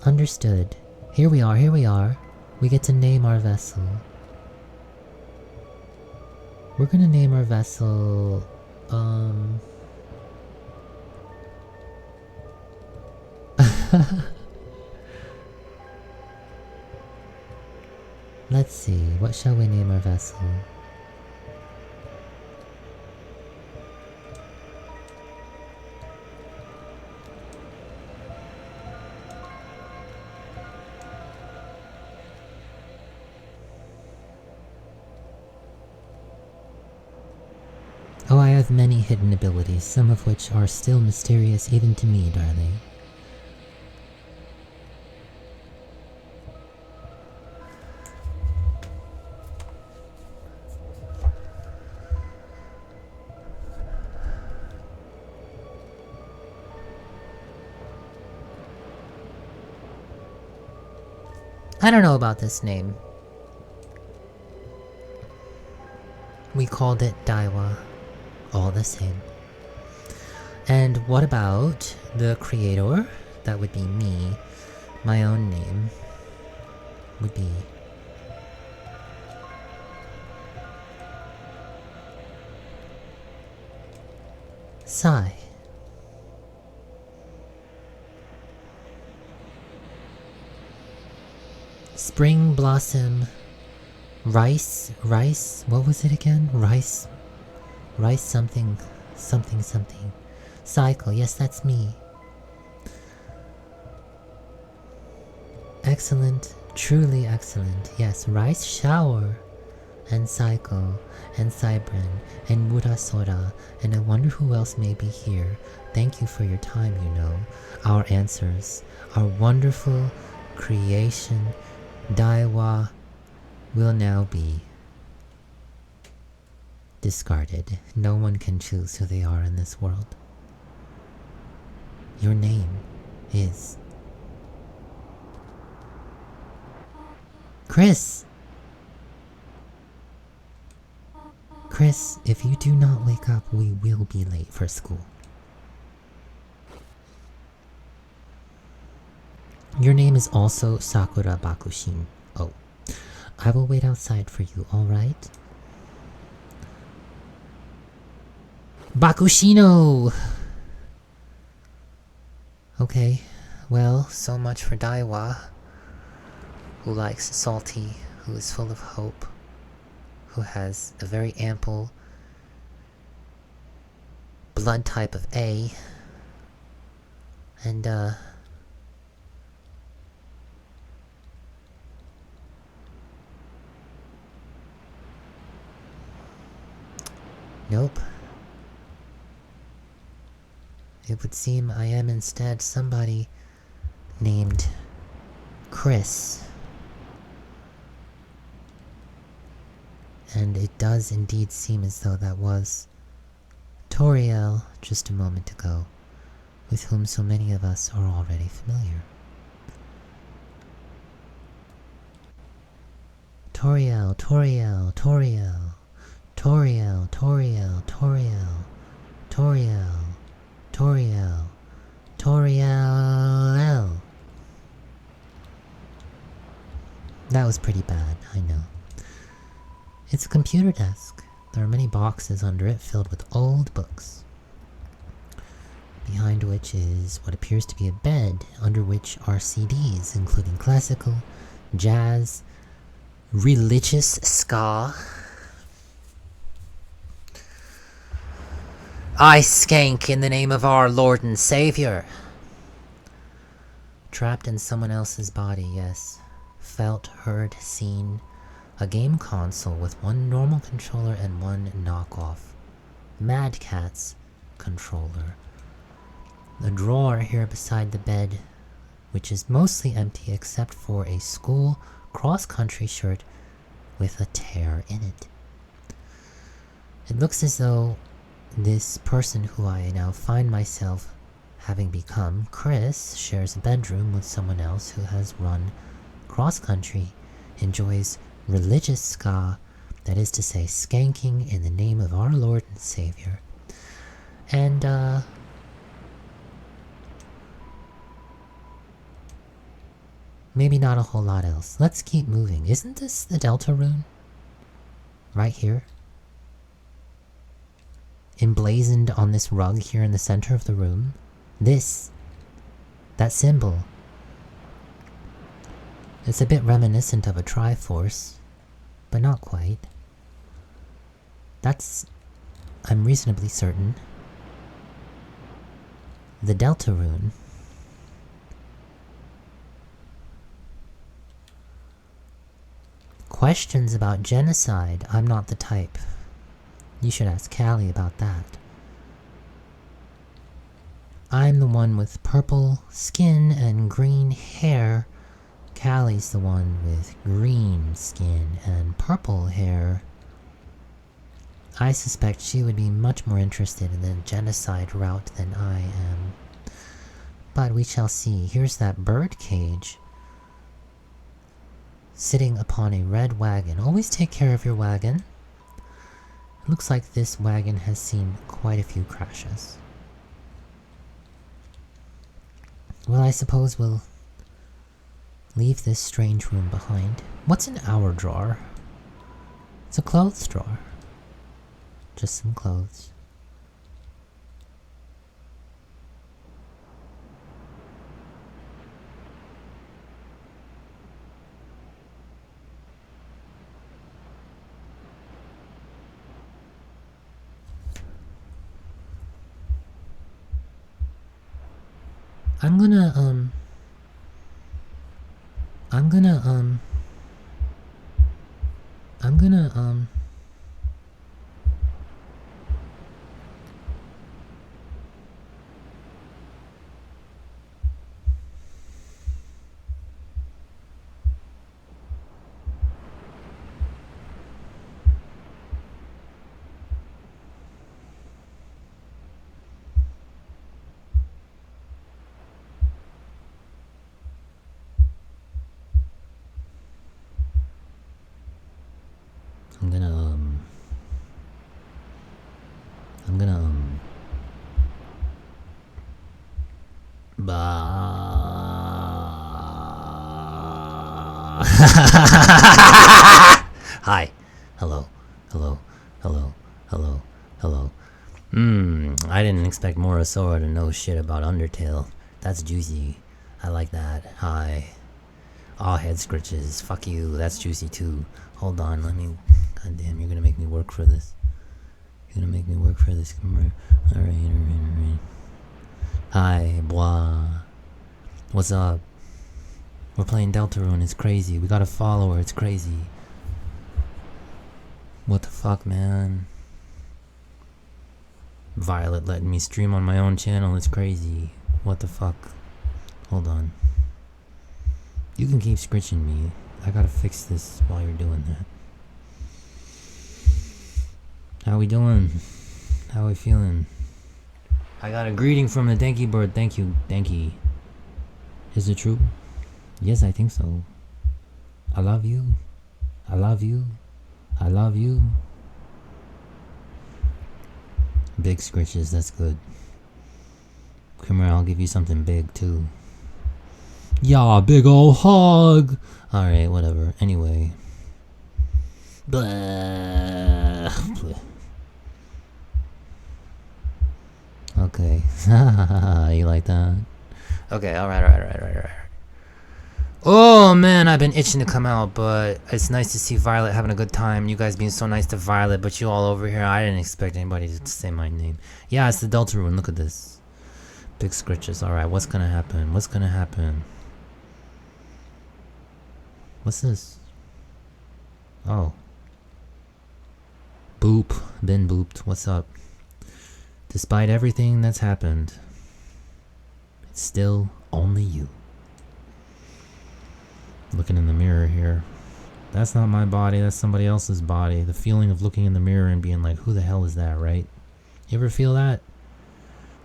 Understood. Here we are, here we are. We get to name our vessel. We're gonna name our vessel... Let's see, what shall we name our vessel? Oh, I have many hidden abilities, some of which are still mysterious even to me, darling. I don't know about this name. We called it Daiwa. All the same. And what about the creator? That would be me. My own name would be... Sai. Spring Blossom... Rice? What was it again? Rice something... something. Cycle, yes, that's me. Excellent, truly excellent. Yes, Rice Shower, and Cycle, and Cybrin, and Murasora, and I wonder who else may be here. Thank you for your time, you know. Our answers, our wonderful creation, Daiwa, will now be discarded. No one can choose who they are in this world. Your name is... Chris! Chris, if you do not wake up, we will be late for school. Your name is also Sakura Bakushin. Oh. I will wait outside for you, alright? Bakushino! Okay, well, so much for Daiwa, who likes salty, who is full of hope, who has a very ample blood type of A, and nope. It would seem I am instead somebody named Chris. And it does indeed seem as though that was Toriel just a moment ago, with whom so many of us are already familiar. Toriel. That was pretty bad, I know. It's a computer desk. There are many boxes under it filled with old books, behind which is what appears to be a bed, under which are CDs, including classical, jazz, religious ska. I skank in the name of our Lord and Savior. Trapped in someone else's body, yes. Felt, heard, seen. A game console with one normal controller and one knockoff. Mad Cat's controller. The drawer here beside the bed, which is mostly empty except for a school cross-country shirt with a tear in it. It looks as though this person who I now find myself having become, Chris, shares a bedroom with someone else who has run cross-country, enjoys religious ska, that is to say, skanking in the name of our Lord and Savior. And, maybe not a whole lot else. Let's keep moving. Isn't this the Deltarune? Right here? Emblazoned on this rug here in the center of the room. This. That symbol. It's a bit reminiscent of a Triforce, but not quite. That's, I'm reasonably certain, the Deltarune. Questions about genocide, I'm not the type. You should ask Callie about that. I'm the one with purple skin and green hair. Callie's the one with green skin and purple hair. I suspect she would be much more interested in the genocide route than I am. But we shall see. Here's that bird cage. Sitting upon a red wagon. Always take care of your wagon. It looks like this wagon has seen quite a few crashes. Well, I suppose we'll leave this strange room behind. What's in our drawer? It's a clothes drawer. Just some clothes. I'm gonna Hi. Hello. Hello. Hello. Hello. Hello. I didn't expect Morosora to know shit about Undertale. That's juicy. I like that. Hi. Aw, head scritches. Fuck you. That's juicy too. Hold on, let me... God damn, you're gonna make me work for this. You're gonna make me work for this. Alright. Hi, blah. What's up? We're playing Deltarune, it's crazy. We got a follower, it's crazy. What the fuck, man? Violet letting me stream on my own channel, it's crazy. What the fuck? Hold on. You can keep scritching me. I gotta fix this while you're doing that. How we doing? How we feeling? I got a greeting from the Denki bird. Thank you, Denki. Is it true? Yes, I think so. I love you. I love you. I love you. Big scritches, that's good. Come here, I'll give you something big too. Yeah, big ol' hug! Alright, whatever. Anyway. Blah. Okay. You like that? Okay, alright. Oh man, I've been itching to come out, but it's nice to see Violet having a good time. You guys being so nice to Violet, but you all over here, I didn't expect anybody to say my name. Yeah, it's the Deltarune. Look at this. Big scritches. Alright, what's gonna happen? What's gonna happen? What's this? Oh. Boop. Been booped. What's up? Despite everything that's happened, it's still only you. Looking in the mirror here. That's not my body, that's somebody else's body. The feeling of looking in the mirror and being like, who the hell is that, right? You ever feel that?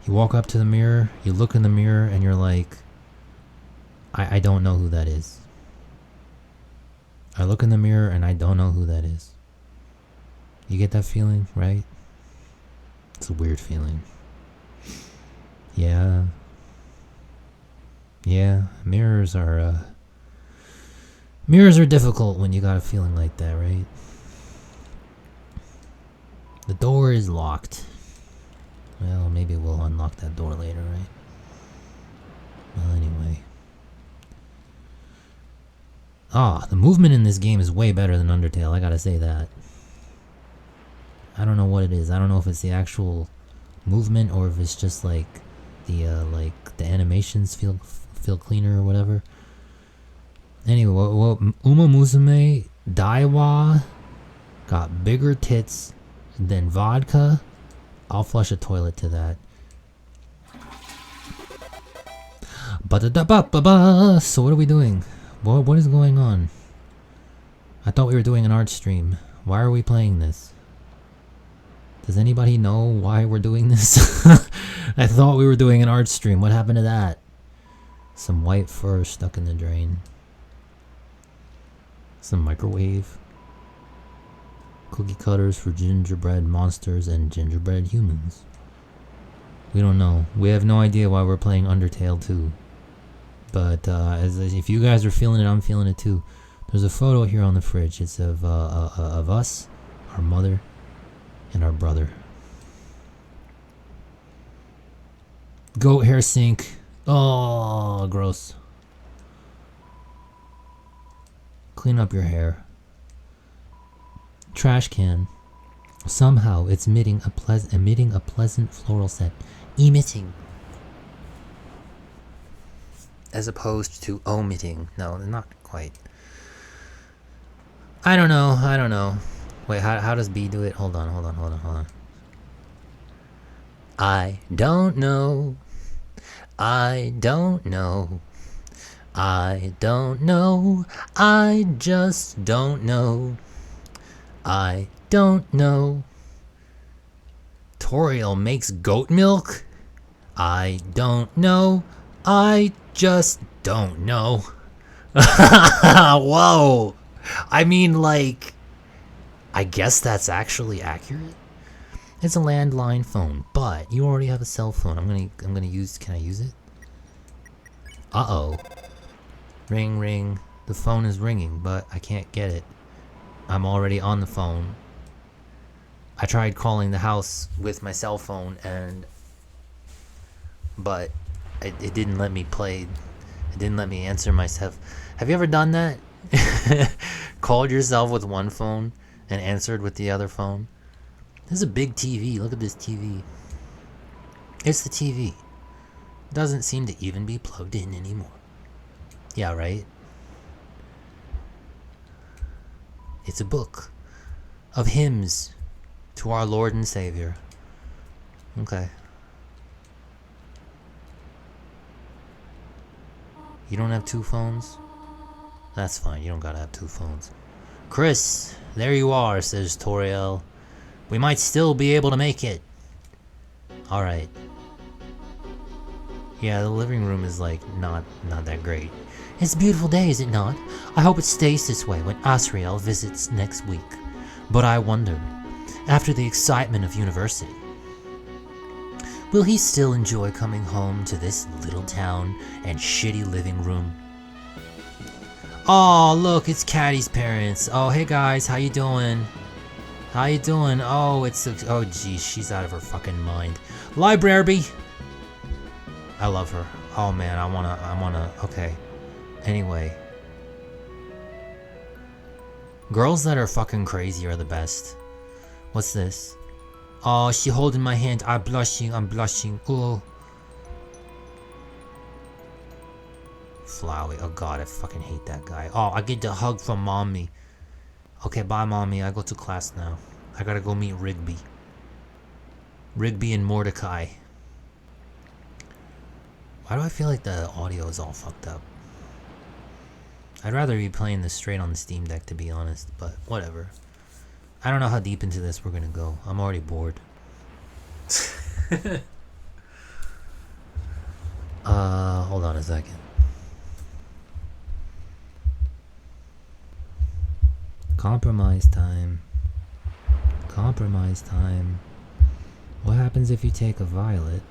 You walk up to the mirror, you look in the mirror, and you're like, I don't know who that is. I look in the mirror and I don't know who that is. You get that feeling, right? It's a weird feeling. Yeah. Yeah, mirrors are difficult when you got a feeling like that, right? The door is locked. Well, maybe we'll unlock that door later, right? Well, anyway. Ah, the movement in this game is way better than Undertale, I gotta say that. I don't know what it is. I don't know if it's the actual movement or if it's just like the animations feel cleaner or whatever. Anyway, Uma Musume Daiwa got bigger tits than vodka. I'll flush a toilet to that. Ba-da-da-ba-ba-ba. So what are we doing? What is going on? I thought we were doing an art stream. Why are we playing this? Does anybody know why we're doing this? I thought we were doing an art stream. What happened to that? Some white fur stuck in the drain. Some microwave. Cookie cutters for gingerbread monsters and gingerbread humans. We don't know. We have no idea why we're playing Undertale 2. But if you guys are feeling it, I'm feeling it too. There's a photo here on the fridge. It's of us, our mother, and our brother. Goat hair sink. Oh, gross. Clean up your hair. Trash can. Somehow it's emitting a pleasant floral scent. Emitting. As opposed to omitting. No, not quite. I don't know. Wait, how does B do it? Hold on. I don't know. I just don't know. I don't know. Toriel makes goat milk? I don't know. I just don't know. Whoa. I mean, like, I guess that's actually accurate. It's a landline phone, but you already have a cell phone. I'm gonna use. Can I use it? Uh-oh. Ring, ring. The phone is ringing, but I can't get it. I'm already on the phone. I tried calling the house with my cell phone, but it didn't let me play. It didn't let me answer myself. Have you ever done that? Called yourself with one phone and answered with the other phone? This is a big TV. Look at this TV. It's the TV. Doesn't seem to even be plugged in anymore. Yeah, right? It's a book of hymns to our Lord and Savior. Okay. You don't have two phones? That's fine, you don't gotta have two phones. Chris, there you are, says Toriel. We might still be able to make it. Alright. Yeah, the living room is like not that great. It's a beautiful day, is it not? I hope it stays this way when Asriel visits next week. But I wonder, after the excitement of university, will he still enjoy coming home to this little town and shitty living room? Oh, look, it's Caddy's parents. Oh, hey guys, how you doing? How you doing? Oh, oh geez, she's out of her fucking mind. Library! I love her. Oh man, I wanna, okay. Anyway, Girls that are fucking crazy are the best. What's this? Oh, she holding my hand. I'm blushing. Ooh. Flowey. Oh god, I fucking hate that guy. Oh, I get the hug from mommy. Okay, bye mommy. I go to class now. I gotta go meet Rigby. Rigby and Mordecai. Why do I feel like the audio is all fucked up? I'd rather be playing this straight on the Steam Deck, to be honest, but whatever. I don't know how deep into this we're gonna go. I'm already bored. Hold on a second. Compromise time. Compromise time. What happens if you take a violet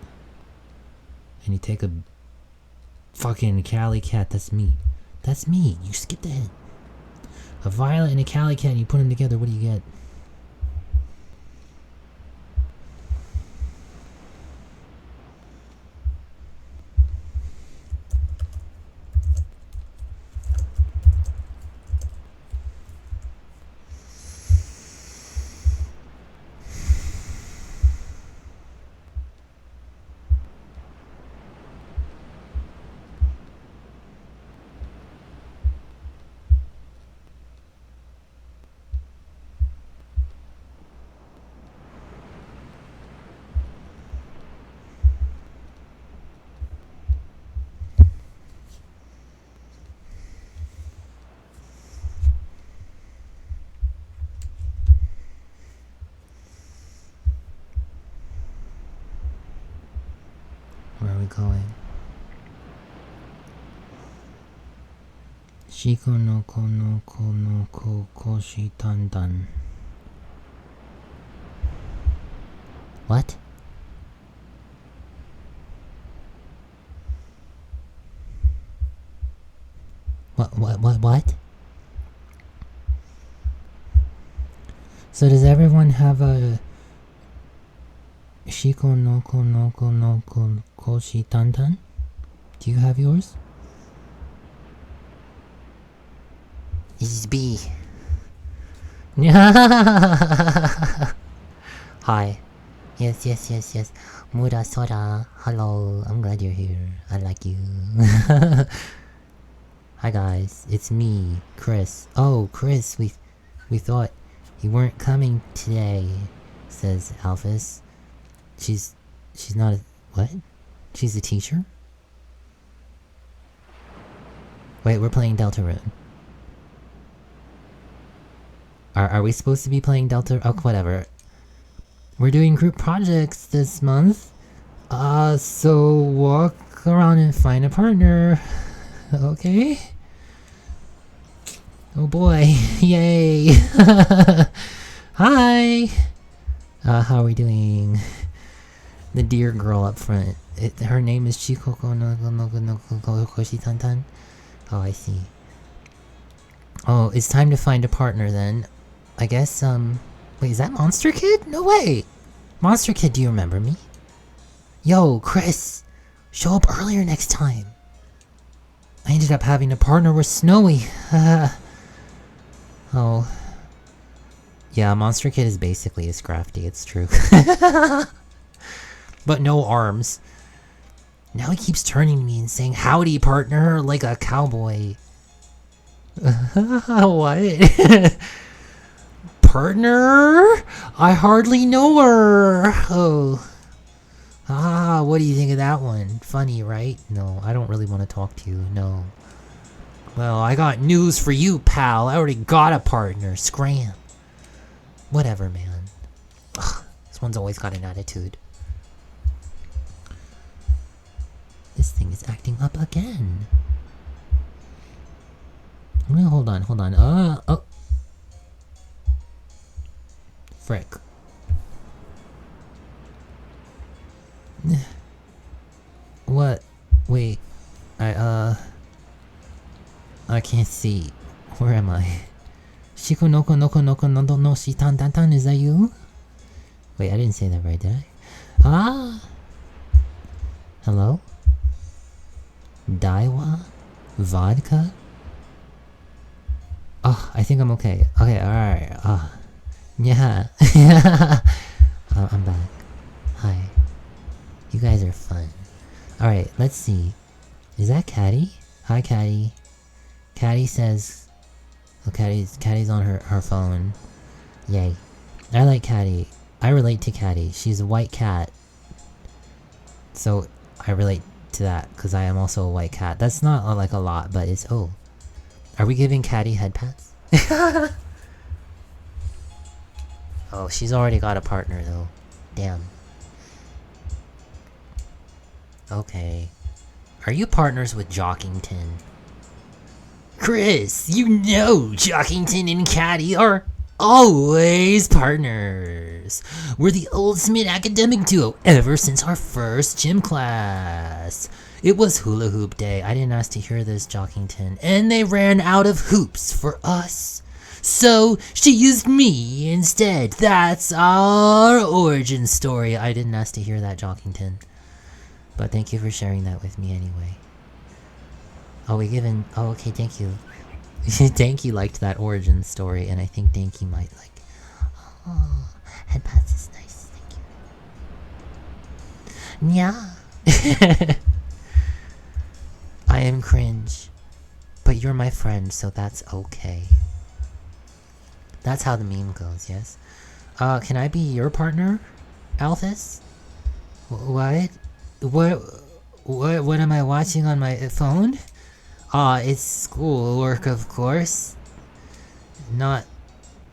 and you take a fucking Cali cat? That's me. That's me. You skipped ahead. A violet and a Cali cat and you put them together, what do you get? Where are we going? Shiko no kono kono ko koshi tandan. What? What? So does everyone have a Shiko no kono kono ko koshi tandan? Do you have yours? This is B. Hi. Yes. Mura Sora. Hello. I'm glad you're here. I like you. Hi guys. It's me, Chris. Oh, Chris. We thought you weren't coming today, says Alphys. She's not a... What? She's a teacher? Wait, we're playing Deltarune. Are we supposed to be playing Delta? Oh, whatever. We're doing group projects this month. So walk around and find a partner. Okay? Oh boy. Yay! Hi! How are we doing? The dear girl up front. Her name is Chikoko no Koshi Tantan. Oh, I see. Oh, it's time to find a partner then. I guess, wait, is that Monster Kid? No way! Monster Kid, do you remember me? Yo, Chris! Show up earlier next time! I ended up having a partner with Snowy. Oh. Yeah, Monster Kid is basically a Scrafty, it's true. But no arms. Now he keeps turning to me and saying, "Howdy, partner," like a cowboy. What? Partner? I hardly know her. Oh. What do you think of that one? Funny, right? No, I don't really want to talk to you, no. Well, I got news for you, pal. I already got a partner. Scram. Whatever, man. Ugh, this one's always got an attitude. This thing is acting up again. Hold on. Oh. Frick. What? Wait. I can't see. Where am I? Shiko noko no shitan tantan, is that you? Wait, I didn't say that right, did I? Hello? Daiwa? Vodka? Oh, I think I'm okay. Okay, alright. Yeah. I'm back. Hi. You guys are fun. Alright, let's see. Is that Caddy? Hi, Caddy. Caddy says... Oh, Caddy's on her phone. Yay. I like Caddy. I relate to Caddy. She's a white cat. So, I relate to that, because I am also a white cat. That's not like a lot, but it's... Oh. Are we giving Caddy head pats? Oh, she's already got a partner, though. Damn. Okay. Are you partners with Jockington? Chris, you know Jockington and Caddy are always partners. We're the ultimate academic duo ever since our first gym class. It was hula hoop day. I didn't ask to hear this, Jockington. And they ran out of hoops for us. So she used me instead. That's our origin story. I didn't ask to hear that, Jockington. But thank you for sharing that with me anyway. Oh, we given... Oh, okay, thank you. Danky liked that origin story, and I think Danky might like... Oh, head pats is nice, thank you. Yeah. I am cringe. But you're my friend, so that's okay. That's how the meme goes, yes? Can I be your partner, Alphys? What? What am I watching on my phone? It's schoolwork, of course. Not,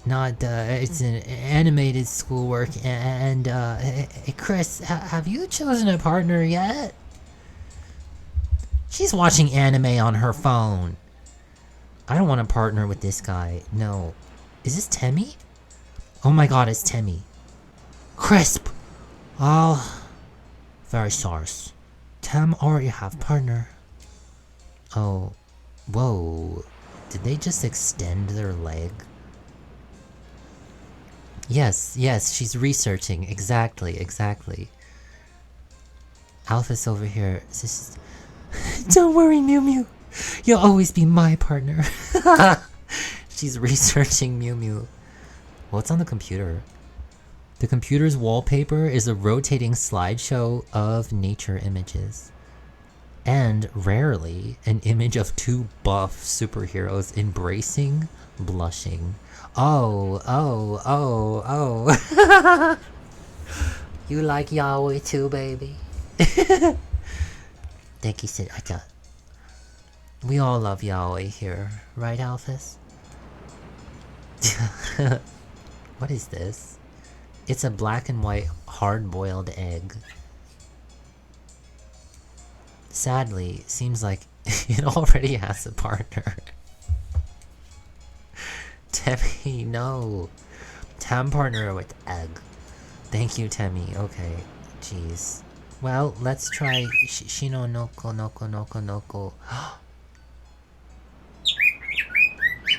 it's an animated schoolwork, and, hey, Chris, have you chosen a partner yet? She's watching anime on her phone. I don't want to partner with this guy, no. Is this Temmie? Oh my god, it's Temmie. Crisp! Oh, very sorry. Tem already have partner. Oh, whoa. Did they just extend their leg? Yes, she's researching. Exactly. Alphys over here. Don't worry, Mew Mew. You'll always be my partner. She's researching Mew Mew. What's on the computer? The computer's wallpaper is a rotating slideshow of nature images. And, rarely, an image of two buff superheroes embracing, blushing. Oh. You like yaoi too, baby? Denki said, I thought. We all love yaoi here, right, Alphys? What is this? It's a black and white hard-boiled egg. Sadly, seems like it already has a partner. Temmie, no. Tam partner with egg. Thank you, Temmie. Okay, jeez. Well, let's try Shino noko.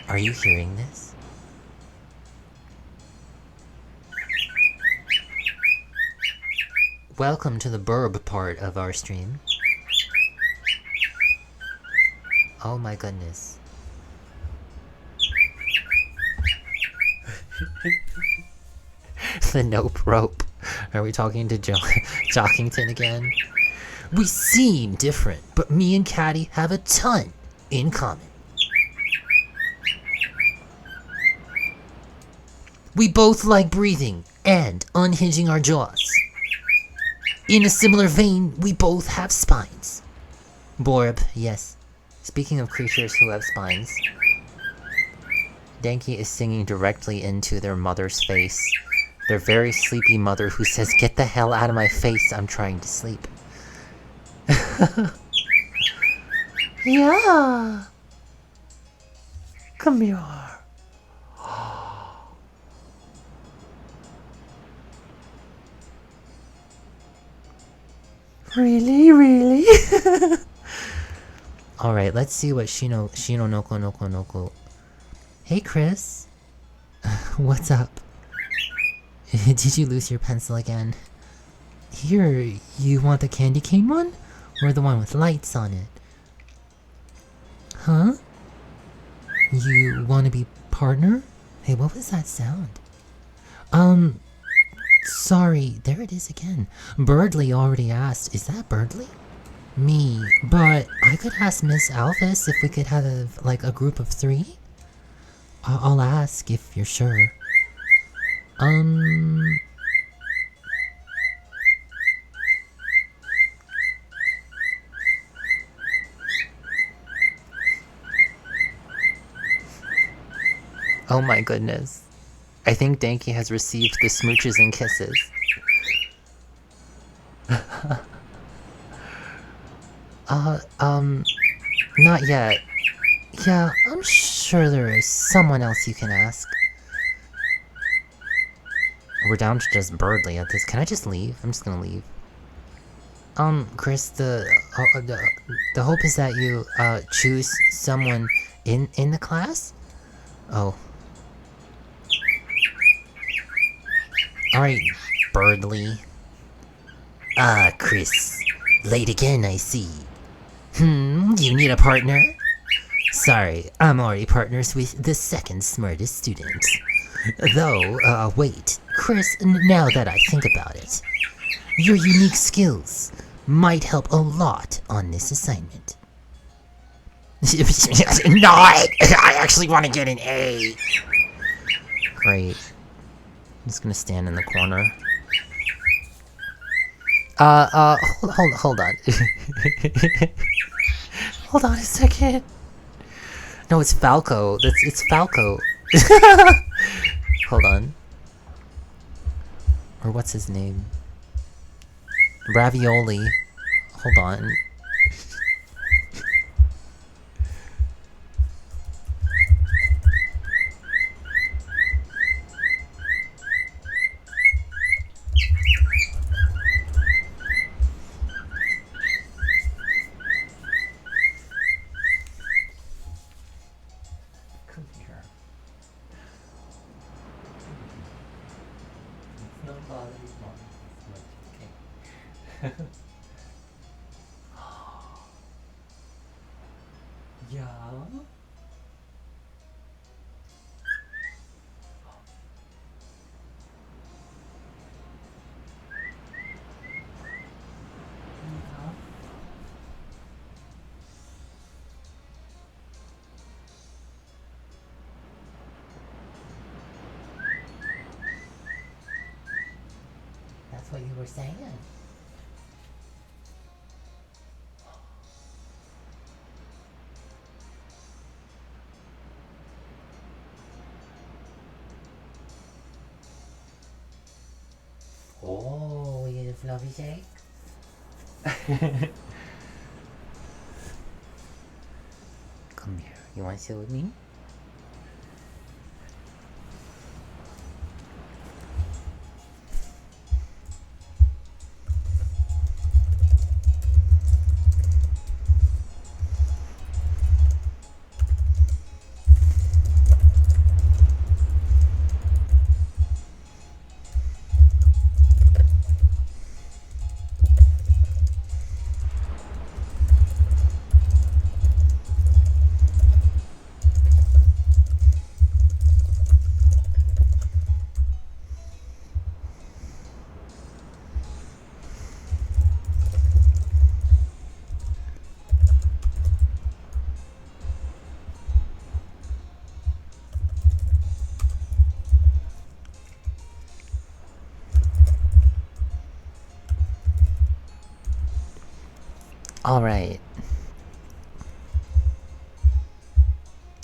Are you hearing this? Welcome to the burb part of our stream. Oh my goodness. The nope rope. Are we talking to Jockington again? We seem different, but me and Caddy have a ton in common. We both like breathing and unhinging our jaws. In a similar vein, we both have spines. Borb, yes. Speaking of creatures who have spines, Danky is singing directly into their mother's face. Their very sleepy mother who says, "Get the hell out of my face, I'm trying to sleep." Yeah. Come here. Really? Alright, let's see what Shino noko. Hey, Chris. What's up? Did you lose your pencil again? Here, you want the candy cane one? Or the one with lights on it? Huh? You want to be partner? Hey, what was that sound? Sorry, there it is again. Birdly already asked. Is that Birdly? Me, but I could ask Miss Alphys if we could have, like, a group of 3? I'll ask if you're sure. Oh my goodness. I think Danky has received the smooches and kisses. Not yet. Yeah, I'm sure there is someone else you can ask. We're down to just Birdly at this. Can I just leave? I'm just gonna leave. Chris, the hope is that you, choose someone in the class? Oh. Alright, Birdly. Ah, Chris. Late again, I see. You need a partner? Sorry, I'm already partners with the second smartest student. Though, wait, Chris, now that I think about it, your unique skills might help a lot on this assignment. No, I actually want to get an A. Great. I'm just gonna stand in the corner. Hold on. Hold on a second. No, it's Falco. It's Falco. Hold on. Or what's his name? Ravioli. Hold on. Come here. It's not bothering mom. Okay. Yeah. That's what you were saying. Oh, we get a fluffy shake? Come here. You want to sit with me? Alright.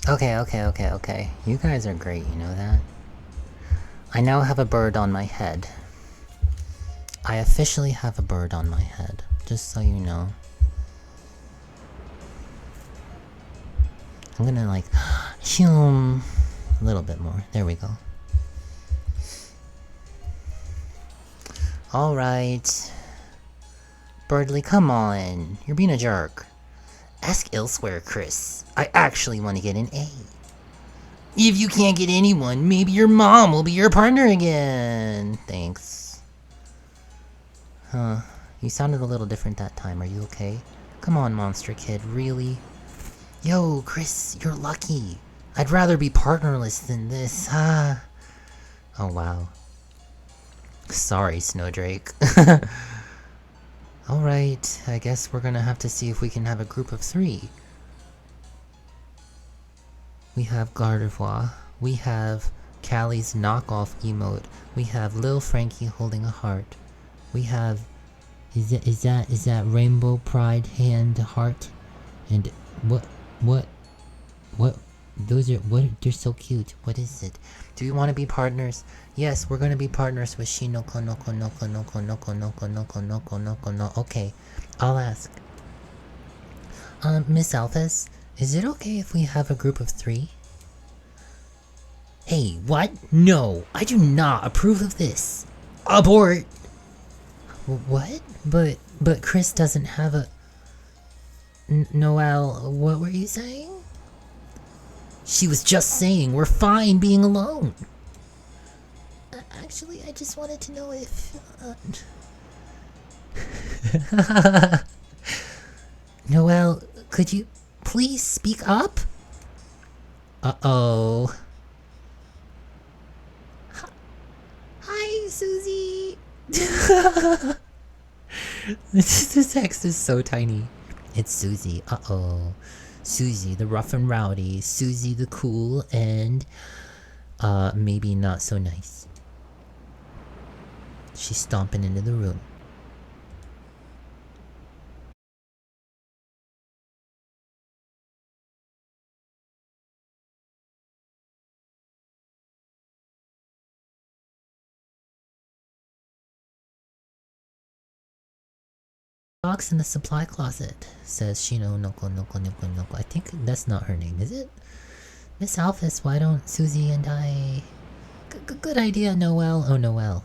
Okay. You guys are great, you know that? I now have a bird on my head. I officially have a bird on my head, just so you know. I'm gonna like, a little bit more. There we go. Alright. Birdly, come on. You're being a jerk. Ask elsewhere, Chris. I actually want to get an A. If you can't get anyone, maybe your mom will be your partner again. Thanks. Huh. You sounded a little different that time. Are you okay? Come on, monster kid. Really? Yo, Chris, you're lucky. I'd rather be partnerless than this. Ah. Oh wow. Sorry, Snowdrake. Alright, I guess we're gonna have to see if we can have a group of 3. We have Gardevoir. We have Callie's knockoff emote. We have Lil Frankie holding a heart. We have... Is that Rainbow Pride hand heart? And what? Those are, they're so cute. What is it? Do you want to be partners? Yes, we're gonna be partners with Shinoko Noko Noko Noko Noko Noko Noko Noko Noko no. Okay, I'll ask. Miss Alphys, is it okay if we have a group of 3? Hey, what? No, I do not approve of this. Abort! What? But Chris doesn't have a... Noelle, what were you saying? She was just saying we're fine being alone. Actually, I just wanted to know if... Noelle, could you please speak up? Uh-oh. Hi, Susie! This text is so tiny. It's Susie. Uh-oh. Susie the rough and rowdy. Susie the cool and... maybe not so nice. She's stomping into the room. Box in the supply closet, says Shino Noko Noko Noko Noko. I think that's not her name, is it? Miss Alphys, why don't Susie and I... Good idea, Noelle. Oh, Noelle.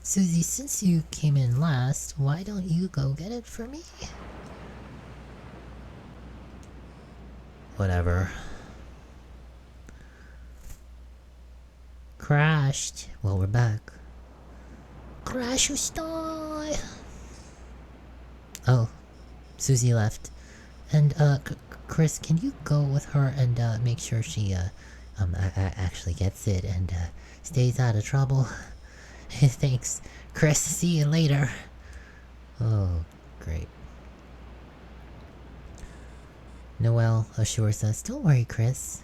Susie, since you came in last, why don't you go get it for me? Whatever. Crashed. Well, we're back. Crash or die. Oh, Susie left. And, Chris, can you go with her and, make sure she, actually gets it and, stays out of trouble? Thanks, Chris. See you later. Oh, great. Noelle assures us, don't worry, Chris.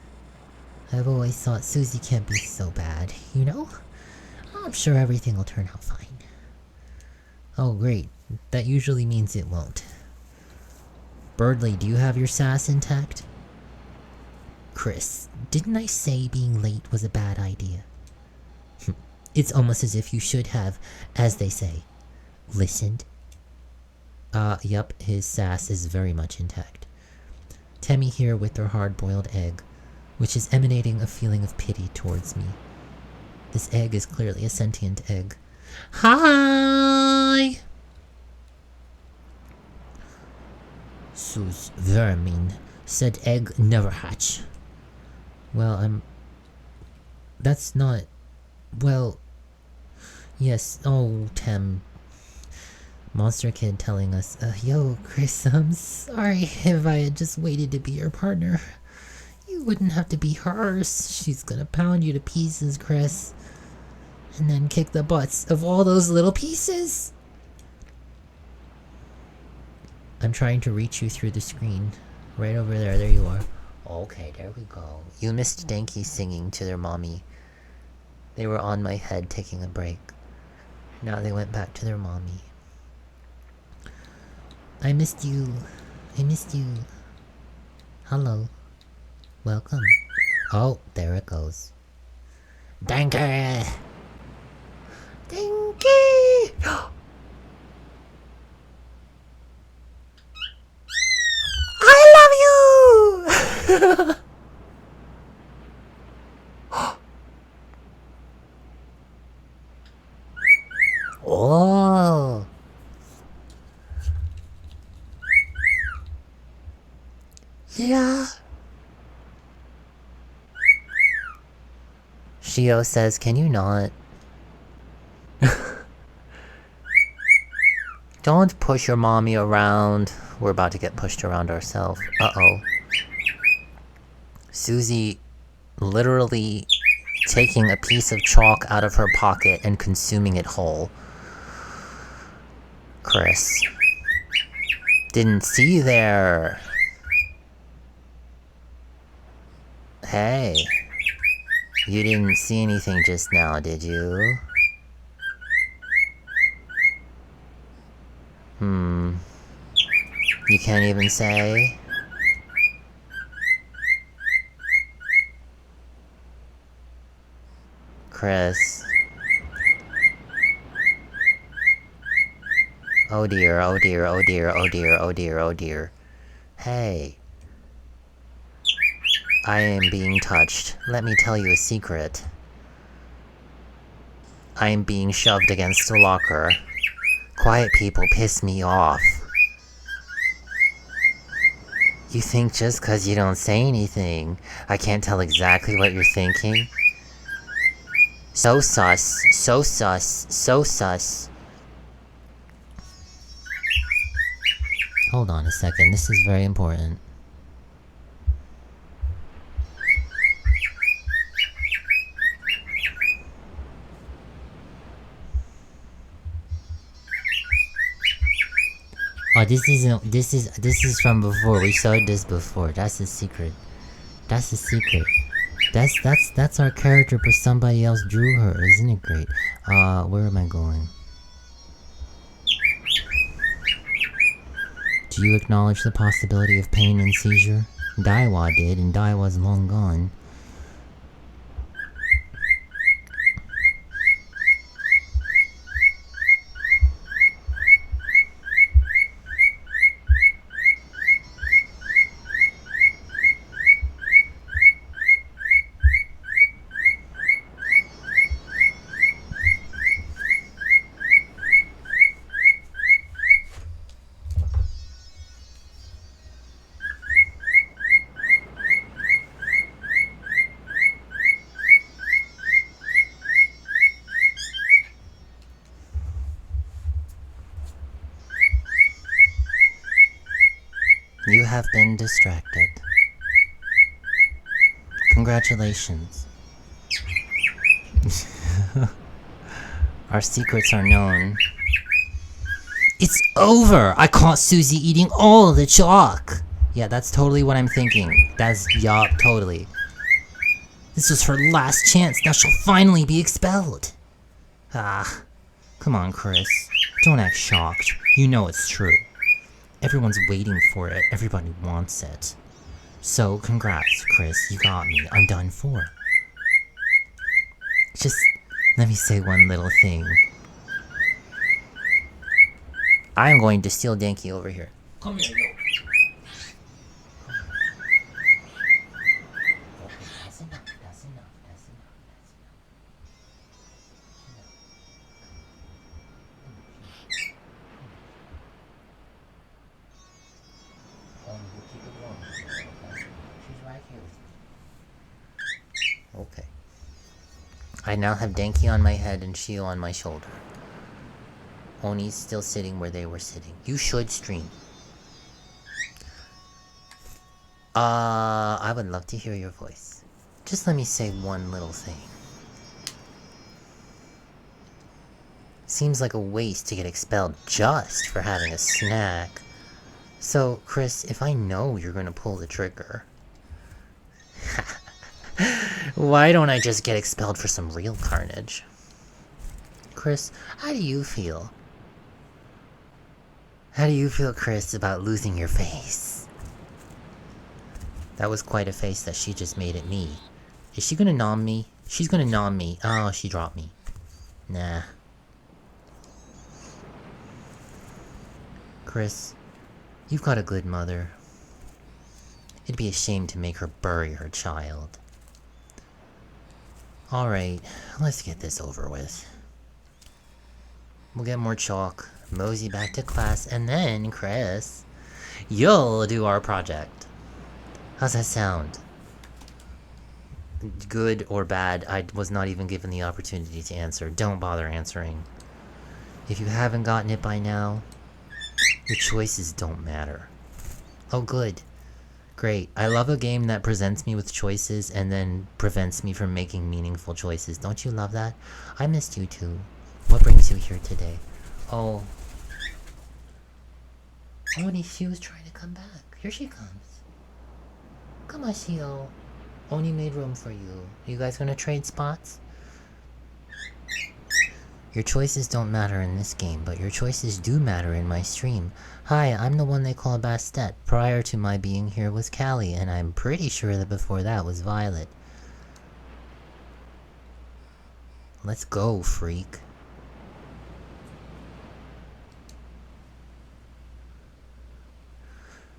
I've always thought Susie can't be so bad, you know? I'm sure everything will turn out fine. Oh, great. That usually means it won't. Birdly, do you have your sass intact? Chris, didn't I say being late was a bad idea? It's almost as if you should have, as they say, listened. Yup, his sass is very much intact. Temmie here with her hard-boiled egg, which is emanating a feeling of pity towards me. This egg is clearly a sentient egg. Hi! Sus, very mean. Said egg never hatch. Well, that's not... Well... Yes, oh, Tem. Monster Kid telling us, yo, Chris, I'm sorry if I had just waited to be your partner. You wouldn't have to be hers. She's gonna pound you to pieces, Chris. And then kick the butts of all those little pieces. I'm trying to reach you through the screen. Right over there, there you are. Okay, there we go. You missed Danky singing to their mommy. They were on my head taking a break. Now they went back to their mommy. I missed you. I missed you. Hello. Welcome. Oh, there it goes. Danky! Danky! I love you! Oh! Yeah. Shio says, can you not? Don't push your mommy around. We're about to get pushed around ourselves. Uh-oh. Susie literally taking a piece of chalk out of her pocket and consuming it whole. Chris. Didn't see you there. Hey. You didn't see anything just now, did you? You can't even say? Chris. Oh dear, oh dear, oh dear, oh dear, oh dear, oh dear. Hey. I am being touched. Let me tell you a secret. I am being shoved against a locker. Quiet people piss me off. You think just 'cause you don't say anything, I can't tell exactly what you're thinking? So sus, so sus, so sus. Hold on a second, this is very important. Oh, this is from before. We showed this before. That's a secret. That's a secret. That's our character, but somebody else drew her. Isn't it great? Where am I going? Do you acknowledge the possibility of pain and seizure? Daiwa did, and Daiwa's long gone. You have been distracted. Congratulations. Our secrets are known. It's over! I caught Susie eating all of the chalk! Yeah, that's totally what I'm thinking. Yup, totally. This was her last chance, now she'll finally be expelled! Ah. Come on, Chris. Don't act shocked. You know it's true. Everyone's waiting for it. Everybody wants it. So, congrats, Chris. You got me. I'm done for. Just let me say one little thing. I'm going to steal Danky over here. Come here, yo. That's enough. That's enough. That's enough. Okay. I now have Danky on my head and Shio on my shoulder. Oni's still sitting where they were sitting. You should stream. I would love to hear your voice. Just let me say one little thing. Seems like a waste to get expelled just for having a snack. So, Chris, if I know you're gonna pull the trigger, why don't I just get expelled for some real carnage? Chris, how do you feel? How do you feel, Chris, about losing your face? That was quite a face that she just made at me. Is she gonna nom me? She's gonna nom me. Oh, she dropped me. Nah. Chris, you've got a good mother. It'd be a shame to make her bury her child. Alright, let's get this over with. We'll get more chalk, mosey back to class, and then, Chris, you'll do our project. How's that sound? Good or bad, I was not even given the opportunity to answer. Don't bother answering. If you haven't gotten it by now, your choices don't matter. Oh good, Great. I love a game that presents me with choices and then prevents me from making meaningful choices. Don't you love that? I missed you too. What brings you here today? Oh. Oni was trying to come back. Here she comes. Come on, Shio. Oni made room for you. You guys gonna trade spots? Your choices don't matter in this game, but your choices do matter in my stream. Hi, I'm the one they call Bastet. Prior to my being here was Callie, and I'm pretty sure that before that was Violet. Let's go, freak.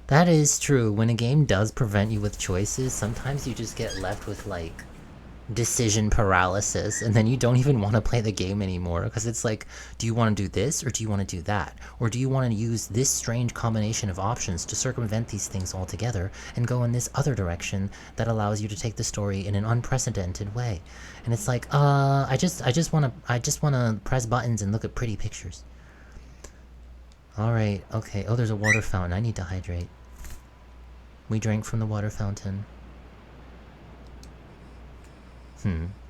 That is true. When a game does prevent you with choices, sometimes you just get left with, like, decision paralysis, and then you don't even want to play the game anymore, because it's like, do you want to do this, or do you want to do that? Or do you want to use this strange combination of options to circumvent these things altogether, and go in this other direction that allows you to take the story in an unprecedented way? And it's like, I just want to press buttons and look at pretty pictures. Alright, okay. Oh, there's a water fountain. I need to hydrate. We drank from the water fountain.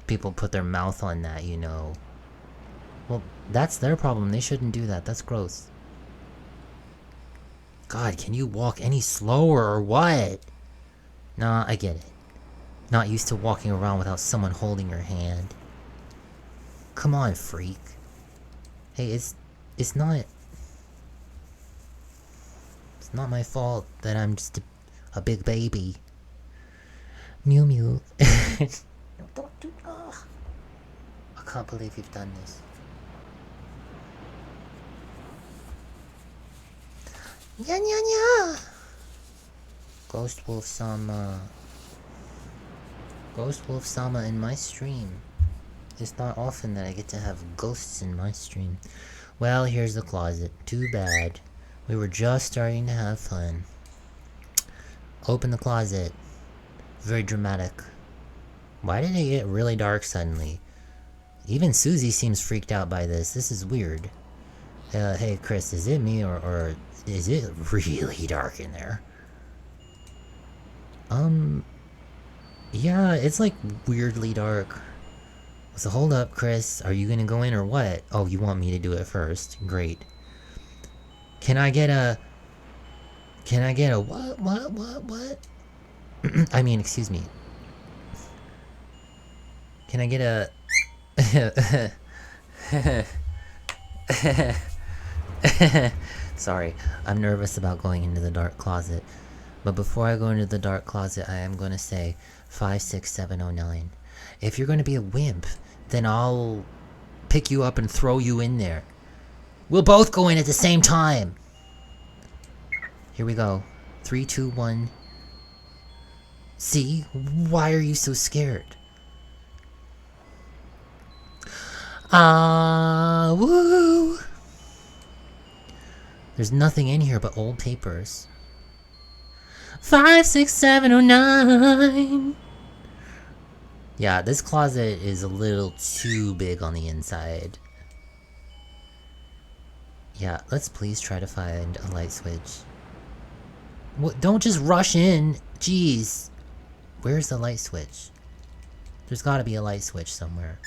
People put their mouth on that, you know. Well, that's their problem. They shouldn't do that. That's gross. God, can you walk any slower or what? Nah, I get it. Not used to walking around without someone holding your hand. Come on, freak. Hey, it's not my fault that I'm just a big baby. Mew Mew. No, don't do. Ugh. I can't believe you've done this. Nya nya nya. Ghost Wolf Sama. Ghost Wolf Sama in my stream. It's not often that I get to have ghosts in my stream. Well, here's the closet. Too bad. We were just starting to have fun. Open the closet. Very dramatic. Why did it get really dark suddenly? Even Susie seems freaked out by this. This is weird. Hey Chris, is it me or is it really dark in there? Yeah, it's like weirdly dark. So hold up, Chris. Are you gonna go in or what? Oh, you want me to do it first. Great. Can I get a what? I mean, excuse me. Can I get a... Sorry, I'm nervous about going into the dark closet. But before I go into the dark closet, I am going to say 56709. If you're going to be a wimp, then I'll pick you up and throw you in there. We'll both go in at the same time! Here we go. 3, 2, 1. See? Why are you so scared? Woo! There's nothing in here but old papers. 56709. Yeah, this closet is a little too big on the inside. Yeah, let's please try to find a light switch. What? Don't just rush in. Jeez. Where's the light switch? There's gotta be a light switch somewhere.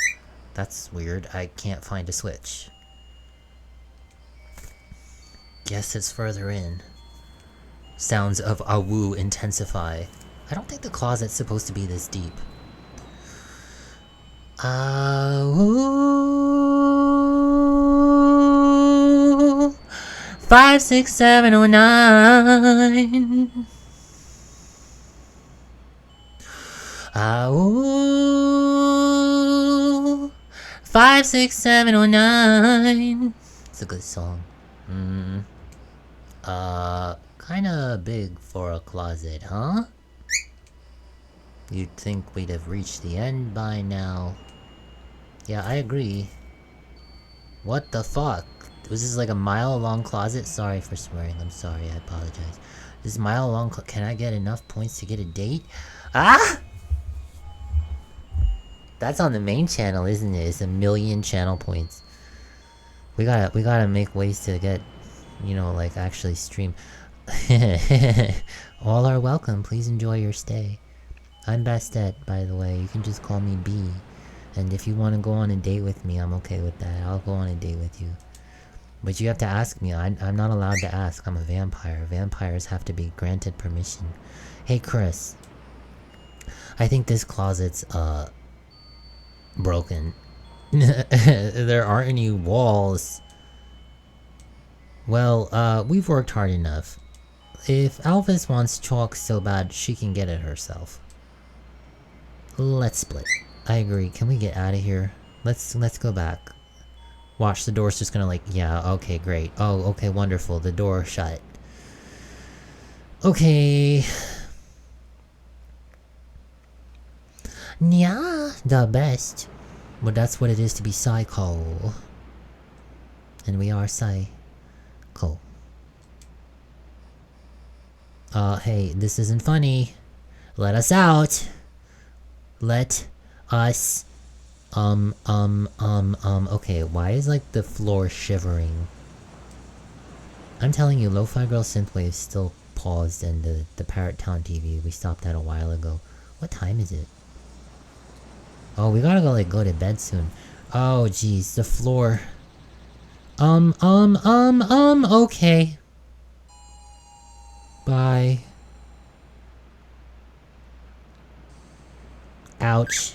That's weird. I can't find a switch. Guess it's further in. Sounds of awoo intensify. I don't think the closet's supposed to be this deep. Awoo. 56709. Awoo. 56709. It's a good song. Kinda big for a closet, huh? You'd think we'd have reached the end by now. Yeah, I agree. What the fuck? Was this like a mile-long closet? Sorry for swearing, I'm sorry, I apologize. This mile-long can I get enough points to get a date? Ah! That's on the main channel, isn't it? It's 1,000,000 channel points. We gotta make ways to get, you know, like, actually stream. All are welcome. Please enjoy your stay. I'm Bastet, by the way. You can just call me B. And if you want to go on a date with me, I'm okay with that. I'll go on a date with you. But you have to ask me. I'm not allowed to ask. I'm a vampire. Vampires have to be granted permission. Hey, Chris. I think this closet's, broken. There aren't any walls. Well, we've worked hard enough. If Alvis wants chalk so bad, she can get it herself. Let's split. I agree. Can we get out of here? Let's go back. Watch, the door's just gonna like, yeah, okay, great. Oh, okay, wonderful. The door shut. Okay. Yeah, the best. Well, that's what it is to be psycho. And we are psycho. Hey, this isn't funny. Let us out. Let us... okay, why is, like, the floor shivering? I'm telling you, Lo-Fi Girl Synthwave still paused in the Parrot Town TV. We stopped that a while ago. What time is it? Oh, we gotta go to bed soon. Oh, jeez, the floor... okay. Bye. Ouch.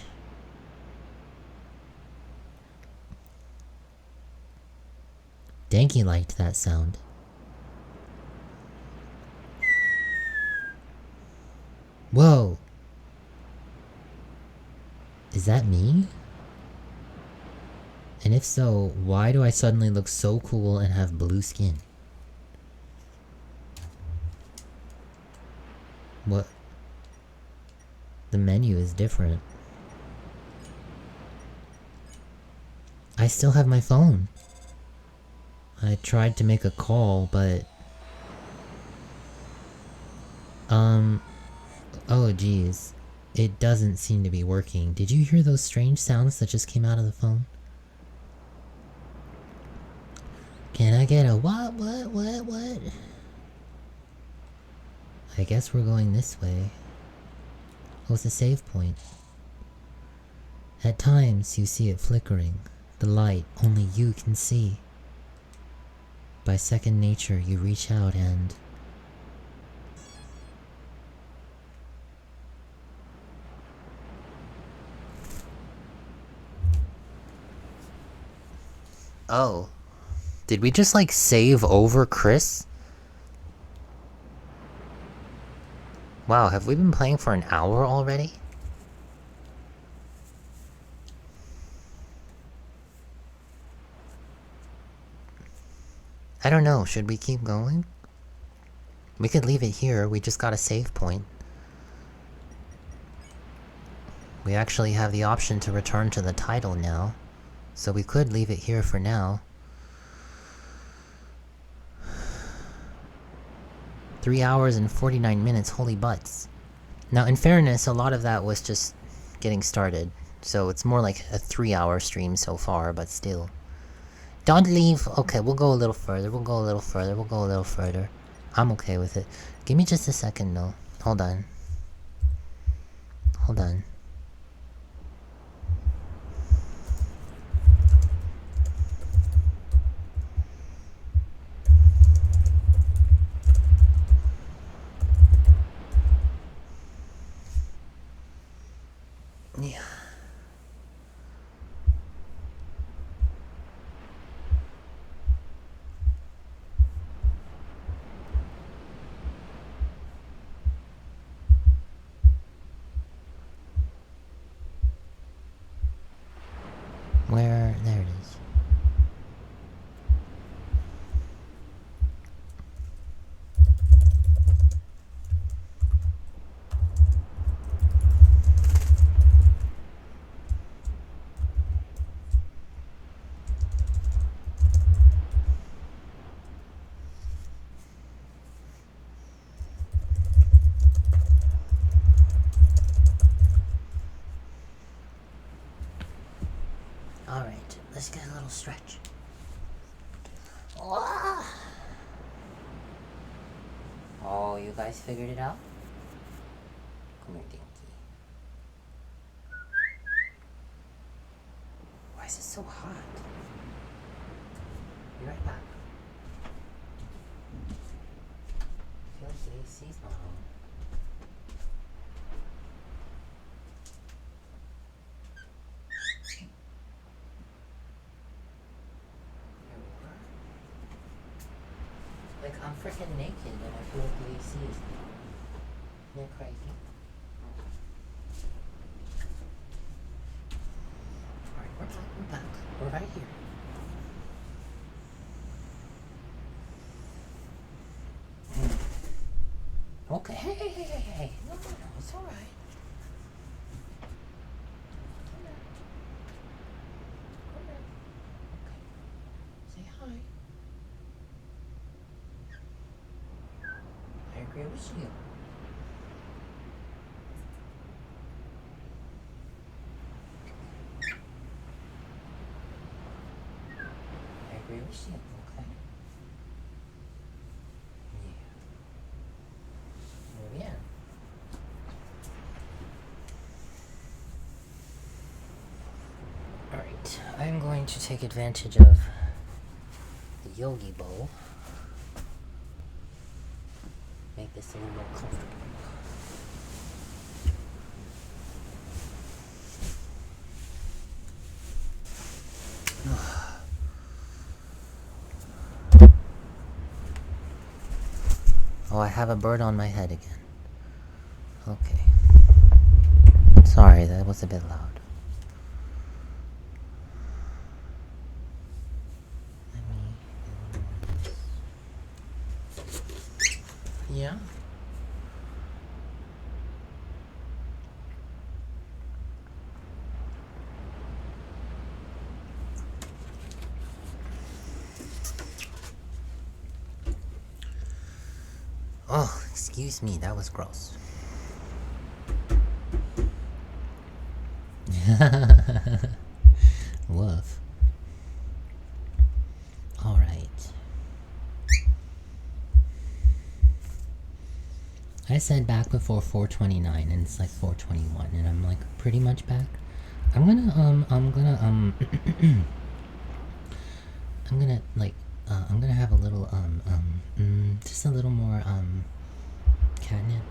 Danky liked that sound. Whoa. Is that me? And if so, why do I suddenly look so cool and have blue skin? What? The menu is different. I still have my phone. I tried to make a call, but... Oh geez. It doesn't seem to be working. Did you hear those strange sounds that just came out of the phone? Can I get a what? I guess we're going this way. What's the save point? At times, you see it flickering. The light only you can see. By second nature, you reach out and... Oh. Did we just, like, save over Chris? Wow, have we been playing for an hour already? I don't know, should we keep going? We could leave it here, we just got a save point. We actually have the option to return to the title now, so we could leave it here for now. 3 hours and 49 minutes, holy butts. Now, in fairness, a lot of that was just getting started, so it's more like a 3-hour stream so far, but still. Don't leave! Okay, we'll go a little further, we'll go a little further. I'm okay with it. Give me just a second, though. Hold on. Yeah. Where? There it is. Alright, let's get a little stretch. you guys figured it out? Come here, Dinky. Why is it so hot? Be right back. I feel like the AC's not on. Like, I'm freaking naked and I feel like the AC is. Isn't that crazy? Alright, we're back. We're right here. Okay, hey. No, it's alright. Come here. Okay. Say hi. I agree with you. I agree with you, okay? Yeah. Muy bien. Alright, I'm going to take advantage of the yogi bowl. Make this a little more comfortable. Oh, I have a bird on my head again. Okay. Sorry, that was a bit loud. Let me... Yeah? Oh, excuse me, that was gross. Woof. Alright. I said back before 4:29 and it's like 4:21 and I'm like pretty much back. I'm gonna I'm gonna have a little just a little more catnip.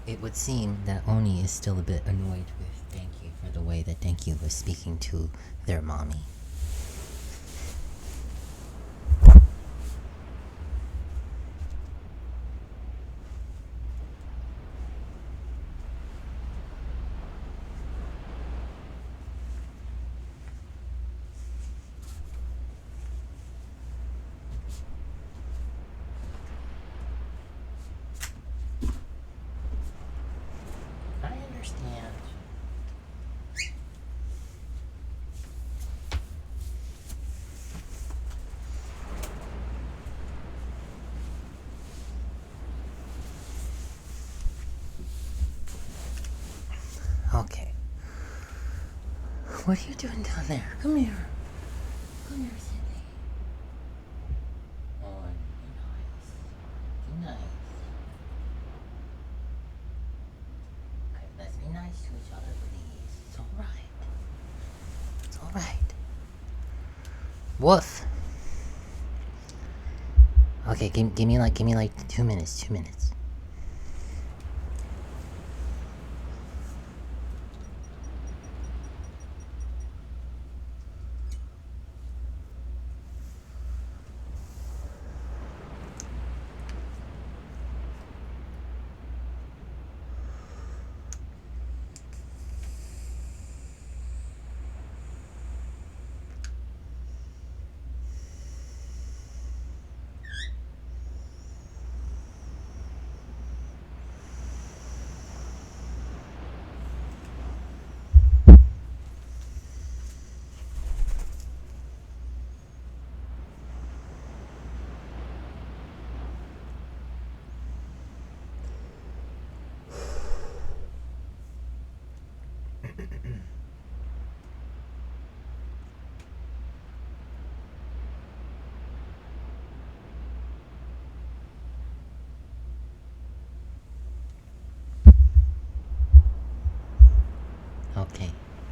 It would seem that Oni is still a bit annoyed with Denki for the way that Denki was speaking to their mommy. I understand. Okay. What are you doing down there? Come here. Come here, Sydney. Oh, be nice. Be nice. Okay, let's be nice to each other, please. It's alright. It's alright. Woof. Okay, give me like 2 minutes, 2 minutes.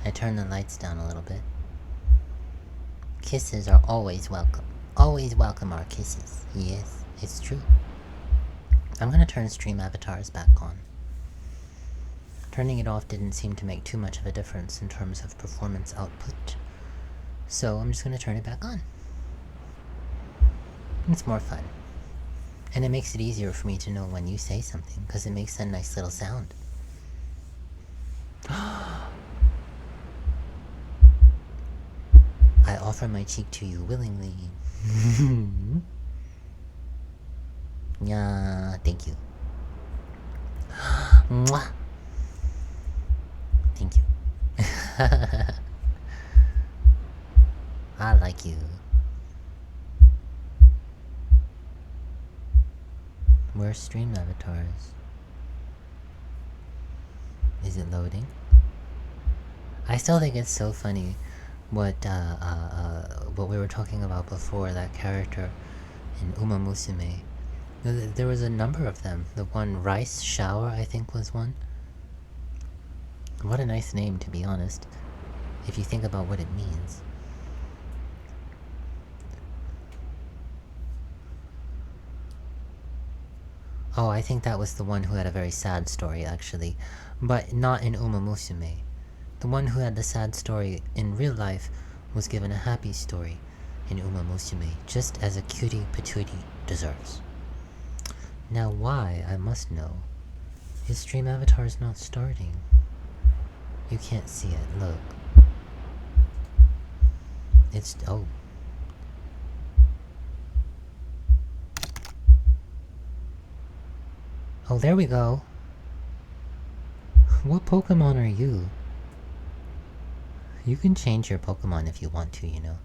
I turned the lights down a little bit. Kisses are always welcome. Always welcome our kisses. Yes, it's true. I'm gonna turn stream avatars back on. Turning it off didn't seem to make too much of a difference in terms of performance output. So I'm just gonna turn it back on. It's more fun. And it makes it easier for me to know when you say something, because it makes a nice little sound. I offer my cheek to you willingly. Yeah, thank you. Mwah. Thank you. I like you. Where's stream avatars? Is it loading? I still think it's so funny what we were talking about before, that character in Uma Musume. There was a number of them. The one, Rice Shower, I think was one. What a nice name, to be honest, if you think about what it means. Oh, I think that was the one who had a very sad story, actually. But not in Uma Musume. The one who had the sad story in real life was given a happy story in Uma Musume, just as a cutie patootie deserves. Now why, I must know, is stream avatars not starting? You can't see it, look. It's... oh. Oh, there we go. What Pokemon are you? You can change your Pokemon if you want to, you know.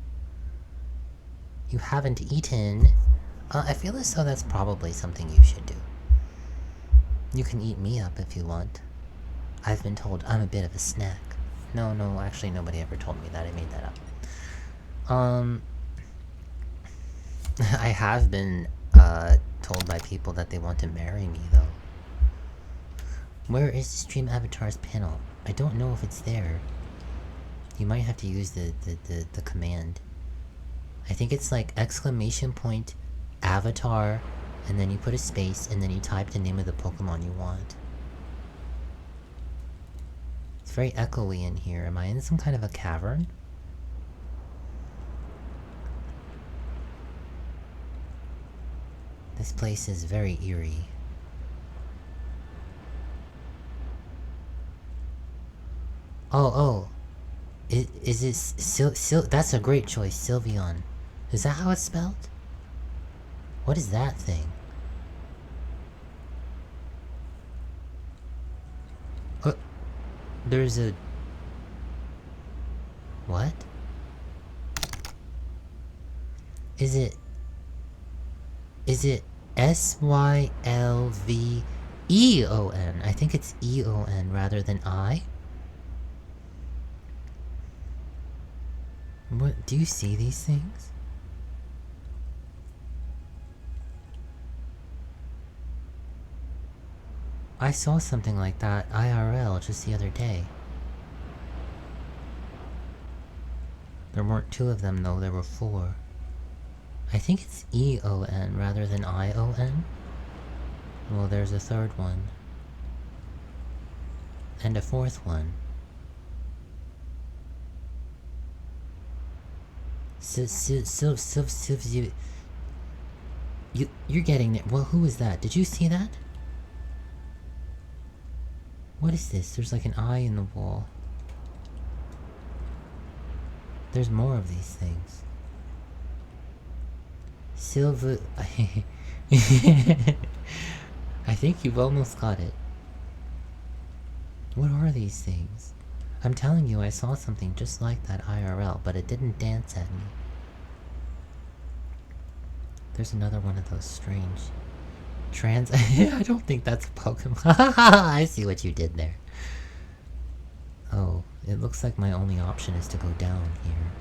You haven't eaten. I feel as though that's probably something you should do. You can eat me up if you want. I've been told I'm a bit of a snack. No, actually nobody ever told me that. I made that up. I have been, told by people that they want to marry me, though. Where is the stream avatars panel? I don't know if it's there. You might have to use the command. I think it's like !, avatar, and then you put a space, and then you type the name of the Pokemon you want. It's very echoey in here. Am I in some kind of a cavern? This place is very eerie. Oh. Is it that's a great choice, Sylveon. Is that how it's spelled? What is that thing? There's a... what? Is it SYLVEON? I think it's EON rather than I. What? Do you see these things? I saw something like that IRL just the other day. There weren't 2 of them though, there were 4. I think it's EON rather than ION. Well, there's a 3rd one. And a 4th one. You're getting there. Well, who is that? Did you see that? What is this? There's like an eye in the wall. There's more of these things. Silver... I think you've almost got it. What are these things? I'm telling you, I saw something just like that IRL, but it didn't dance at me. There's another one of those strange... I don't think that's a Pokemon. I see what you did there. Oh, it looks like my only option is to go down here.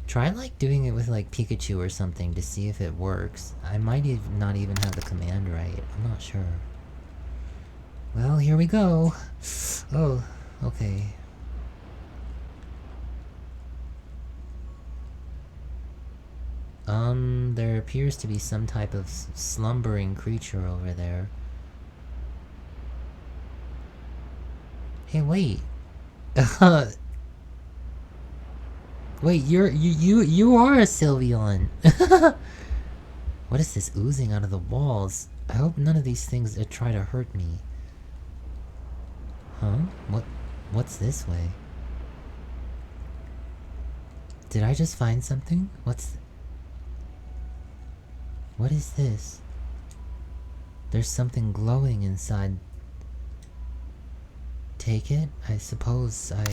Try like doing it with like Pikachu or something to see if it works. I might not even have the command right. I'm not sure. Well, here we go. Oh, okay. There appears to be some type of slumbering creature over there. Hey, wait. Wait, you are a Sylveon. What is this oozing out of the walls? I hope none of these things try to hurt me. Huh? What's this way? Did I just find something? What is this? There's something glowing inside. Take it? I suppose I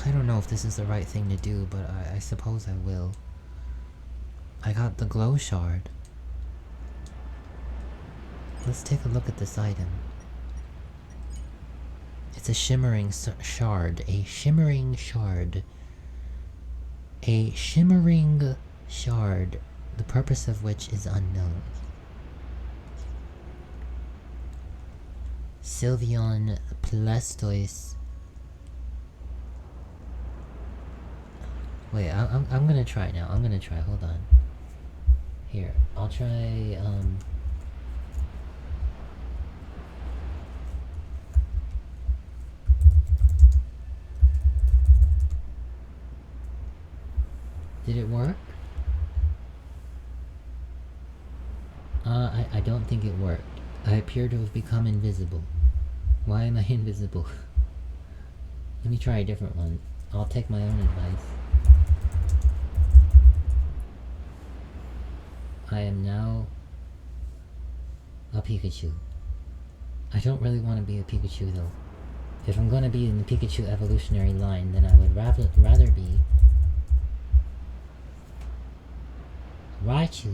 don't know if this is the right thing to do, but I suppose I will. I got the glow shard. Let's take a look at this item. It's a shimmering shard. A shimmering shard. A shimmering shard, the purpose of which is unknown. Sylveon Blastoise. Wait, I'm gonna try now. I'm gonna try. Hold on. Here, I'll try. Did it work? I don't think it worked. I appear to have become invisible. Why am I invisible? Let me try a different one. I'll take my own advice. I am now a Pikachu. I don't really want to be a Pikachu though. If I'm gonna be in the Pikachu evolutionary line, then I would rather be Raichu.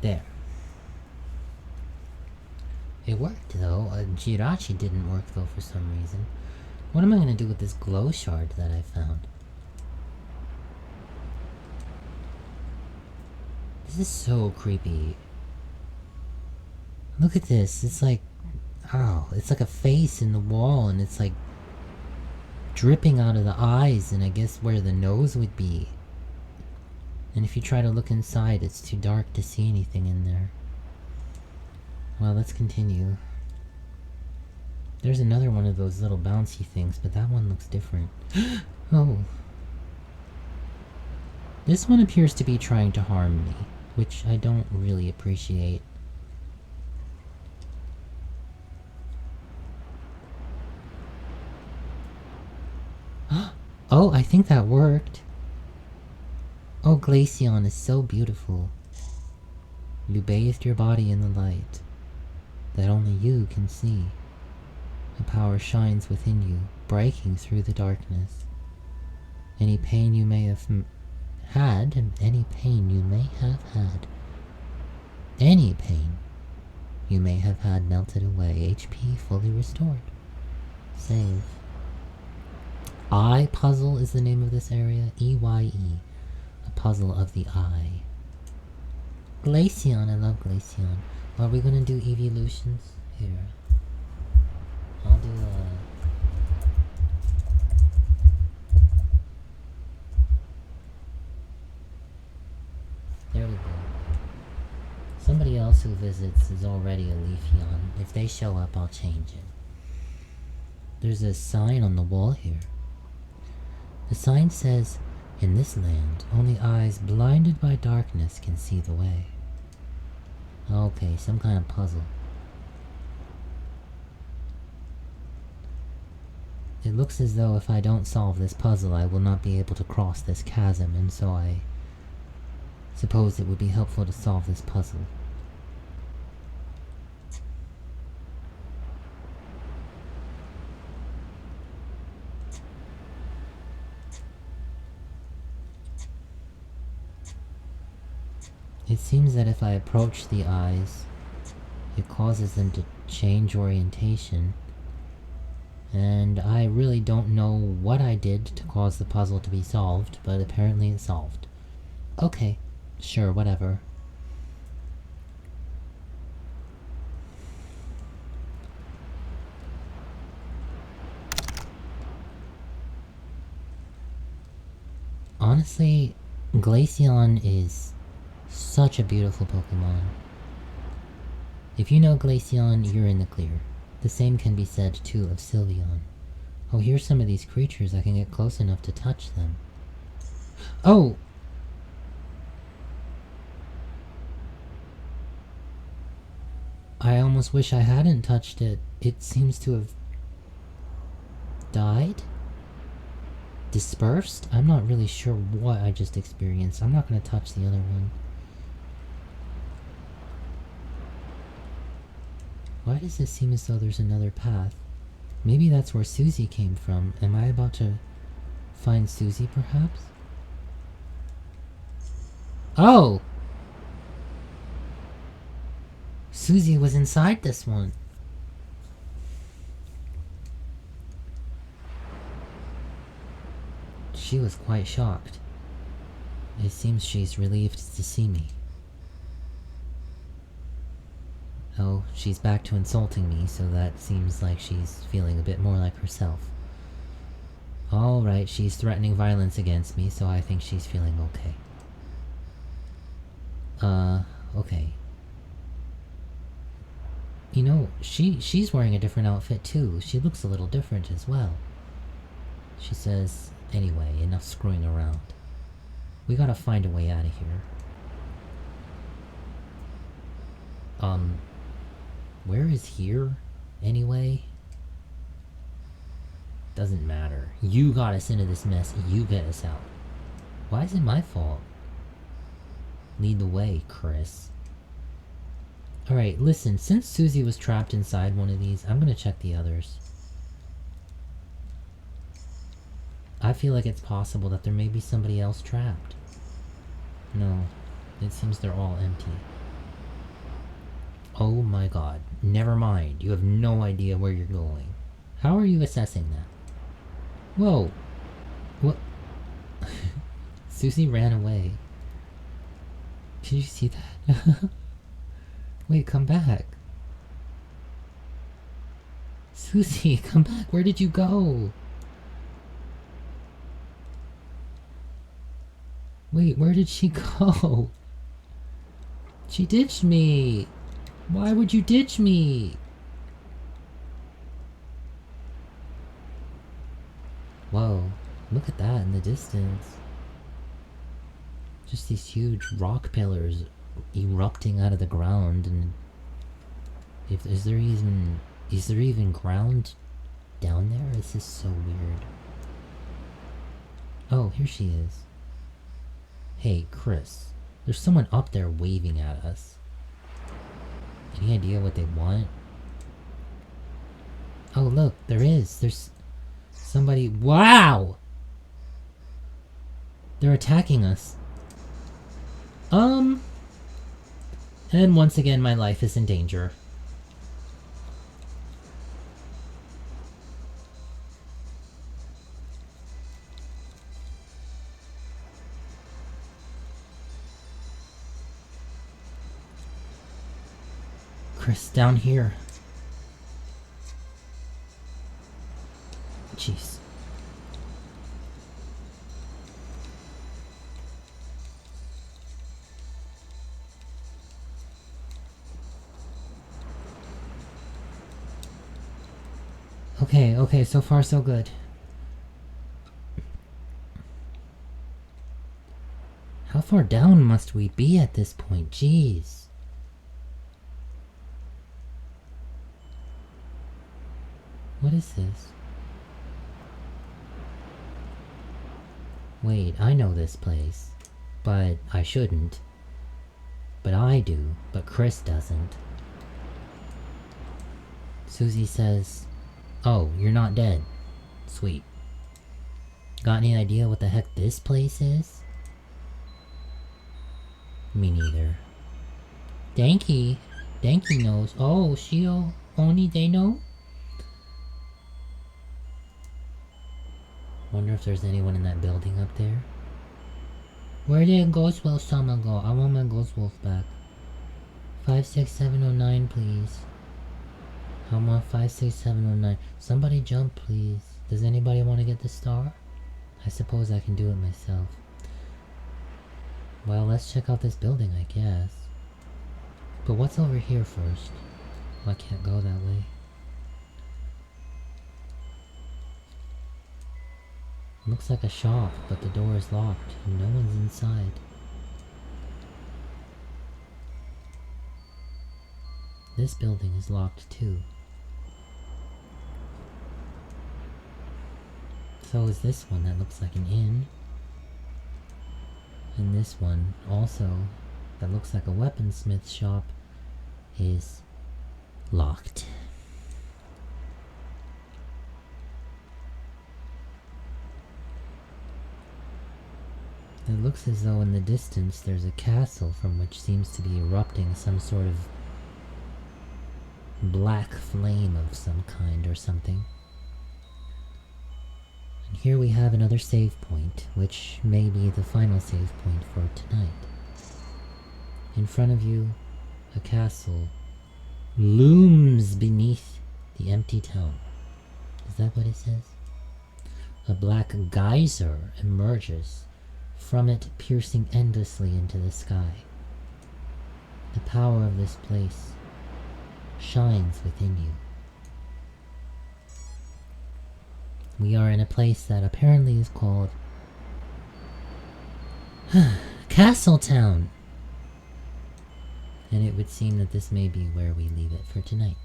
There. It worked though. Jirachi didn't work though for some reason. What am I gonna do with this glow shard that I found? This is so creepy. Look at this. It's like, oh, it's like a face in the wall, and it's like dripping out of the eyes, and I guess where the nose would be. And if you try to look inside, it's too dark to see anything in there. Well, let's continue. There's another one of those little bouncy things, but that one looks different. Oh. This one appears to be trying to harm me, which I don't really appreciate. Oh, I think that worked. Oh, Glaceon is so beautiful. You bathed your body in the light that only you can see. The power shines within you, breaking through the darkness. Any pain you may have had, any pain you may have had melted away, HP fully restored. Save. Eye Puzzle is the name of this area, E-Y-E. A puzzle of the eye. Glaceon, I love Glaceon. Are we gonna do evolutions? Here. I'll do There we go. Somebody else who visits is already a Leafeon. If they show up, I'll change it. There's a sign on the wall here. The sign says, "In this land, only eyes blinded by darkness can see the way." Okay, some kind of puzzle. It looks as though if I don't solve this puzzle, I will not be able to cross this chasm, and so I suppose it would be helpful to solve this puzzle. It seems that if I approach the eyes, it causes them to change orientation. And I really don't know what I did to cause the puzzle to be solved, but apparently it solved. Okay, sure, whatever. Honestly, Glaceon is such a beautiful Pokemon. If you know Glaceon, you're in the clear. The same can be said too of Sylveon. Oh, here's some of these creatures. I can get close enough to touch them. Oh! I almost wish I hadn't touched it. It seems to have died? Dispersed? I'm not really sure what I just experienced. I'm not gonna touch the other one. Why does it seem as though there's another path? Maybe that's where Susie came from. Am I about to find Susie, perhaps? Oh! Susie was inside this one. She was quite shocked. It seems she's relieved to see me. Oh, she's back to insulting me, so that seems like she's feeling a bit more like herself. Alright, she's threatening violence against me, so I think she's feeling okay. Okay. You know, she's wearing a different outfit too. She looks a little different as well. She says, anyway, enough screwing around. We gotta find a way out of here. Where is here, anyway? Doesn't matter. You got us into this mess, you get us out. Why is it my fault? Lead the way, Chris. Alright, listen, since Susie was trapped inside one of these, I'm gonna check the others. I feel like it's possible that there may be somebody else trapped. No, it seems they're all empty. Oh my god. Never mind. You have no idea where you're going. How are you assessing that? Whoa. What? Susie ran away. Did you see that? Wait, come back. Susie, come back. Where did you go? Wait, where did she go? She ditched me. Why would you ditch me? Whoa, look at that in the distance. Just these huge rock pillars erupting out of the ground, and is there even ground down there? This is so weird. Oh, here she is. Hey, Chris. There's someone up there waving at us. Any idea what they want? Oh, look, there is. There's somebody. Wow! They're attacking us. And once again, my life is in danger. Chris, down here. Jeez. Okay, so far so good. How far down must we be at this point? Jeez. What is this? Wait, I know this place. But I shouldn't. But I do, but Chris doesn't. Susie says, "Oh, you're not dead. Sweet. Got any idea what the heck this place is?" Me neither. Danky. Danky knows. Oh, Shio, Oni, they know? Wonder if there's anyone in that building up there. Where did Ghost Wolf Sama go? I want my Ghost Wolf back. 56709, please. I want 56709. Somebody jump, please. Does anybody want to get the star? I suppose I can do it myself. Well, let's check out this building, I guess. But what's over here first? Oh, I can't go that way. Looks like a shop, but the door is locked and no one's inside. This building is locked too. So is this one that looks like an inn. And this one also that looks like a weaponsmith shop is locked. It looks as though in the distance there's a castle from which seems to be erupting some sort of black flame of some kind or something. And here we have another save point, which may be the final save point for tonight. In front of you, a castle looms beneath the empty town. Is that what it says? A black geyser emerges from it, piercing endlessly into the sky. The power of this place shines within you. We are in a place that apparently is called Castletown. And it would seem that this may be where we leave it for tonight.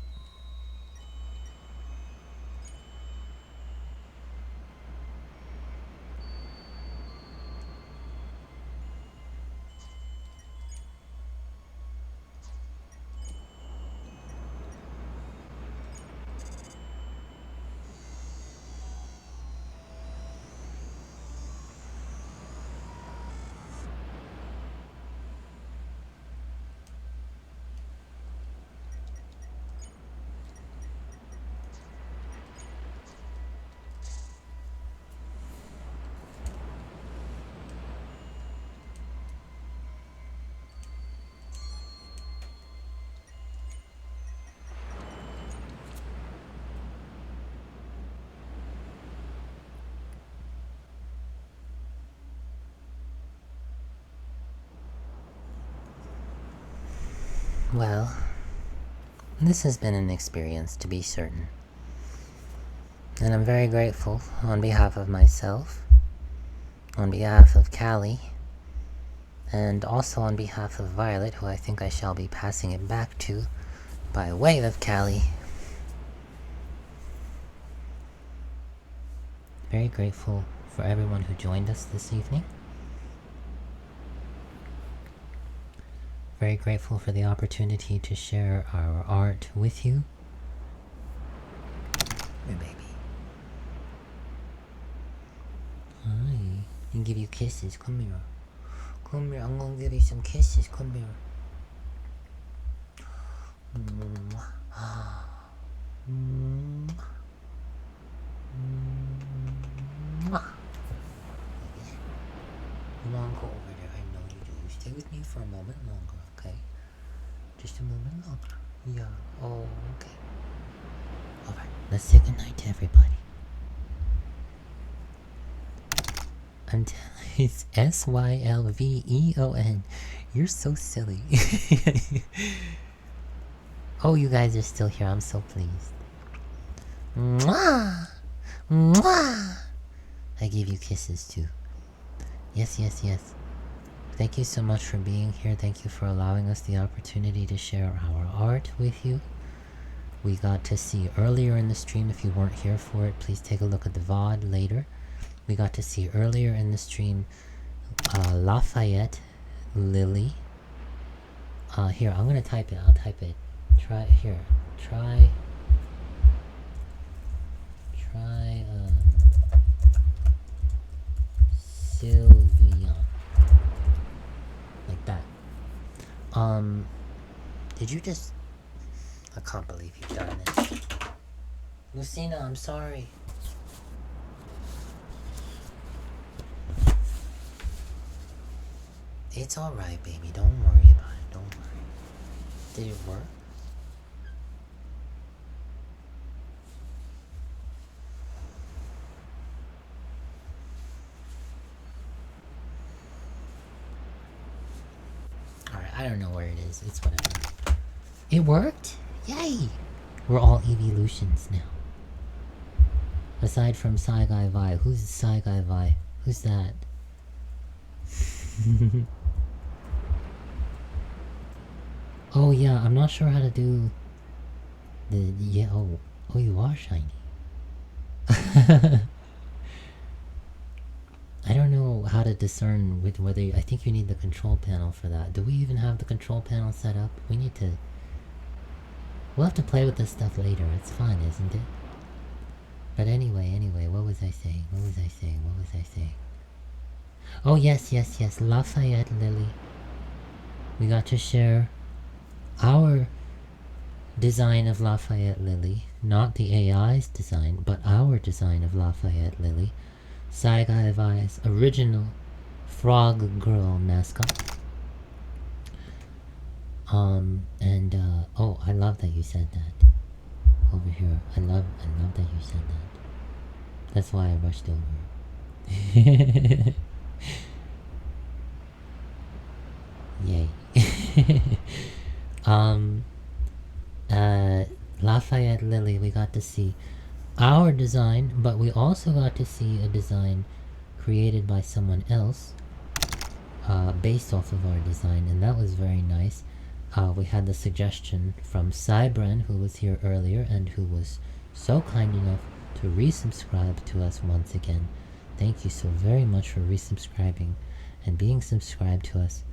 Well, this has been an experience to be certain. And I'm very grateful on behalf of myself, on behalf of Callie, and also on behalf of Violet, who I think I shall be passing it back to by way of Callie. Very grateful for everyone who joined us this evening. Very grateful for the opportunity to share our art with you. Hey, baby. Hi. And give you kisses. Come here. Come here. I'm gonna give you some kisses. Come here. You wanna go over there? I know you do. Stay with me for a moment longer, okay? Just a moment longer. Yeah. Oh, okay. Alright, let's say goodnight to everybody. It's Sylveon. You're so silly. Oh, you guys are still here. I'm so pleased. Mwah! Mwah! I gave you kisses too. Yes, yes, yes. Thank you so much for being here. Thank you for allowing us the opportunity to share our art with you. We got to see earlier in the stream, if you weren't here for it, please take a look at the VOD later. We got to see earlier in the stream Lafayette, Lily. Here, I'm gonna type it. I'll type it. Try Sylveon. Like that. Did you just... I can't believe you've done this. Lucina, I'm sorry. It's alright, baby. Don't worry about it. Don't worry. Did it work? Alright, I don't know where it is. It's whatever. It worked? Yay! We're all evolutions now. Aside from Psy Guy Vi. Who's Psy Guy Vi? Who's that? Oh yeah, I'm not sure how to do the oh you are shiny. I don't know how to discern with whether I think you need the control panel for that. Do we even have the control panel set up? We need to. We'll have to play with this stuff later. It's fun, isn't it? But anyway, what was I saying? What was I saying? Oh yes, Lafayette Lily. We got to share our design of Lafayette Lily. Not the AI's design, but our design of Lafayette Lily. Saigai Vi's original Frog Girl mascot. Oh, I love that you said that. Over here. I love that you said that. That's why I rushed over. Yay. Lafayette Lily, we got to see our design, but we also got to see a design created by someone else, based off of our design, and that was very nice. We had the suggestion from Cybren, who was here earlier, and who was so kind enough to resubscribe to us once again. Thank you so very much for resubscribing and being subscribed to us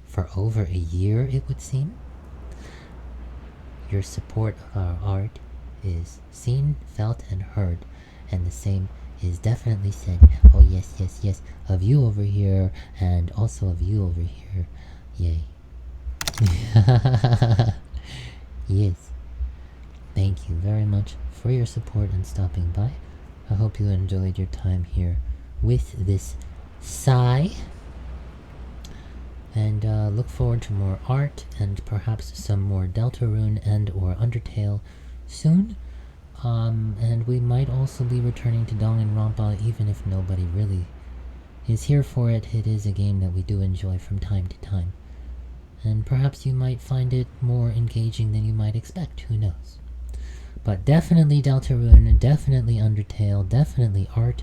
for over a year, it would seem. Your support of our art is seen, felt, and heard, and the same is definitely said. Oh yes, of you over here, and also of you over here. Yay. Yes. Thank you very much for your support and stopping by. I hope you enjoyed your time here with this Psy. And look forward to more art and perhaps some more Deltarune and or Undertale soon. And we might also be returning to Danganronpa even if nobody really is here for it. It is a game that we do enjoy from time to time. And perhaps you might find it more engaging than you might expect, who knows. But definitely Deltarune, definitely Undertale, definitely art,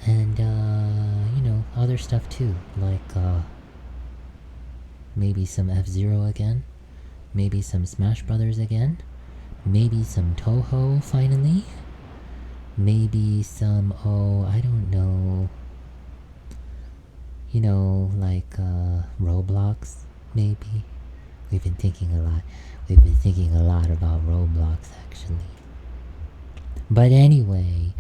and you know, other stuff too, like maybe some F-Zero again, maybe some Smash Brothers again, maybe some Toho finally, maybe some, oh, I don't know, you know, like Roblox, maybe. We've been thinking a lot about Roblox, actually. But anyway,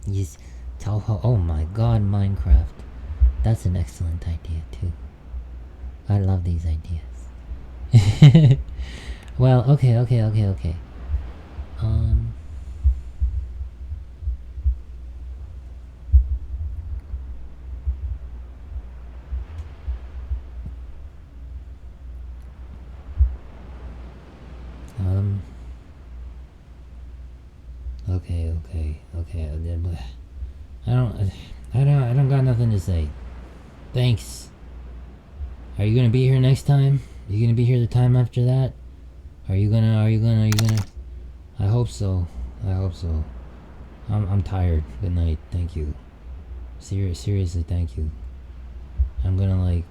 yes, Toho, oh my god, Minecraft. That's an excellent idea, too. I love these ideas. Well, okay. Okay. I don't got nothing to say. Thanks. Are you gonna be here next time? Are you gonna be here the time after that? Are you gonna? I hope so. I'm tired. Good night. Thank you. Seriously, thank you. I'm gonna, you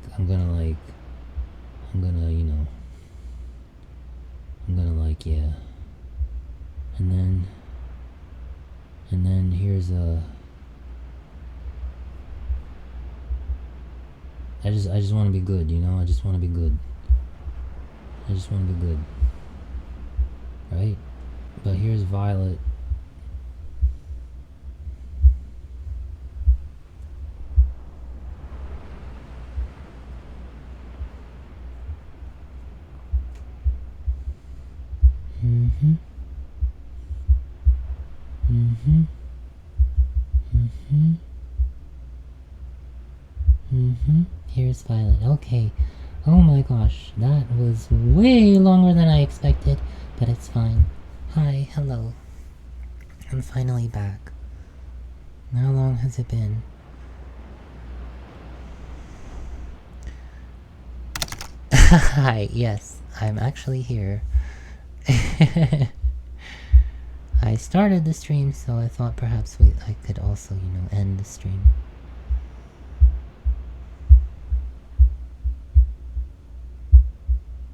know. Yeah. And then here's a... I just want to be good, you know? I just want to be good. Right? But here's Violet. Mm-hmm. Here's Violet. Okay. Oh my gosh, that was way longer than I expected, but it's fine. Hi, hello. I'm finally back. How long has it been? Hi, yes, I'm actually here. I started the stream, so I thought perhaps I could also, end the stream.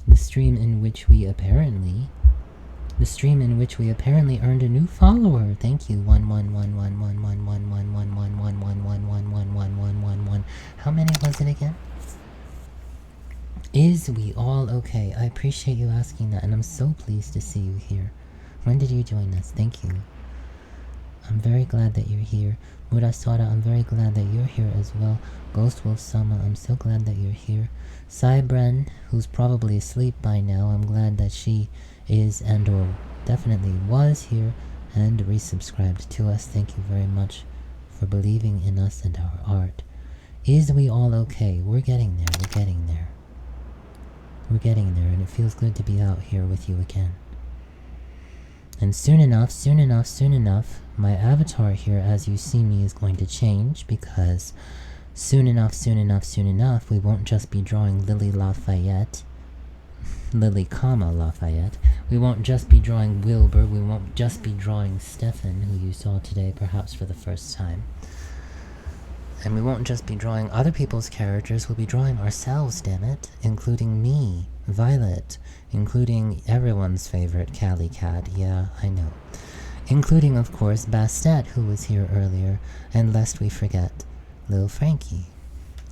The stream in which we apparently earned a new follower. Thank you. 1111111111111111111. How many was it again? Is we all okay? I appreciate you asking that, and I'm so pleased to see you here. When did you join us? Thank you. I'm very glad that you're here. Murasara, I'm very glad that you're here as well. Ghost Wolf Sama, I'm so glad that you're here. Cybren, who's probably asleep by now, I'm glad that she is and or definitely was here and resubscribed to us. Thank you very much for believing in us and our art. Is we all okay? We're getting there, we're getting there. We're getting there, and it feels good to be out here with you again. And soon enough, my avatar here as you see me is going to change, because soon enough, we won't just be drawing Lily Lafayette. Lily, Lafayette. We won't just be drawing Wilbur, we won't just be drawing Stefan, who you saw today perhaps for the first time. And we won't just be drawing other people's characters, we'll be drawing ourselves, damn it, including me, Violet, including everyone's favorite Callie Cat, yeah, I know. Including, of course, Bastet, who was here earlier, and lest we forget, Lil Frankie.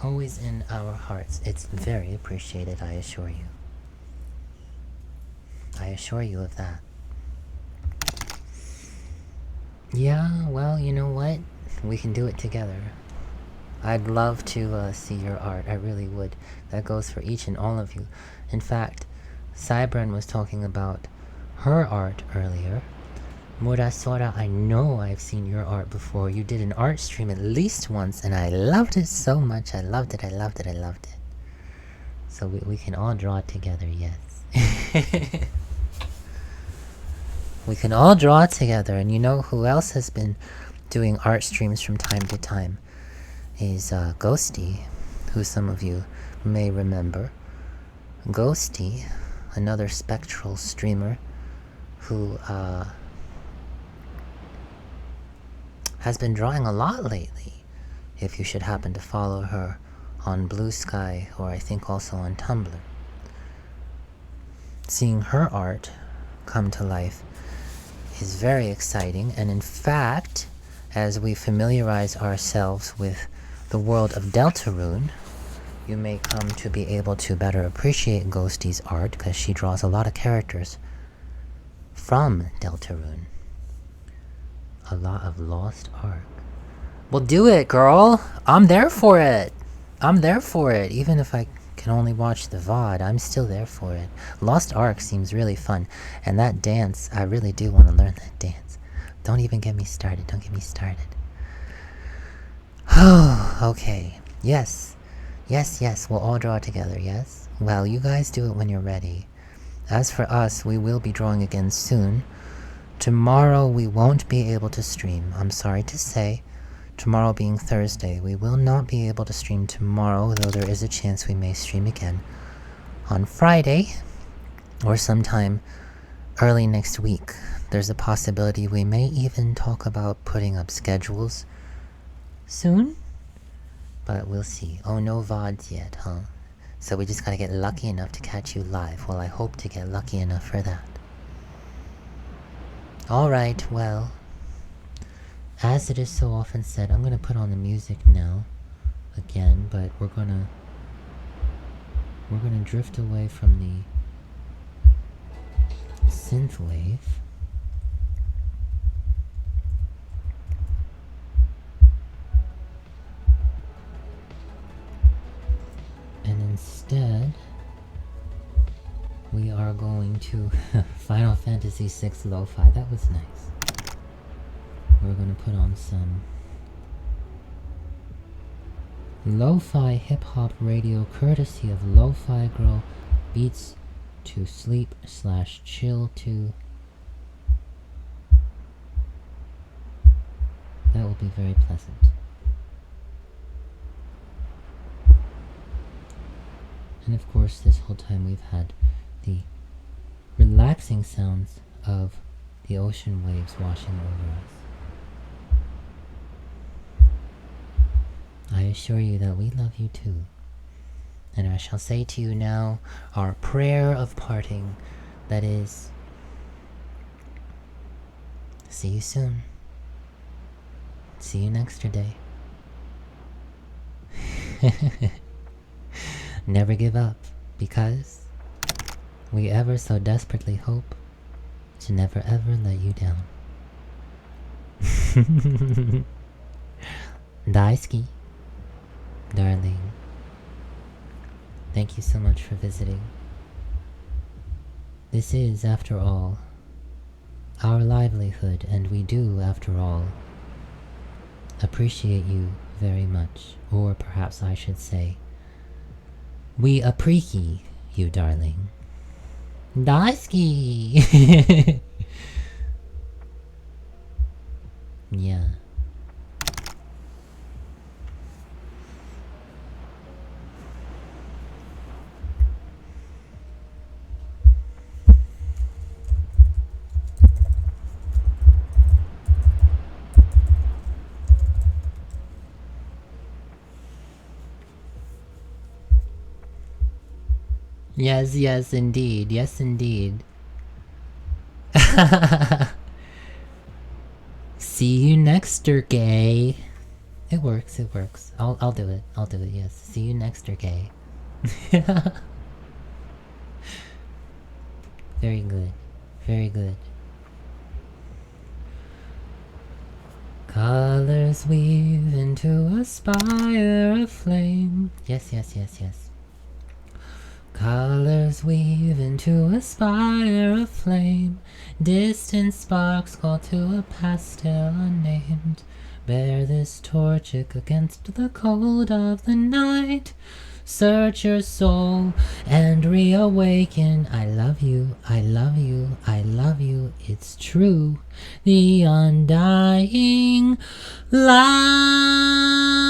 Always in our hearts. It's very appreciated, I assure you. I assure you of that. Yeah, well, you know what? We can do it together. I'd love to see your art, I really would. That goes for each and all of you. In fact, Cybren was talking about her art earlier. Murasora, I know I've seen your art before. You did an art stream at least once, and I loved it so much. I loved it. So we can all draw together, yes. We can all draw together, and you know who else has been doing art streams from time to time? Is Ghosty, who some of you may remember. Ghosty, another spectral streamer who has been drawing a lot lately, if you should happen to follow her on Blue Sky, or I think also on Tumblr. Seeing her art come to life is very exciting, and in fact, as we familiarize ourselves with the world of Deltarune, you may come to be able to better appreciate Ghosty's art, because she draws a lot of characters from Deltarune. A lot of Lost Ark. Well, do it, girl! I'm there for it! Even if I can only watch the VOD, I'm still there for it. Lost Ark seems really fun, and that dance, I really do want to learn that dance. Don't even get me started, Oh, okay. Yes, we'll all draw together, yes? Well, you guys do it when you're ready. As for us, we will be drawing again soon. Tomorrow we won't be able to stream, I'm sorry to say. Tomorrow being Thursday, we will not be able to stream tomorrow, though there is a chance we may stream again on Friday, or sometime early next week. There's a possibility we may even talk about putting up schedules soon, but we'll see. Oh, no VODs yet, huh? So we just gotta get lucky enough to catch you live. Well, I hope to get lucky enough for that. Alright, well, as it is so often said, I'm gonna put on the music now, again, but we're gonna drift away from the synthwave. And instead, we are going to Final Fantasy VI Lo-Fi. That was nice. We're gonna put on some Lo-fi hip-hop radio courtesy of Lo-fi Girl beats to sleep / chill to. That will be very pleasant. And of course, this whole time we've had the relaxing sounds of the ocean waves washing over us. I assure you that we love you too. And I shall say to you now our prayer of parting, that is, see you soon. See you next day. Never give up, because we ever so desperately hope to never ever let you down. Daisuki, darling. Thank you so much for visiting. This is, after all, our livelihood, and we do, after all, appreciate you very much. Or perhaps I should say, we appreciate you, darling. Daisuki! Yeah. Yes, yes, indeed. Yes, indeed. See you next gay. It works, it works. I'll do it. I'll do it, yes. See you next gay. Very good. Very good. Colors weave into a spire of flame. Yes, yes, yes, yes. Colors weave into a spire of flame. Distant sparks call to a pastel unnamed. Bear this torch against the cold of the night. Search your soul and reawaken. I love you, I love you, I love you, it's true. The undying light.